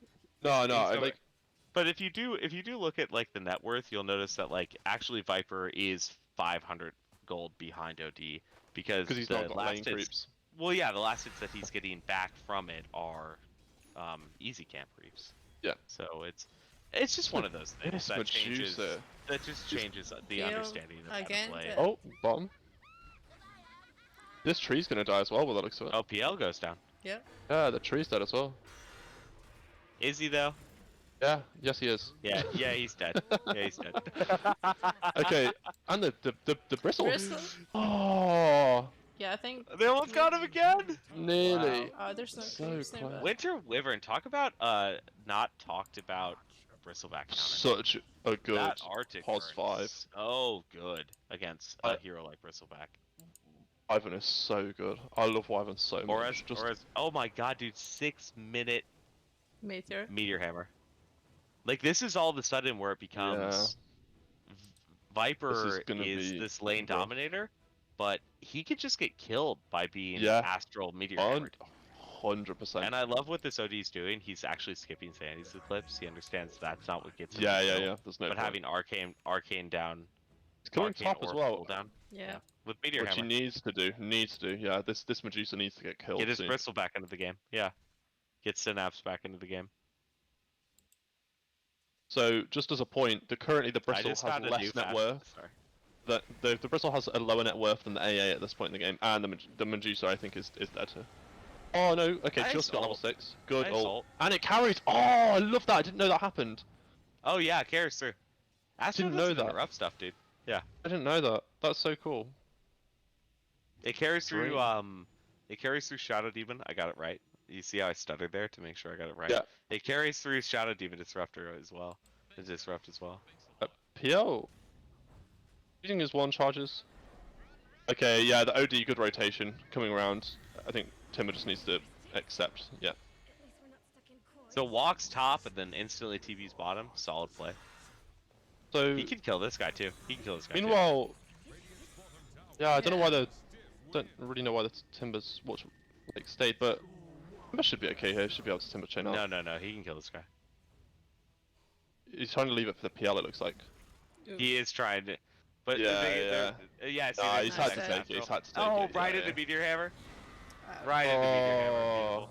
No, He's going- like But if you do look at like the net worth, you'll notice that like actually Viper is 500 gold behind OD because he's the not got lane last hits. creeps. Well, yeah, the last hits that he's getting back from it are easy camp creeps. Yeah. So it's just one of those things This that changes. Medusa. That just changes the Heal understanding of how to again, play. yeah. Oh, bottom. This tree's gonna die as well, by the looks of it. Oh, PL goes down. Yeah. Yeah, the tree's dead as well. Is he though? Yeah, yes he is. Yeah, he's dead. Yeah, he's dead. Okay, and the bristle. Bristle? Oh, Yeah, I think. They almost got him again. nearly. There's no So creeps nearby. close. Winter Wyvern. Talk about not talked about bristleback counter. Such a good That Arctic pos burn 5. is so good against a hero like bristleback. Wyvern is so good. I love Wyvern so Or much. as oh my god, dude, 6-minute Meteor. meteor hammer. Like this is all of a sudden where it becomes Viper gonna is be this lane rough. dominator, but he could just get killed by being Yeah. astral meteor hammered. 100%. And I love what this OD is doing. He's actually skipping Sandy's eclipse. He understands that's not what gets him. Yeah, the yeah, kill. yeah. There's no But point. having arcane down, He's coming arcane top as or well, cooldown, Yeah. with meteor which he hammer. needs to do. Yeah, this Medusa needs to get killed Get his soon. bristle back into the game. Yeah. Get Synapse back into the game. So just as a point, currently the I bristle just has found a new less net fast- worth. Sorry. The bristle has a lower net worth than the AA at this point in the game, and the Medusa I think is dead too. Oh no, okay, Nice just got level ult. 6. Good Nice ult. ult. And it carries. Oh, I love that. I didn't know that happened. Oh yeah, carries through. Astro Didn't does know some that. rough stuff, dude. I didn't know that. That's so cool. It carries through Dream. it carries through Shadow Demon. I got it right. You see how I stuttered there to make sure I got it right? Yeah. It carries through Shadow Demon Disruptor as well. Disrupt as well. PL. Using his 1 charges. Okay, yeah, the OD good rotation coming around. I think Timber just needs to accept. Yeah. So walks top and then instantly TV's bottom. Solid play. So He can kill this guy too. He can kill this guy meanwhile, yeah, I don't know why don't really know why the Timbers stayed, but Timber should be okay here. Should be able to Timber chain too. out. No. He can kill this guy. He's trying to leave it for the PL. It looks like. He is trying to. But yeah, see, Nah, there's he's the had to next take it. Astral. He's had to take Oh, it. right yeah, into yeah. Meteor Hammer. Uh, Right into Meteor Hammer. Oh. Beautiful.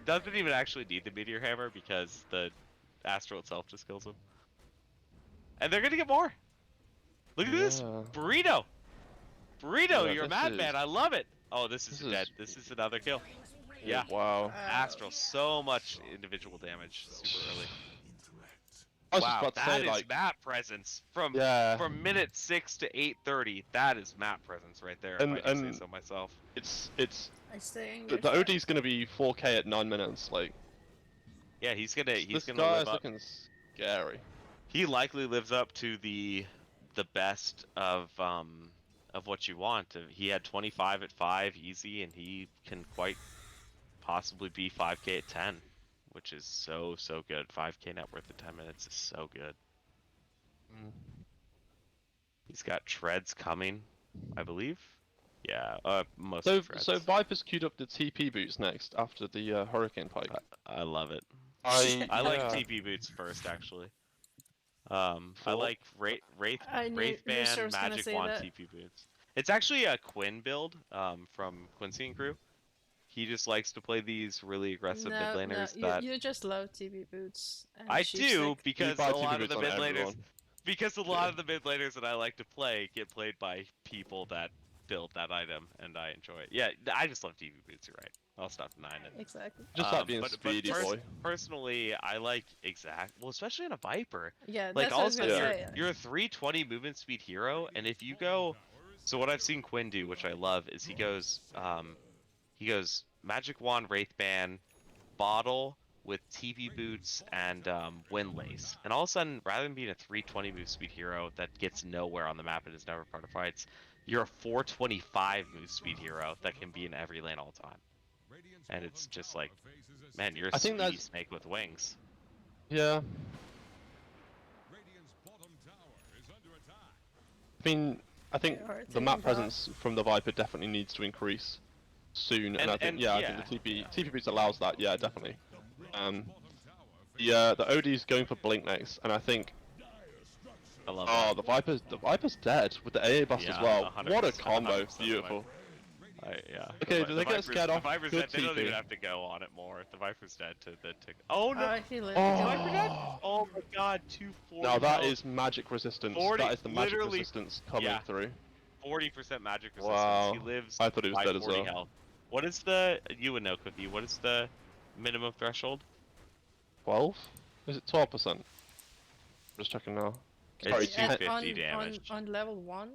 Doesn't even actually need the Meteor Hammer because the Astral itself just kills him. And they're gonna get more. Look at this Yeah. burrito. Burrito, Yeah, you're a this madman. is- I love it. Oh, this is this dead. is- This is another kill. Yeah. Wow. Astral, so much individual damage super early. I was just Wow, about to that say, is like, map presence from yeah, minute 6 to 8:30. That is map presence right there. And- if I do and- say so myself. it's I stay the OD's gonna be 4K at 9 minutes. Like, Yeah, he's gonna this live guy's up. looking scary. He likely lives up to the best of what you want. He had 25 at 5 easy, and he can quite possibly be 5K at 10, which is so good. 5K net worth at 10 minutes is so good. Mm. He's got treads coming, I believe. Yeah, most So, treads. so Viper's queued up the TP boots next after the Hurricane Pike. I love it. I like yeah. TP boots first, actually. I For? like Wraith I knew Rooster Band, was gonna Magic say Wand, that. TP boots. It's actually a Quinn build from Quincy and crew. He just likes to play these really aggressive mid laners that you just love TV boots. And I sheep do stick. because buy a TP lot of the boots mid on laners everyone. because a lot of the mid laners that I like to play get played by people that build that item, and I enjoy it. Yeah, I just love TV boots. You're right. I'll stop denying it. Exactly. Just like being but speedy, boy. Personally, I like well, especially in a Viper. Yeah, Like that's all what I of was a gonna sudden say. you're a 320 movement speed hero, and if you go, so what I've seen Quinn do, which I love, is he goes Magic Wand, Wraith Band, Bottle with TP boots and Wind Lace, and all of a sudden, rather than being a 320 move speed hero that gets nowhere on the map and is never part of fights, you're a 425 move speed hero that can be in every lane all the time. And it's just like, man, you're a I think speedy that's- snake with wings. Yeah. I think They are the map taking presence from the Viper definitely needs to increase soon, and I think and- I think the TP boots allows that. Yeah, definitely. The OD's going for Blink next, and I think I love that. the Viper's dead with the AA bust as Yeah, well. 100%, What a combo! 100% Beautiful. Yeah. Okay, The do they get Viper's- scared off? The Viper's Good dead. They don't even TP. have to go on it more. The Viper's dead to the tick. Oh no! He lived. Oh. The Viper dead? Oh my god, 240. Now that is magic resistance. 40 that is the magic literally- resistance coming yeah. through. 40% magic resistance. Wow. He lives I thought he was by dead as 40 well. health. What is the, you would know, Cookie, what is the minimum threshold? 12? Is it 12%? Just checking now. It's Sorry, And 250 damage. on level 1,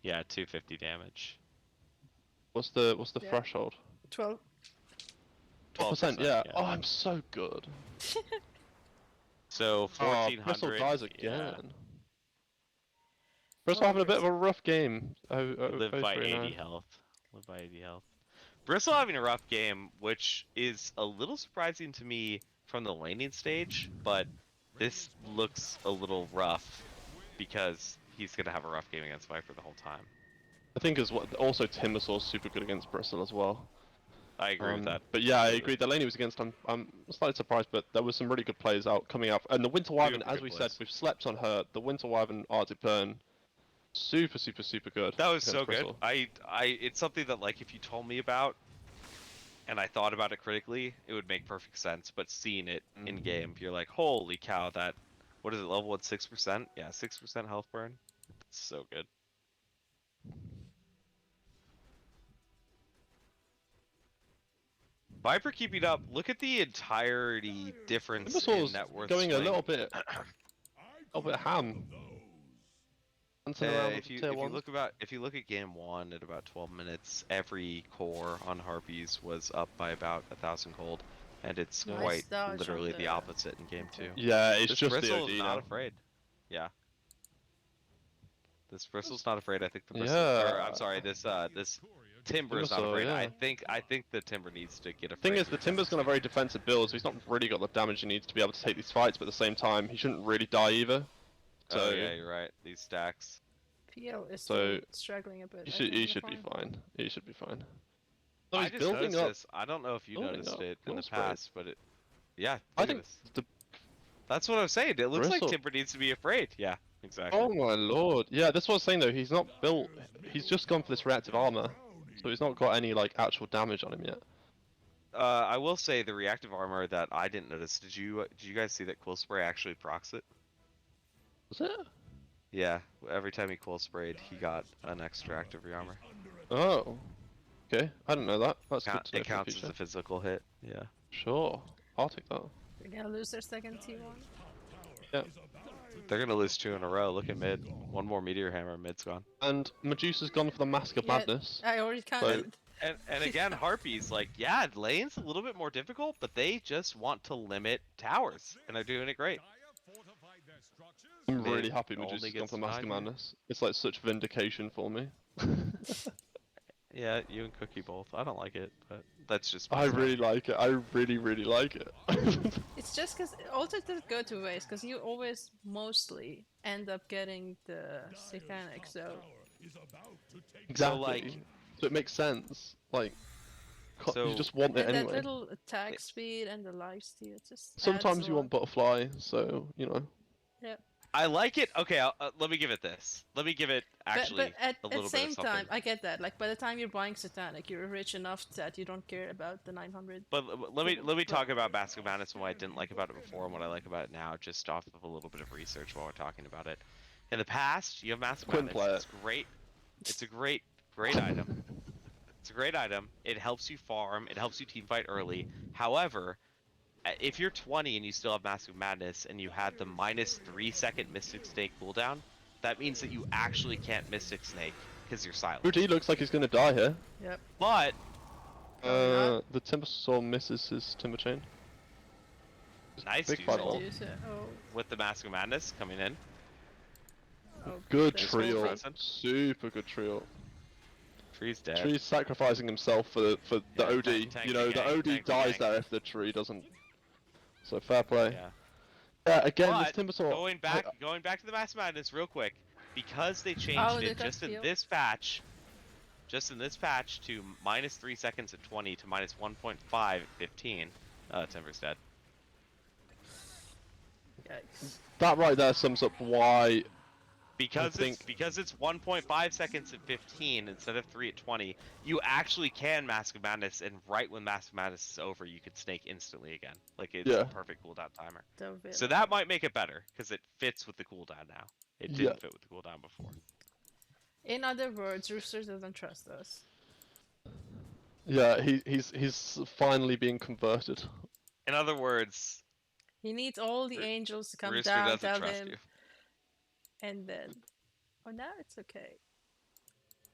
Yeah, 250 damage. What's the Yeah. threshold? 12. 12%, 12%, yeah. yeah. Oh, I'm so good. So Oh, Crystal 1400. dies yeah. again. Crystal having a bit of a rough game. Live by 80 health. Live by 80 health. Bristle having a rough game, which is a little surprising to me from the laning stage, but this looks a little rough because he's gonna have a rough game against Viper the whole time. I think as well. Also, Timbersaw's super good against Bristle as well. I agree with that. But yeah, I completely. agree. The lane he was against, I'm slightly surprised, but there were some really good plays out coming up. And the Winter Wyvern, Super as good we said, plays. we've slept on her. The Winter Wyvern Arctic Burn, super good. That was against so good. Bristle. It's something that, like, if you told me about and I thought about it critically, it would make perfect sense. But seeing it in game, you're like, holy cow! That, what is it? Level 1, 6%? Yeah, 6% health burn. It's so good. Viper keeping up. Look at the entirety difference in Timbersaw's net worth. going a swing. little bit ham. Dancing around with If the you tier if you ones. look at game 1 at about 12 minutes, every core on Harpies was up by about 1,000 gold, and it's Nice quite dodge on literally the the- opposite in game 2. Yeah, it's This just the Bristle OD is now. not afraid. Yeah. This Bristle's not afraid. I think the Bristle. Yeah. Or, I'm sorry. This Timber is not Timbersaw, afraid. yeah. I think the Timber needs to get afraid. Thing is, the because Timber's got a very defensive build, so he's not really got the damage he needs to be able to take these fights. But at the same time, he shouldn't really die either. So Oh yeah, you're right. These stacks. PL is So, still struggling a bit. he I should think, be with farm. fine. He should be fine. So I he's just building noticed up. this. I don't know if you building noticed up it in the Will Spray. past, but yeah. I look at think this. the That's what I'm saying. It looks like Bristle- Timber needs to be afraid. Yeah. Exactly. Oh my lord. Yeah, that's what I was saying though. He's not built. He's just gone for this reactive armor, so he's not got any like actual damage on him yet. I will say the reactive armor that I didn't notice. Did you guys see that Quill Spray actually procs it? Was it? Yeah, every time he Quill Sprayed, he got an extra active armor. Oh. Okay, I didn't know that. That's good Count, to know it for the counts as future. a physical hit. Yeah. Sure, I'll take that. They're gonna lose their second T1. Yeah. They're gonna lose 2 in a row. Look at mid. One more meteor hammer, mid's gone. And Medusa's gone for the Mask of Yeah, Madness. I already counted. And again, Harpies, like, yeah, lane's a little bit more difficult, but they just want to limit towers, and they're doing it great. I'm Mid really happy only Medusa's gone gets for the Mask of 9 here. Madness. It's like such vindication for me. Yeah, you and Cookie both. I don't like it, but that's just my I style. really like it. I really like it. It's just because altars did go two ways, because you always mostly end up getting the satanic, so Exactly. like- so it makes sense. Like, So- you just want it and that anyway. little attack speed and the life steal just adds Sometimes a you lot. want butterfly, so you know. I like it. Okay, let me give it this. Let me give it actually but at a the little bit same of something. time, I get that. Like by the time you're buying satanic, you're rich enough that you don't care about the 900. But let me talk about Mask of Madness and what I didn't like about it before and what I like about it now, just off of a little bit of research while we're talking about it. In the past, you have Mask of Quinn Madness. play It's great. It's a great item. It's a great item. It helps you farm. It helps you team fight early. However, if you're 20 and you still have Mask of Madness and you had the -3-second Mystic Snake cooldown, that means that you actually can't Mystic Snake because you're silent. Rudy looks like he's gonna die here. Yep. But The Timber Saw misses his Timber Chain. nice Big dude fight roll roll. Oh, with the Mask of Madness coming in. oh, Good that's trio. frozen. Super good trio. Tree's dead. Tree's sacrificing himself for the Yeah, OD. tank You the know, the gank, OD tank the dies gank. there if the tree doesn't. So fair play. Yeah. Yeah, again, this But Timber Saw. going back to the Mask of Madness real quick, because they Oh, changed they it got just in healed. this patch, to -3 seconds at 20 to -1.5 at 15. Timber's dead. yikes. That right there sums up why. Because think- it's 1.5 seconds at 15 instead of 3 at 20, you actually can Mask of Madness, and right when Mask of Madness is over, you can snake instantly again. Like, it's Yeah. a perfect cooldown timer. The So villain. that might make it better, because it fits with the cooldown now. It Yeah. didn't fit with the cooldown before. In other words, Rooster doesn't trust us. Yeah, he's finally being converted. In other words, He needs all the Roo- angels to come Rooster down, doesn't tell trust him, you. and then. Oh, now it's okay.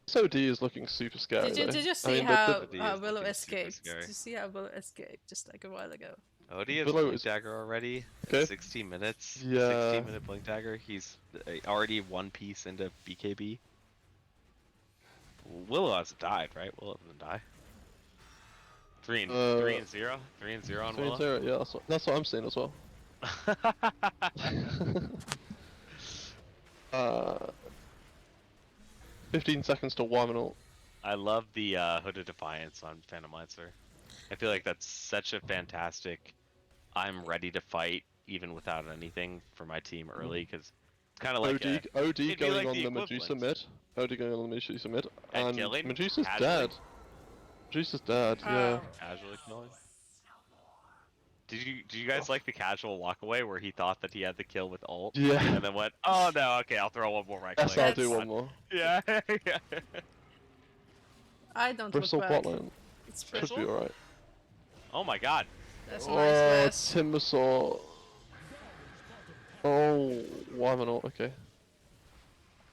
So D is looking super scary. Did you though. see I mean, how the D is Willow looking super escaped? scary. Did you see how Willow escaped just like a while ago? Odie has Willow Blink is- Dagger already. Okay. 16 minutes. Yeah. 16-minute Blink Dagger. He's already one piece into BKB. Willow hasn't died, right? Willow doesn't die. 3 and 0. 3 and 0 on 3 and Willow. 0, yeah, that's what I'm seeing as well. 15 seconds to Wymanal. I love the Hood of Defiance on Phantom Lancer. I feel like that's such a fantastic. I'm ready to fight even without anything for my team early, because it's kind of like OD it'd be going like on the the Medusa equivalent. mid. OD going on the Medusa mid. And And killing? Medusa's Casually? dead. Medusa's dead, yeah. casually killing. Did you guys like the casual walk away where he thought that he had the kill with ult? Yeah. And then went, oh no, okay, I'll throw one more right Yes, click. I'll That's- do one more. Yeah, yeah. I don't Bristle look back. bot lane. It's Should Bristle. be alright. Oh my god. That's a nice Oh, mess. Timbersaw. Oh, Wymanal, okay.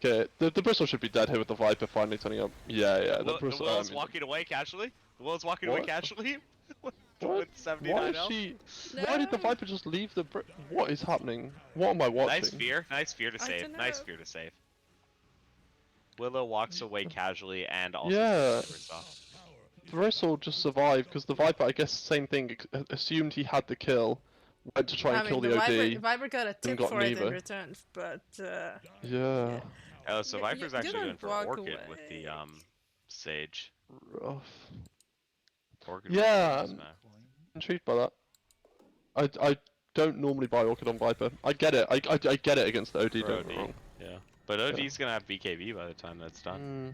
Okay, the Bristle should be dead here with the Viper finally turning up. Yeah, the The Bristle. Willow's walking away casually? The Willow's walking away What? casually? What? With 79 Why is health? she? Why did the No. Viper just leave the? What is happening? What am I watching? Nice fear to I save. dunno. Nice fear to save. Willow walks away casually and also Yeah. covers off. Bristle just survived because the Viper, I guess, same thing. Assumed he had the kill, went to try and I kill mean, the the OD. Viper got a tip got for it in neither. return, but Yeah. yeah. Oh, so You- Viper's you actually don't going for walk Orchid with the away. Sage. Rough. Orchid Yeah, with the intrigued by that. I don't normally buy Orchid on Viper. I get it. I get it against the OD. For Don't OD. get me wrong. Yeah. But OD's gonna have BKB by the time that's done.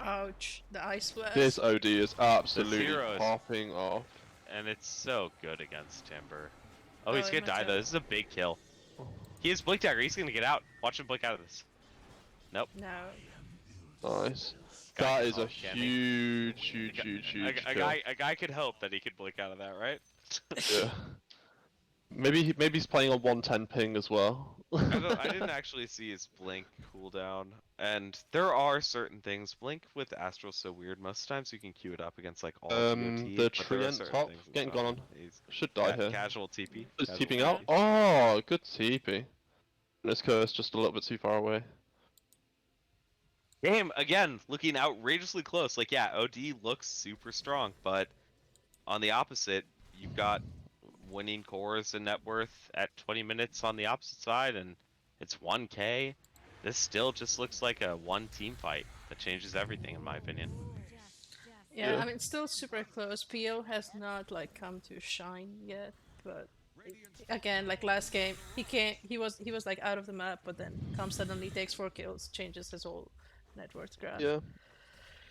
Ouch. The ice blast. This OD is absolutely heroes. popping off. And it's so good against Timber. Oh, he's Oh, gonna my die God. though. This is a big kill. He has Blink Dagger. He's gonna get out. Watch him blink out of this. No. Nice. Guy That can is a hope, can't he? huge A kill. guy could hope that he could blink out of that, right? Yeah. Maybe he's playing on 110 ping as well. I didn't actually see his blink cooldown, and there are certain things. Blink with Astral's so weird. Most times you can queue it up against like all GOT. The but there are Treant certain top things it's getting not. gone on. He's Should die here. Casual TP. Is Casual TPing TP. out? Oh, good TP. This curse just a little bit too far away. Game again, looking outrageously close. Like yeah, OD looks super strong, but on the opposite, you've got winning cores and net worth at 20 minutes on the opposite side, and it's 1k. This still just looks like a one team fight that changes everything, in my opinion. Yeah, Yeah. I mean, it's still super close. PO has not like come to shine yet, but again, like last game, he was like out of the map, but then comes suddenly, takes 4 kills, changes his whole net worth graph. Yeah.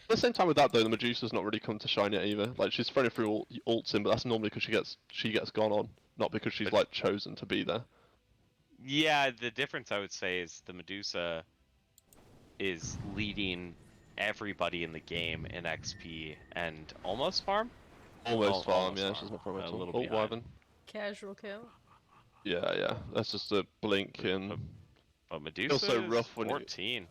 At the same time with that though, the Medusa's not really come to shine yet either. Like she's throwing through ults in, but that's normally because she gets gone on, not because she's But- like chosen to be there. Yeah, the difference I would say is the Medusa is leading everybody in the game in XP and almost farm. Almost farm, almost yeah, farm. she's not farm A at all. little Ult behind. Wyvern. Casual kill. Yeah. That's just a blink But- in. But Medusa so is rough when you- 14.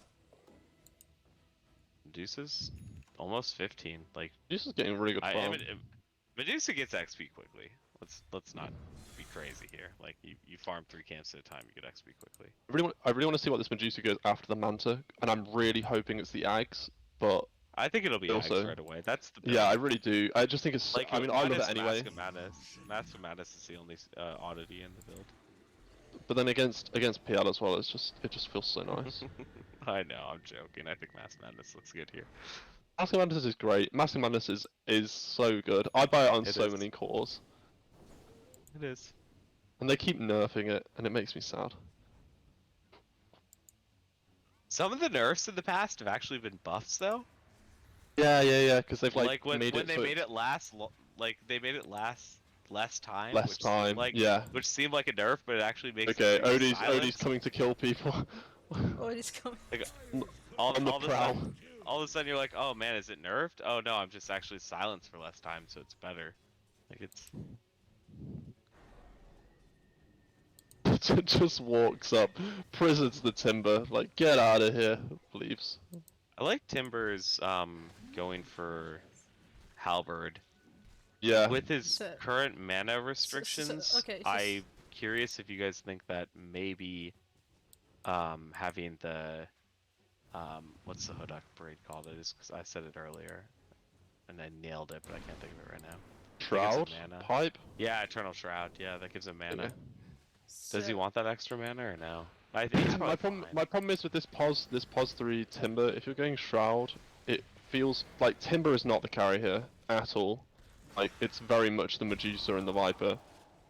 Medusa's almost 15. Like Medusa's getting really good farm. Medusa gets XP quickly. Let's not be crazy here. Like you farm 3 camps at a time, you get XP quickly. I really want to see what this Medusa goes after the Manta, and I'm really hoping it's the Ags, but I think it'll be Also- Ags right away. That's the build. yeah, I really do. I just think it's. Like, I mean, I love minus it anyway. Mask of Madness. Mask of Madness is the only oddity in the build. But then against PL as well, it just feels so nice. I know, I'm joking. I think Mask of Madness looks good here. Mask of Madness is great. Mask of Madness is so good. I buy it on It so is. many cores, It is. and they keep nerfing it, and it makes me sad. Some of the nerfs in the past have actually been buffs, though. Yeah, because they've Like, when made they it so made it last, they made it last less time. less which time. Seemed like, Yeah. Which seemed like a nerf, but it actually makes. Okay, it pretty Odie's silent. coming to kill people. Oh, it's coming. All, on the all of a prowl. sudden, all of a sudden you're like, oh man, is it nerfed? Oh no, I'm just actually silenced for less time, so it's better. Like it's. Just walks up, prisons the Timber, like get out of here, leaves. I like Timber's going for Halberd. Yeah. With his So- current mana restrictions, okay, I'm curious if you guys think that maybe having the what's the Hodak braid called? It is because I said it earlier and I nailed it, but I can't think of it right now. Shroud, mana. pipe. Yeah, Eternal Shroud. Yeah, that gives him mana. Okay. Does he So- want that extra mana or no? I think he's My probably problem, my problem is with this pos 3 Timber. If you're going Shroud, it feels like Timber is not the carry here at all. Like it's very much the Medusa and the Viper.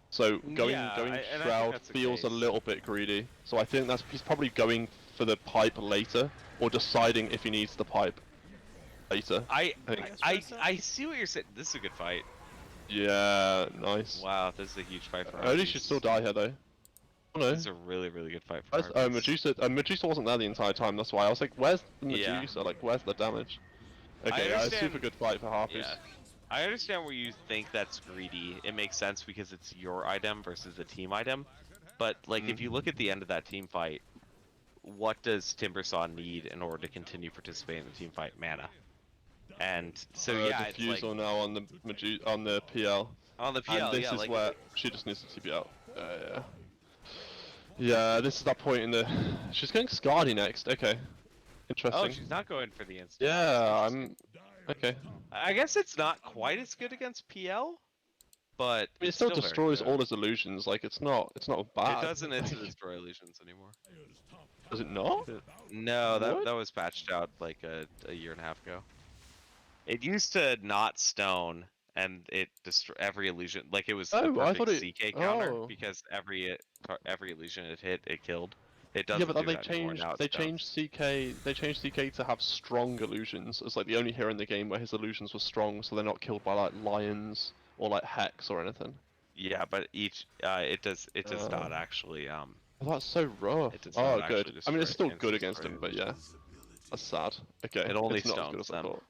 So going Yeah, and I think Shroud that's the feels a case. little bit greedy. So I think he's probably going for the pipe later, or deciding if he needs the pipe later. I think- I see what you're saying. This is a good fight. Yeah, nice. Wow, this is a huge fight for Odie Harpies. should still die here though. Oh no. This is a really good fight for That's- Harpies. Medusa wasn't there the entire time. That's why I was like, "Where's the Yeah. Medusa? Like, where's the damage?" Okay, yeah, understand- super good fight for Harpies. Yeah. I understand where you think that's greedy. It makes sense because it's your item versus the team item. But like if you look at the end of that team fight, what does Timbersaw need in order to continue participating in the team fight? Mana. And so yeah, it's like Diffusal now on the on the PL. on the PL, And this yeah, is like where she just needs to TP out. Yeah. Yeah, this is that point in the. She's going Scardy next. Okay. Interesting. oh, she's not going for the instant. Yeah, Interesting. Okay. I guess it's not quite as good against PL, but I mean, it still very destroys good. all his illusions. Like, it's not bad. It doesn't Like, destroy illusions anymore. Does it not? No, What? that was patched out like a year and a half ago. It used to not stone and it every illusion, like it was the Oh, I perfect thought it. CK counter Oh. because every illusion it hit, it killed. It Yeah, doesn't but then do they that anymore. changed. Now They it's dumb. changed CK. They changed CK to have strong illusions as like the only hero in the game where his illusions were strong, so they're not killed by like lions or like Hex or anything. Yeah, but each it does not actually Oh, that's so rough. it does Oh, not good. actually I mean, it's destroy still good against destroy him, but yeah, that's sad. Okay, It only it's not as good stones as I them. thought.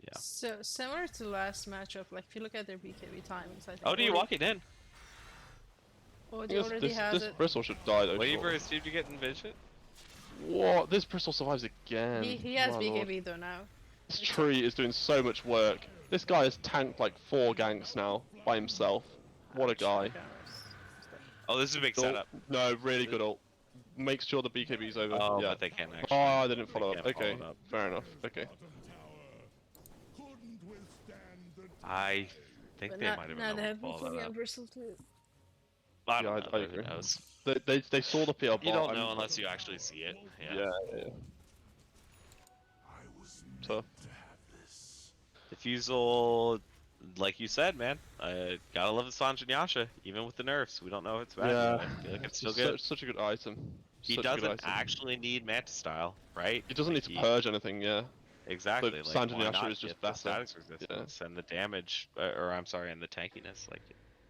Yeah. So similar to last matchup, like if you look at their BKB timings, I think. Oh, do you walk it in? Or I do you guess already this has this it? Bristle should die though. Waiting for surely. his team to get in vision. What? This Bristle survives again. He has My BKB lord. though now. This tree is doing so much work. This guy has tanked like 4 ganks now by himself. What a Ouch, guy. okay, Oh, this is a big Ult- setup. No, really good ult. Makes sure the BKB's over. Oh, yeah. but they can't actually. Oh, they didn't follow up. can't follow Okay, it up. fair enough. Okay. I think But they now, might have now been they able have to follow BKB that on up. Bristle too. I don't Yeah, know. I Who agree. knows? They saw the PL bot. You don't I'm- know unless you actually see it. Yeah. Yeah. Tough. Diffusal, like you said, man. Gotta love the Sanj and Yasha, even with the nerfs. We don't know if it's bad Yeah. yet. I feel like it's still Such, good. such a good item. He Such a good doesn't item. actually need Manta Style, right? He doesn't Like, need to purge anything. Yeah. Exactly. So Like, Sanj and why Yasha not is just get the better. status resistance and the damage, or I'm sorry, and the tankiness, like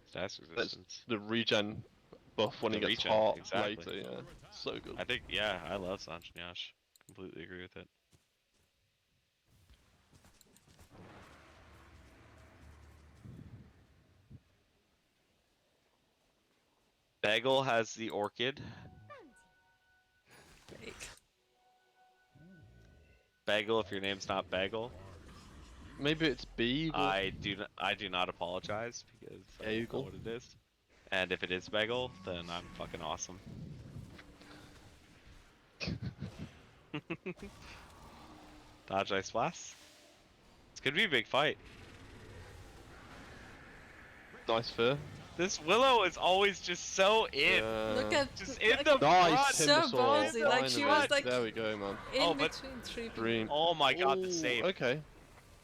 status That's resistance. the regen buff when The he gets regen, hot exactly. later. Yeah. So good. I think, yeah, I love Sanj and Yash. Completely agree with it. Bagel has the Orchid. Fake. Bagel, if your name's not Bagel, Maybe it's B. I do not apologize because I don't know Bagel. what it is. And if it is Bagel, then I'm fucking awesome. Dodge Ice Blast. It's gonna be a big fight. Nice fear. This Willow is always just so in. Look at Just the- in the Nice front. So Timbersaw. ballsy, like, she finally. was, like, There we go, man. in Oh, but- between three people. Dream. Oh my god, the Ooh, save. Okay.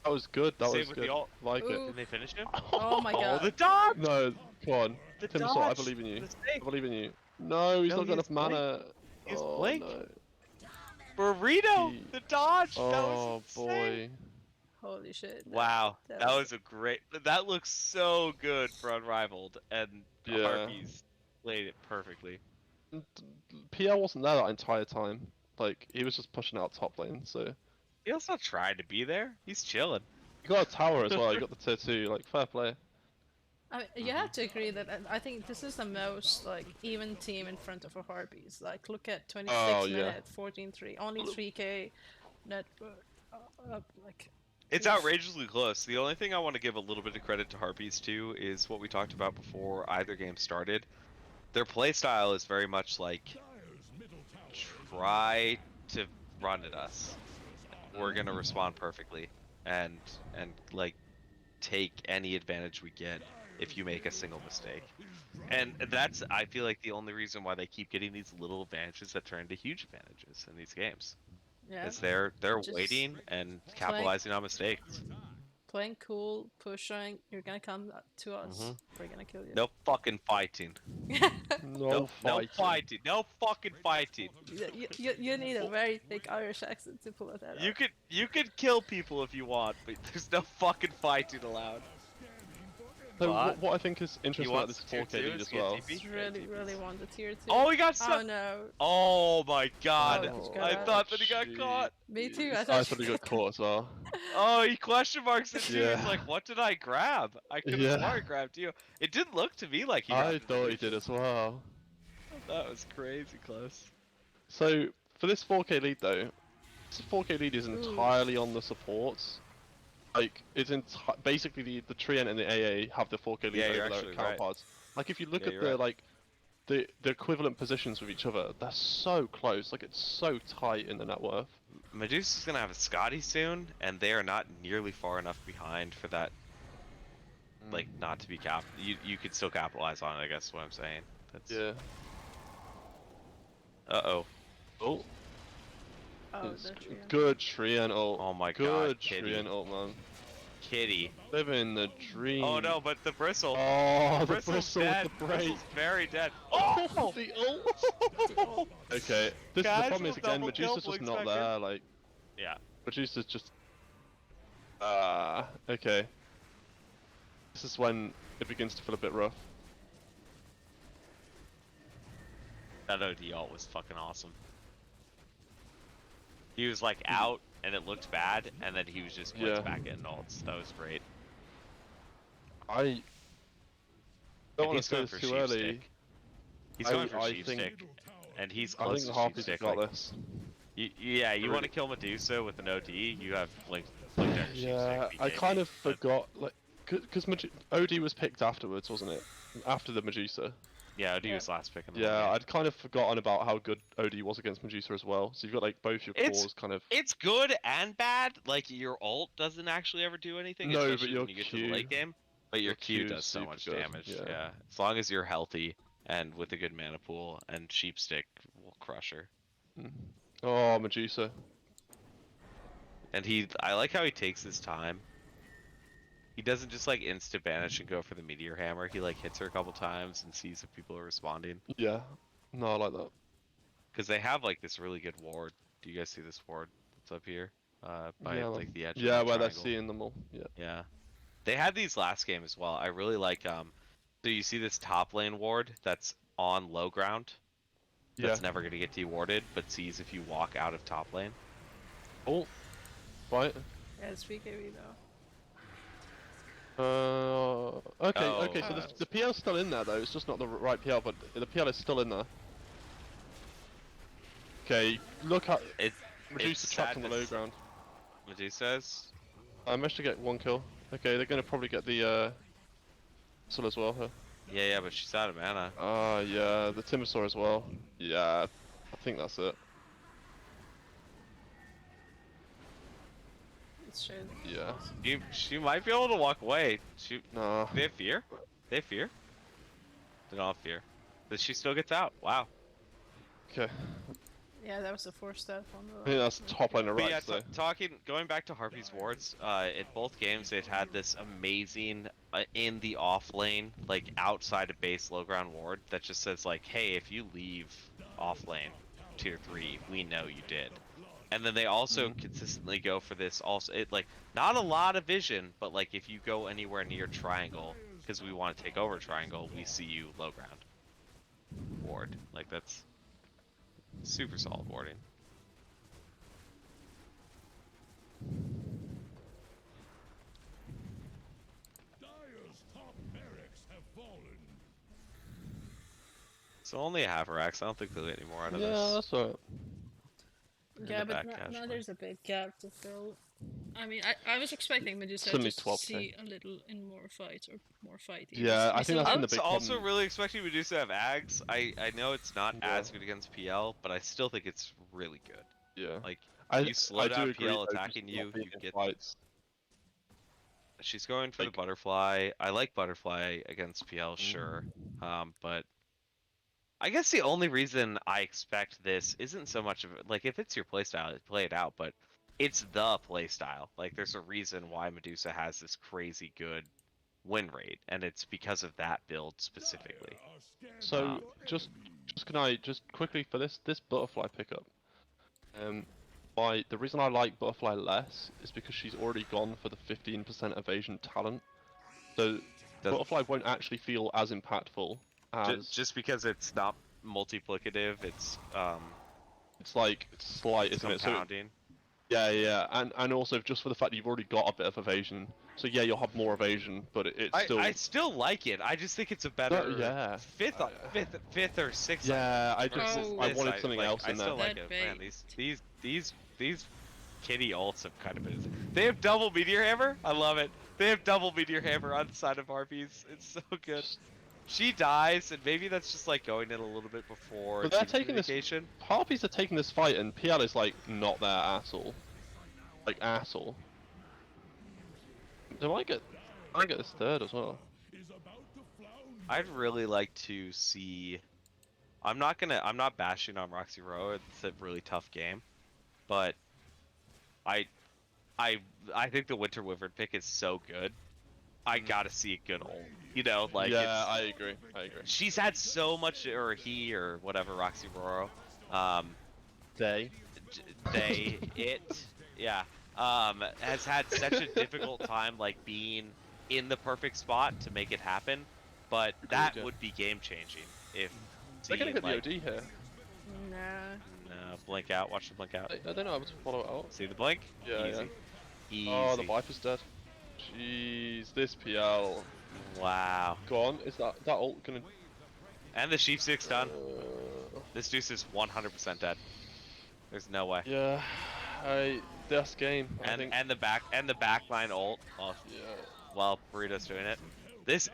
That was good. That Save was with good. the ult. Like Ooh. it. Did they finish him? Oh my Oh, god. the dodge! No, come on. The Timbersaw, I dodge! believe in you. The I save! believe in you. No, he's No, not got he has enough mana. He has oh, blink. No. Burrito! He- The dodge! Oh That was boy. insane. Holy shit. no, Wow, that that was- was a great. That looks so good for Unrivaled, and Yeah. Harpies played it perfectly. PL wasn't there that entire time. Like he was just pushing out top lane. So He also tried to be there. He's chilling. you got a tower as well. You got the tier 2. Like fair play. I mean, you have to agree that I think this is the most like even team in front of a Harpies. Like look at 26 Oh, yeah. minutes, 14-3, only 3k net like It's Yes. outrageously close. The only thing I want to give a little bit of credit to Harpies too is what we talked about before either game started. Their playstyle is very much like try to run at us. We're gonna respond perfectly and like take any advantage we get if you make a single mistake. And that's I feel like the only reason why they keep getting these little advantages that turn into huge advantages in these games. yeah, Is they're Just waiting and capitalizing on mistakes. playing cool, pushing. You're gonna come to us. We're gonna kill you. No fucking fighting. No No fighting. fighting. No fucking fighting. You need a very thick Irish accent to pull that out. You could kill people if you want, but there's no fucking fighting allowed. So But what I think is interesting about wants this tier 4K two, lead is as he a well. TP? Just really want the tier 2. Oh, he got Oh stuck. no. Oh my god. Oh, I God. thought that he got caught. Me too. I thought he got caught as well. Oh, he question marks it too. Yeah. He's like, what did I grab? I could have Yeah. sworn I grabbed you. It didn't look to me like he I grabbed thought he you. did as well. That was crazy close. So for this 4K lead though, this 4K lead is Ooh. entirely on the supports. Like it's basically the Treant and the AA have the 4K lead Yeah, you're over their actually right. counterparts. Like if you look Yeah, at you're the right. like the equivalent positions with each other, they're so close. Like it's so tight in the net worth. Medusa's gonna have a Scotty soon, and they are not nearly far enough behind for that. Like not to be you could still capitalize on it. I guess is what I'm saying. That's... Yeah. Uh-oh. Oh. Oh, It's the Treant. good Treant ult. Oh my god, Good Kitty. Treant ult, man. Kitty. Living the dream. Oh no, but the bristle. Oh, the Bristle's bristle dead. with the break. Bristle's very dead. Oh, the ult. Okay, this is the problem Casual is again, double kill, Medusa's just Blink not Spectre. there. Like, Yeah. Medusa's just. Okay. This is when it begins to feel a bit rough. That OD ult was fucking awesome. He was like out, and it looked bad, and then he was just blitzed Yeah. back in ults. That was great. I And don't want he's to say going this for too sheep early. stick. He's going for I sheep think- stick, and he's I close think the to sheep Harpies have stick. got Like, this. yeah, you Really- want to kill Medusa with an OD, you have Blink Dagger sheep Yeah, stick. I BKB, kind of but- forgot, like, because OD was picked afterwards, wasn't it? After the Medusa. Yeah, OD Yeah. was last pick in the Yeah, whole game. I'd kind of forgotten about how good OD was against Medusa as well. So you've got like both your It's- cores kind of. It's good and bad. Like your ult doesn't actually ever do anything, No, but especially your when you get to the Q- late game. But your your Q Q is does so super much good, damage. yeah. Yeah, as long as you're healthy and with a good mana pool, and sheep stick will crush her. Oh, Medusa. And I like how he takes his time. He doesn't just like insta banish and go for the meteor hammer. He like hits her a couple times and sees if people are responding. Yeah. No, I like that. Because they have like this really good ward. Do you guys see this ward that's up here? By Yeah, like the edge Yeah, of the where they're triangle? seeing them all. Yeah. Yeah. They had these last game as well. I really like so you see this top lane ward that's on low ground. That's Yeah. never gonna get dewarded, but sees if you walk out of top lane. Oh. Right. Yeah, it's BKB though. Okay. Oh. Okay. So the PL's still in there though. It's just not the right PL, but the PL is still in there. Okay. Look at It's Medusa trapped on the low sadness. ground. Medusa's. I managed to get one kill. Okay, they're gonna probably get the Soul as well. Huh? Yeah, but she's out of mana. Yeah, the Timosaur as well. Yeah, I think that's it. It's true. Yeah. She might be able to walk away. Nah. They have fear? They have fear? They don't have fear. But she still gets out. Wow. Okay. Yeah, that was the 4-step on I the. think that's top lane of But yeah, rights though. going back to Harpies wards, in both games they've had this amazing in the off lane, like outside of base low ground ward that just says like, hey, if you leave off lane tier 3, we know you did. And then they also consistently go for this also, like not a lot of vision, but like if you go anywhere near triangle, because we want to take over triangle, we see you low ground ward. Like that's super solid warding. So only a half racks. I don't think they'll get any more out of Yeah, this. that's alright. In Yeah, the but back now casually. there's a big gap to fill. I mean, I was expecting Medusa Suddenly to 12K. see a little in more fights or more fighty. Yeah, I think still that's I been the was big also problem. really expecting Medusa to have Ags. I know it's not Yeah. as good against PL, but I still think it's really good. Yeah. Like, I, you slow I down do agree, PL though, attacking just you, not being you in get- fights. she's going for Like- the butterfly. I like butterfly against PL, sure. But I guess the only reason I expect this isn't so much of like if it's your playstyle, play it out, but it's the playstyle. Like there's a reason why Medusa has this crazy good win rate, and it's because of that build specifically. So just can I just quickly for this butterfly pickup? The reason I like butterfly less is because she's already gone for the 15% evasion talent. So butterfly won't actually feel as impactful as Just because it's not multiplicative, it's it's slight, isn't it? So compounding. yeah, and also just for the fact that you've already got a bit of evasion. So yeah, you'll have more evasion, but it's still. I still like it. I just think it's a better yeah. fifth or sixth. Yeah, I just Oh. I wanted something else I in there. still like That it, man. bait. These kitty ults have kind of been. They have double meteor hammer. I love it. They have double meteor hammer on the side of Harpies. It's so good. She dies, and maybe that's just like going in a little bit before. But they're team taking this- communication. Harpies are taking this fight, and PL is like not there at all. Like at all. They might get this third as well. I'd really like to see. I'm not bashing on Roxy Roa. It's a really tough game, but I I think the Winter Wyvern pick is so good. I gotta see a good ult. You know, like yeah, it's I agree. I agree. she's had so much, or he, or whatever, Roxy Roro, They. yeah, has had such a difficult time like being in the perfect spot to make it happen, but Agreed, that yeah. would be game changing if They're gonna seeing get the like OD here. No. blink out, watch the blink out. They're not able to follow it out. See the blink? Yeah, Easy. Oh, the Easy. Viper's dead. Jeez, this PL. Wow. Go on, is that ult gonna... And the Sheep 6 done. Uh, This Deuce is 100% dead. There's no way. yeah, this game, I think... And the back line ult. Oh, Yeah. well, Burrito's doing it. This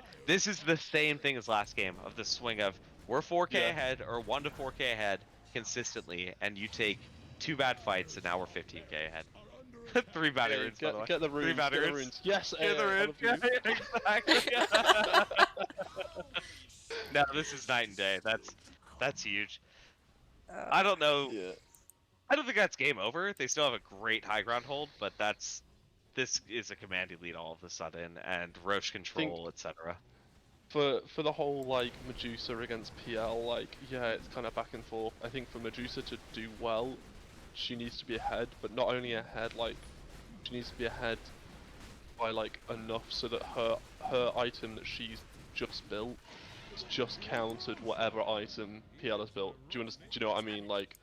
is the same thing as last game of the swing of we're 4K Yeah. ahead or 1 to 4K ahead consistently, and you take 2 bad fights and now we're 15K ahead. 3 bad Hey, runes, by the way. get the runes, 3 bad get the runes. runes. Yes, Get the all runes. of you. Yeah, exactly. No, this is night and day. That's huge. I don't know. Yeah. I don't think that's game over. They still have a great high ground hold, but this is a command elite all of a sudden, and Roche control, etc. For the whole like Medusa against PL, like yeah, it's kind of back and forth. I think for Medusa to do well, she needs to be ahead, but not only ahead, like she needs to be ahead by like enough so that her item that she's just built has just countered whatever item PL has built. Do you know what I mean? Like,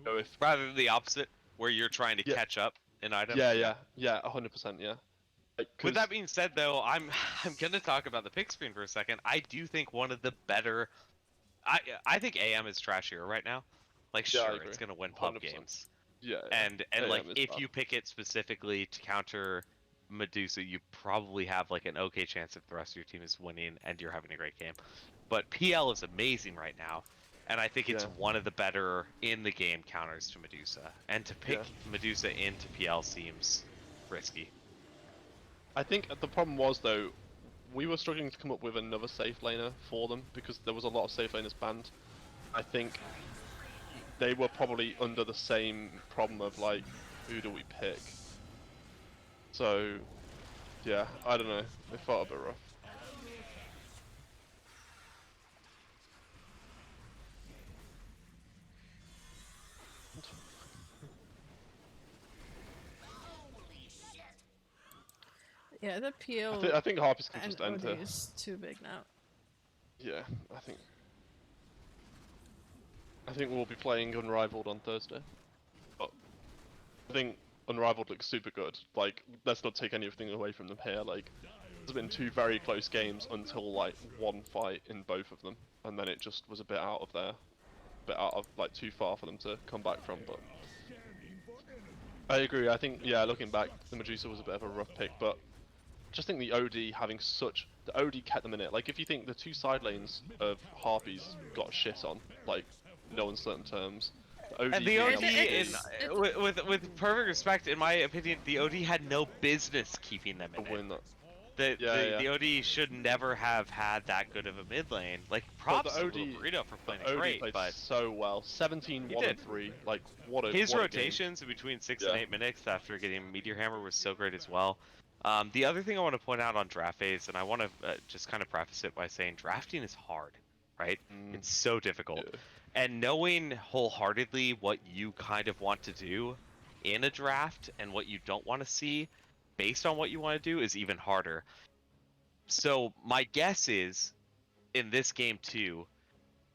you know, if Rather than the opposite, where you're trying to Yeah. catch up in items. yeah, 100%, yeah. Like, With 'cause- that being said, though, I'm gonna talk about the pick screen for a second. I do think one of the better. I think AM is trashier right now. Like, Yeah, I sure, agree. it's gonna win pub 100%. games, yeah, and AM like is if bad. you pick it specifically to counter Medusa, you probably have like an okay chance if the rest of your team is winning and you're having a great game. But PL is amazing right now, and I think it's Yeah. one of the better in the game counters to Medusa. And to pick Yeah. Medusa into PL seems risky. I think the problem was though, we were struggling to come up with another safe laner for them because there was a lot of safe laners banned. I think they were probably under the same problem of like, who do we pick? So, yeah, I don't know. It felt a bit rough. Yeah, the PO I think Harpies can and just enter. OD is too big now. Yeah, I think we'll be playing Unrivaled on Thursday. But I think Unrivaled looks super good. Like, let's not take anything away from them here. Like, there's been 2 very close games until like 1 fight in both of them, and then it just was a bit out of like too far for them to come back from. But I agree. I think yeah, looking back, the Medusa was a bit of a rough pick, but just think the OD having the OD kept them in it. Like if you think the 2 side lanes of Harpies got shit on, like no uncertain terms. The OD And the being OD, able to with perfect respect, in my opinion, the OD had no business keeping them in it. win that. The OD should never have had that good of a mid lane. Like, But props the to OD Lil Burrito for playing The it OD great, played but so well. 17, He 1 and did. 3. Like what a his what a game. rotations in between 6 Yeah. and 8 minutes after getting Meteor Hammer was so great as well. The other thing I want to point out on draft phase, and I want to just kind of preface it by saying drafting is hard, right? Mm, It's so difficult. yeah. And knowing wholeheartedly what you kind of want to do in a draft and what you don't want to see based on what you want to do is even harder. So my guess is in this game too,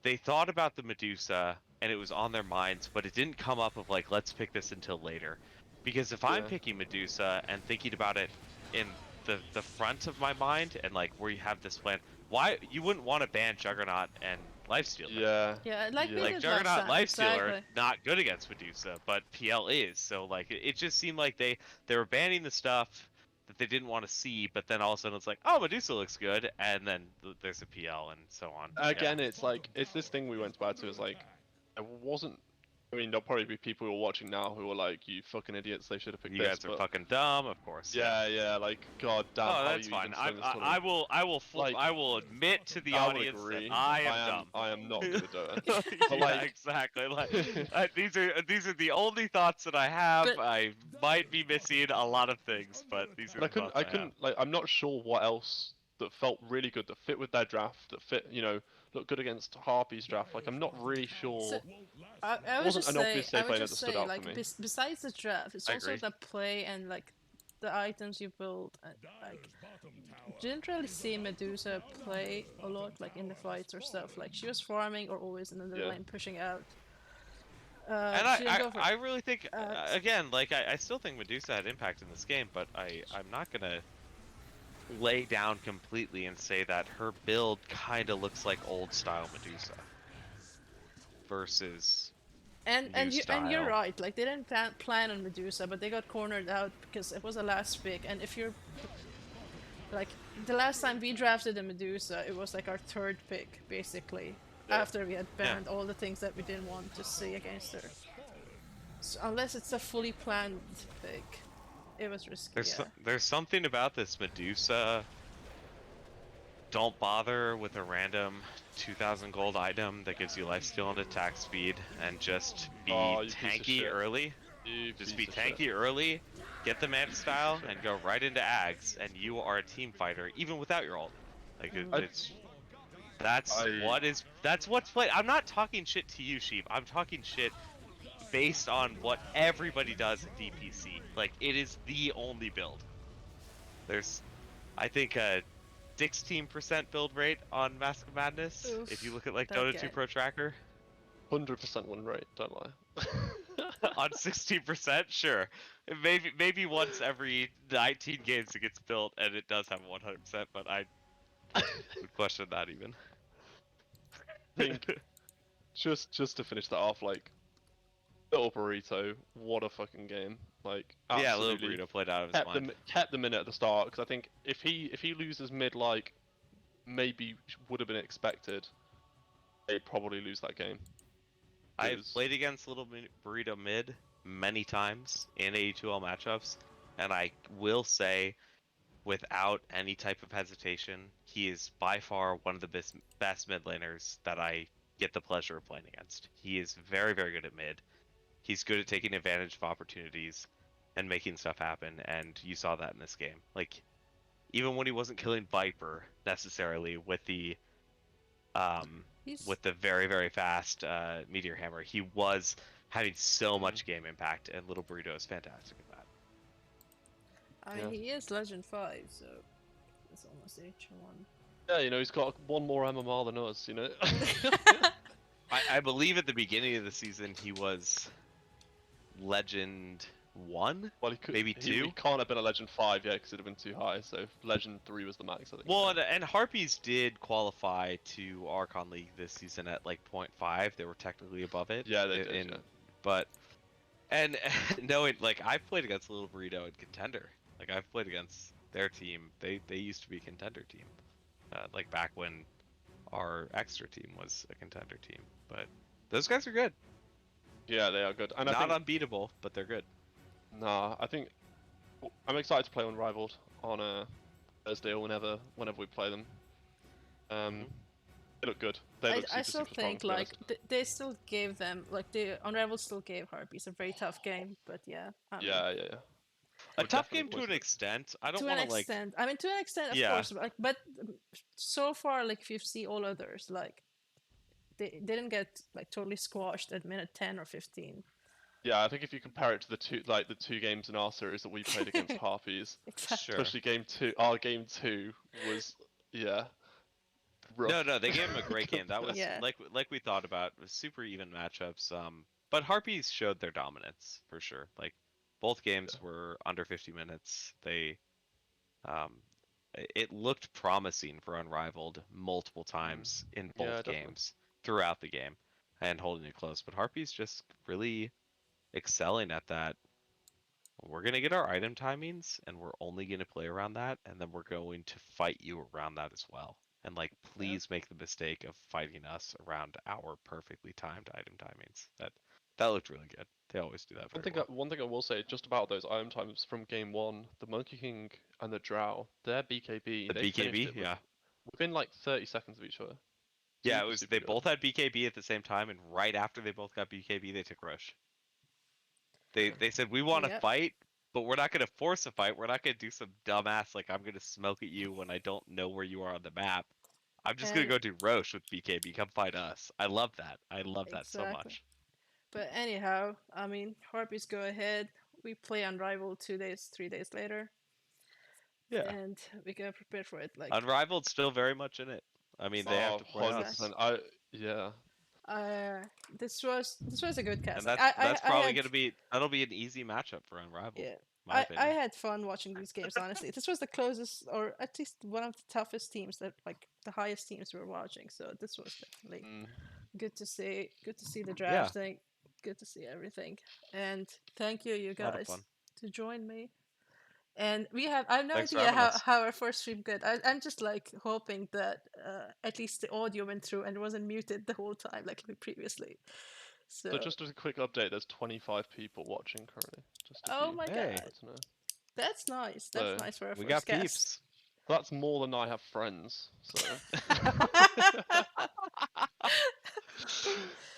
they thought about the Medusa and it was on their minds, but it didn't come up of like, let's pick this until later. Because if I'm Yeah. picking Medusa and thinking about it in the front of my mind and like where you have this plan, why you wouldn't want to ban Juggernaut and Lifestealer? Yeah. Yeah, like we Yeah. Like did Juggernaut last time. Lifestealer, Exactly. not good against Medusa, but PL is. So like it just seemed like they were banning the stuff that they didn't want to see, but then all of a sudden it's like, oh, Medusa looks good, and then there's a PL and so on. Again, it's like it's this thing we went back to. Is like there wasn't I mean, there'll probably be people who are watching now who are like, "You fucking idiots! They should have picked You this." guys are But fucking dumb, of course. yeah, like, god damn, Oh, how are that's you fine. even saying this sort of? Like, I will admit to the I would audience that agree. I am dumb. I am not good at Dota. But Yeah, like, exactly. Like these are the only thoughts that I have. But- I might be missing a lot of things, but these are but the thoughts I I have. couldn't, like, I'm not sure what else that felt really good, that fit with their draft, that fit, look good against Harpies draft. Like, I'm not really sure. So, I It would wasn't just an say, obvious I safe would lane that just stood say, out like, for me. besides the draft, it's I also agree. the play and like the items you build. Like, didn't really see Medusa play a lot, like in the fights or stuff. Like she was farming or always in the Yeah. lane pushing out. And She didn't go for I really think ads. again, like I still think Medusa had impact in this game, but I'm not gonna lay down completely and say that her build kind of looks like old style Medusa versus And new you're style. right. Like they didn't plan on Medusa, but they got cornered out because it was a last pick. And if you're like the last time we drafted a Medusa, it was like our third pick basically. Yeah. After we had banned all the things that we didn't want to see against her. So unless it's a fully planned pick, it was risky. There's something about this Medusa. Don't bother with a random 2,000 gold item that gives you lifesteal and attack speed, and just be Oh, you piece of tanky shit. early. You Just piece be of shit. tanky early, get the mana style, and go right into Ags, and you are a team fighter even without your ult. Like that's what's played. I'm not talking shit to you, Sheep. I'm talking shit based on what everybody does in DPC. Like it is the only build. There's, I think, 16% build rate on Mask of Madness. Oof, if you look at like that Dota guy. 2 Pro Tracker, 100% win rate. Don't lie. on 16%, sure. Maybe once every 19 games it gets built, and it does have 100%, but I would question that even. think just to finish that off, like, little burrito, what a fucking game! Like, Yeah, Little absolutely Burrito played out of his mind. kept them in at the start, because I think if he loses mid, like maybe would have been expected, they'd probably lose that game. I've Because- played against Burrito mid many times in AD2L matchups, and I will say, without any type of hesitation, he is by far one of the best mid laners that I get the pleasure of playing against. He is very, very good at mid. He's good at taking advantage of opportunities and making stuff happen, and you saw that in this game. Like, even when he wasn't killing Viper necessarily with the He's very, very fast Meteor Hammer, he was having so much game impact, and Little Burrito is fantastic at that. I mean, Yeah. he is Legend 5, so it's almost H1. Yeah, he's got one more MMR than us. I believe at the beginning of the season he was Legend 1? Well, he could Maybe He 2? can't have been a Legend 5 yet, because it'd have been too high. So Legend 3 was the max, I think. Well, and Harpies did qualify to Archon League this season at like 0.5. They were technically above it. Yeah, they did. Yeah. But, and knowing, like, I've played against Little Burrito and Contender. Like, I've played against their team. They used to be a Contender team. Like, back when our extra team was a Contender team. But those guys are good. Yeah, they are good. And I Not think, unbeatable, but they're good. Nah, I think I'm excited to play Unrivaled on Thursday or whenever we play them. They look good. They look I super, still super strong, think to be like honest. they still gave them like the Unrivaled still gave Harpies a very tough game, but yeah. I mean, Yeah. A Would tough definitely game to poison an it. extent. I don't to want an to like. extent. I mean, to an extent, of Yeah. course. But so far, like if you see all others, like they didn't get like totally squashed at minute 10 or 15. Yeah, I think if you compare it to the two games in our series that we played against Harpies, Exactly. Sure. especially our game 2 was rough. No, they gave him a great game. That was Yeah. like we thought about. It was super even matchups. But Harpies showed their dominance for sure. Like both games were under 50 minutes. It looked promising for Unrivaled multiple times in both Yeah, definitely. games throughout the game and holding it close. But Harpies just really excelling at that. We're gonna get our item timings, and we're only gonna play around that, and then we're going to fight you around that as well. And like, please make the mistake of fighting us around our perfectly timed item timings. That looked really good. They always do that very well. One thing I will say just about those IM times from game one, the Monkey King and the Drow, their BKB, The they finished BKB, it yeah. within like 30 seconds of each other. Yeah, it Super, was. super They good. both had BKB at the same time, and right after they both got BKB, they took Roche. They said we want to Yep. fight, but we're not gonna force a fight. We're not gonna do some dumbass like I'm gonna smoke at you when I don't know where you are on the map. I'm just gonna And go do Roche with BKB. Come fight us. I love that. I love that so exactly. much. But anyhow, I mean, Harpies go ahead. We play Unrivaled 2 days, 3 days later, Yeah. and we go prepare for it. Like, Unrivaled still very much in it. I mean, they have Oh, to play us. 100%. Yeah. this was a good cast. And Like, that's I probably had gonna be that'll be an easy matchup for Unrivaled. yeah. My I opinion. had fun watching these games. Honestly, this was the closest, or at least one of the toughest teams that, like, the highest teams we were watching. So this was definitely Mm. good to see. Good to see the Yeah. drafting. Good to see everything. And thank you, you A lot of guys, fun. to join me. And I have no Thanks for idea having us. how our first stream good. I'm just like hoping that at least the audio went through and wasn't muted the whole time like we previously. So So, just as a quick update, there's 25 people watching currently. Just if oh you my Hey. god, want to know. that's nice. That's So, nice for our We first got cast. peeps. That's more than I have friends. So.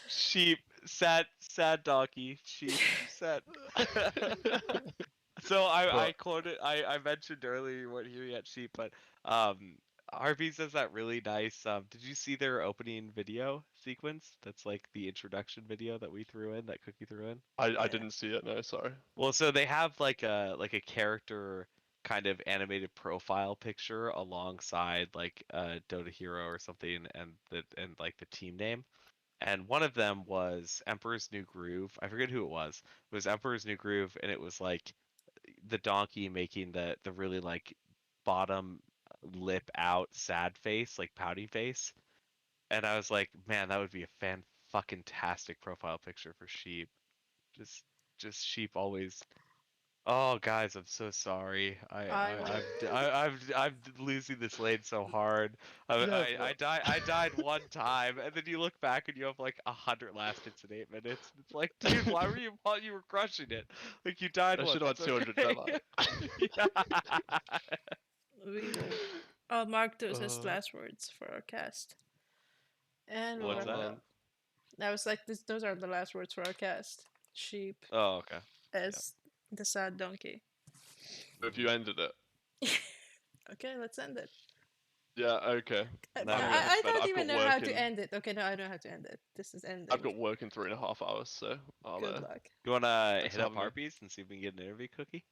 Sheep, sad donkey, sheep, sad. So I quoted, I mentioned earlier you weren't here yet, sheep, but Harpies has that really nice. Did you see their opening video sequence? That's like the introduction video that we threw in, that Cookie threw in. I Yeah. didn't see it. No, sorry. Well, so they have like a character kind of animated profile picture alongside like a Dota hero or something, and like the team name. And one of them was Emperor's New Groove. I forget who it was. It was Emperor's New Groove, and it was like the donkey making the really like bottom lip out sad face, like pouting face. And I was like, man, that would be a fucking tastic profile picture for sheep. Just sheep always. Oh, guys, I'm so sorry. I will. I'm losing this lane so hard. Yeah, I died one time, and then you look back and you have like 100 last hits in 8 minutes. It's like, dude, why were you while you were crushing it? Like you died I once. should have had It's 200 okay. Yeah. We will. I'll mark those as Uh, last words for our cast. And we'll What's wrap it that? up. I was like, those are the last words for our cast. Sheep Oh, okay. as the sad donkey. If you ended it. Okay, let's end it. Yeah. Okay. I, Now I'm we gonna I, head I to bed. don't I've even got know work how in. to end it. Okay, no, I know how to end it. This is ending. I've got work in 3.5 hours, so I'll Good luck. You wanna Thanks hit for up having me. Harpies and see if we can get an interview, Cookie?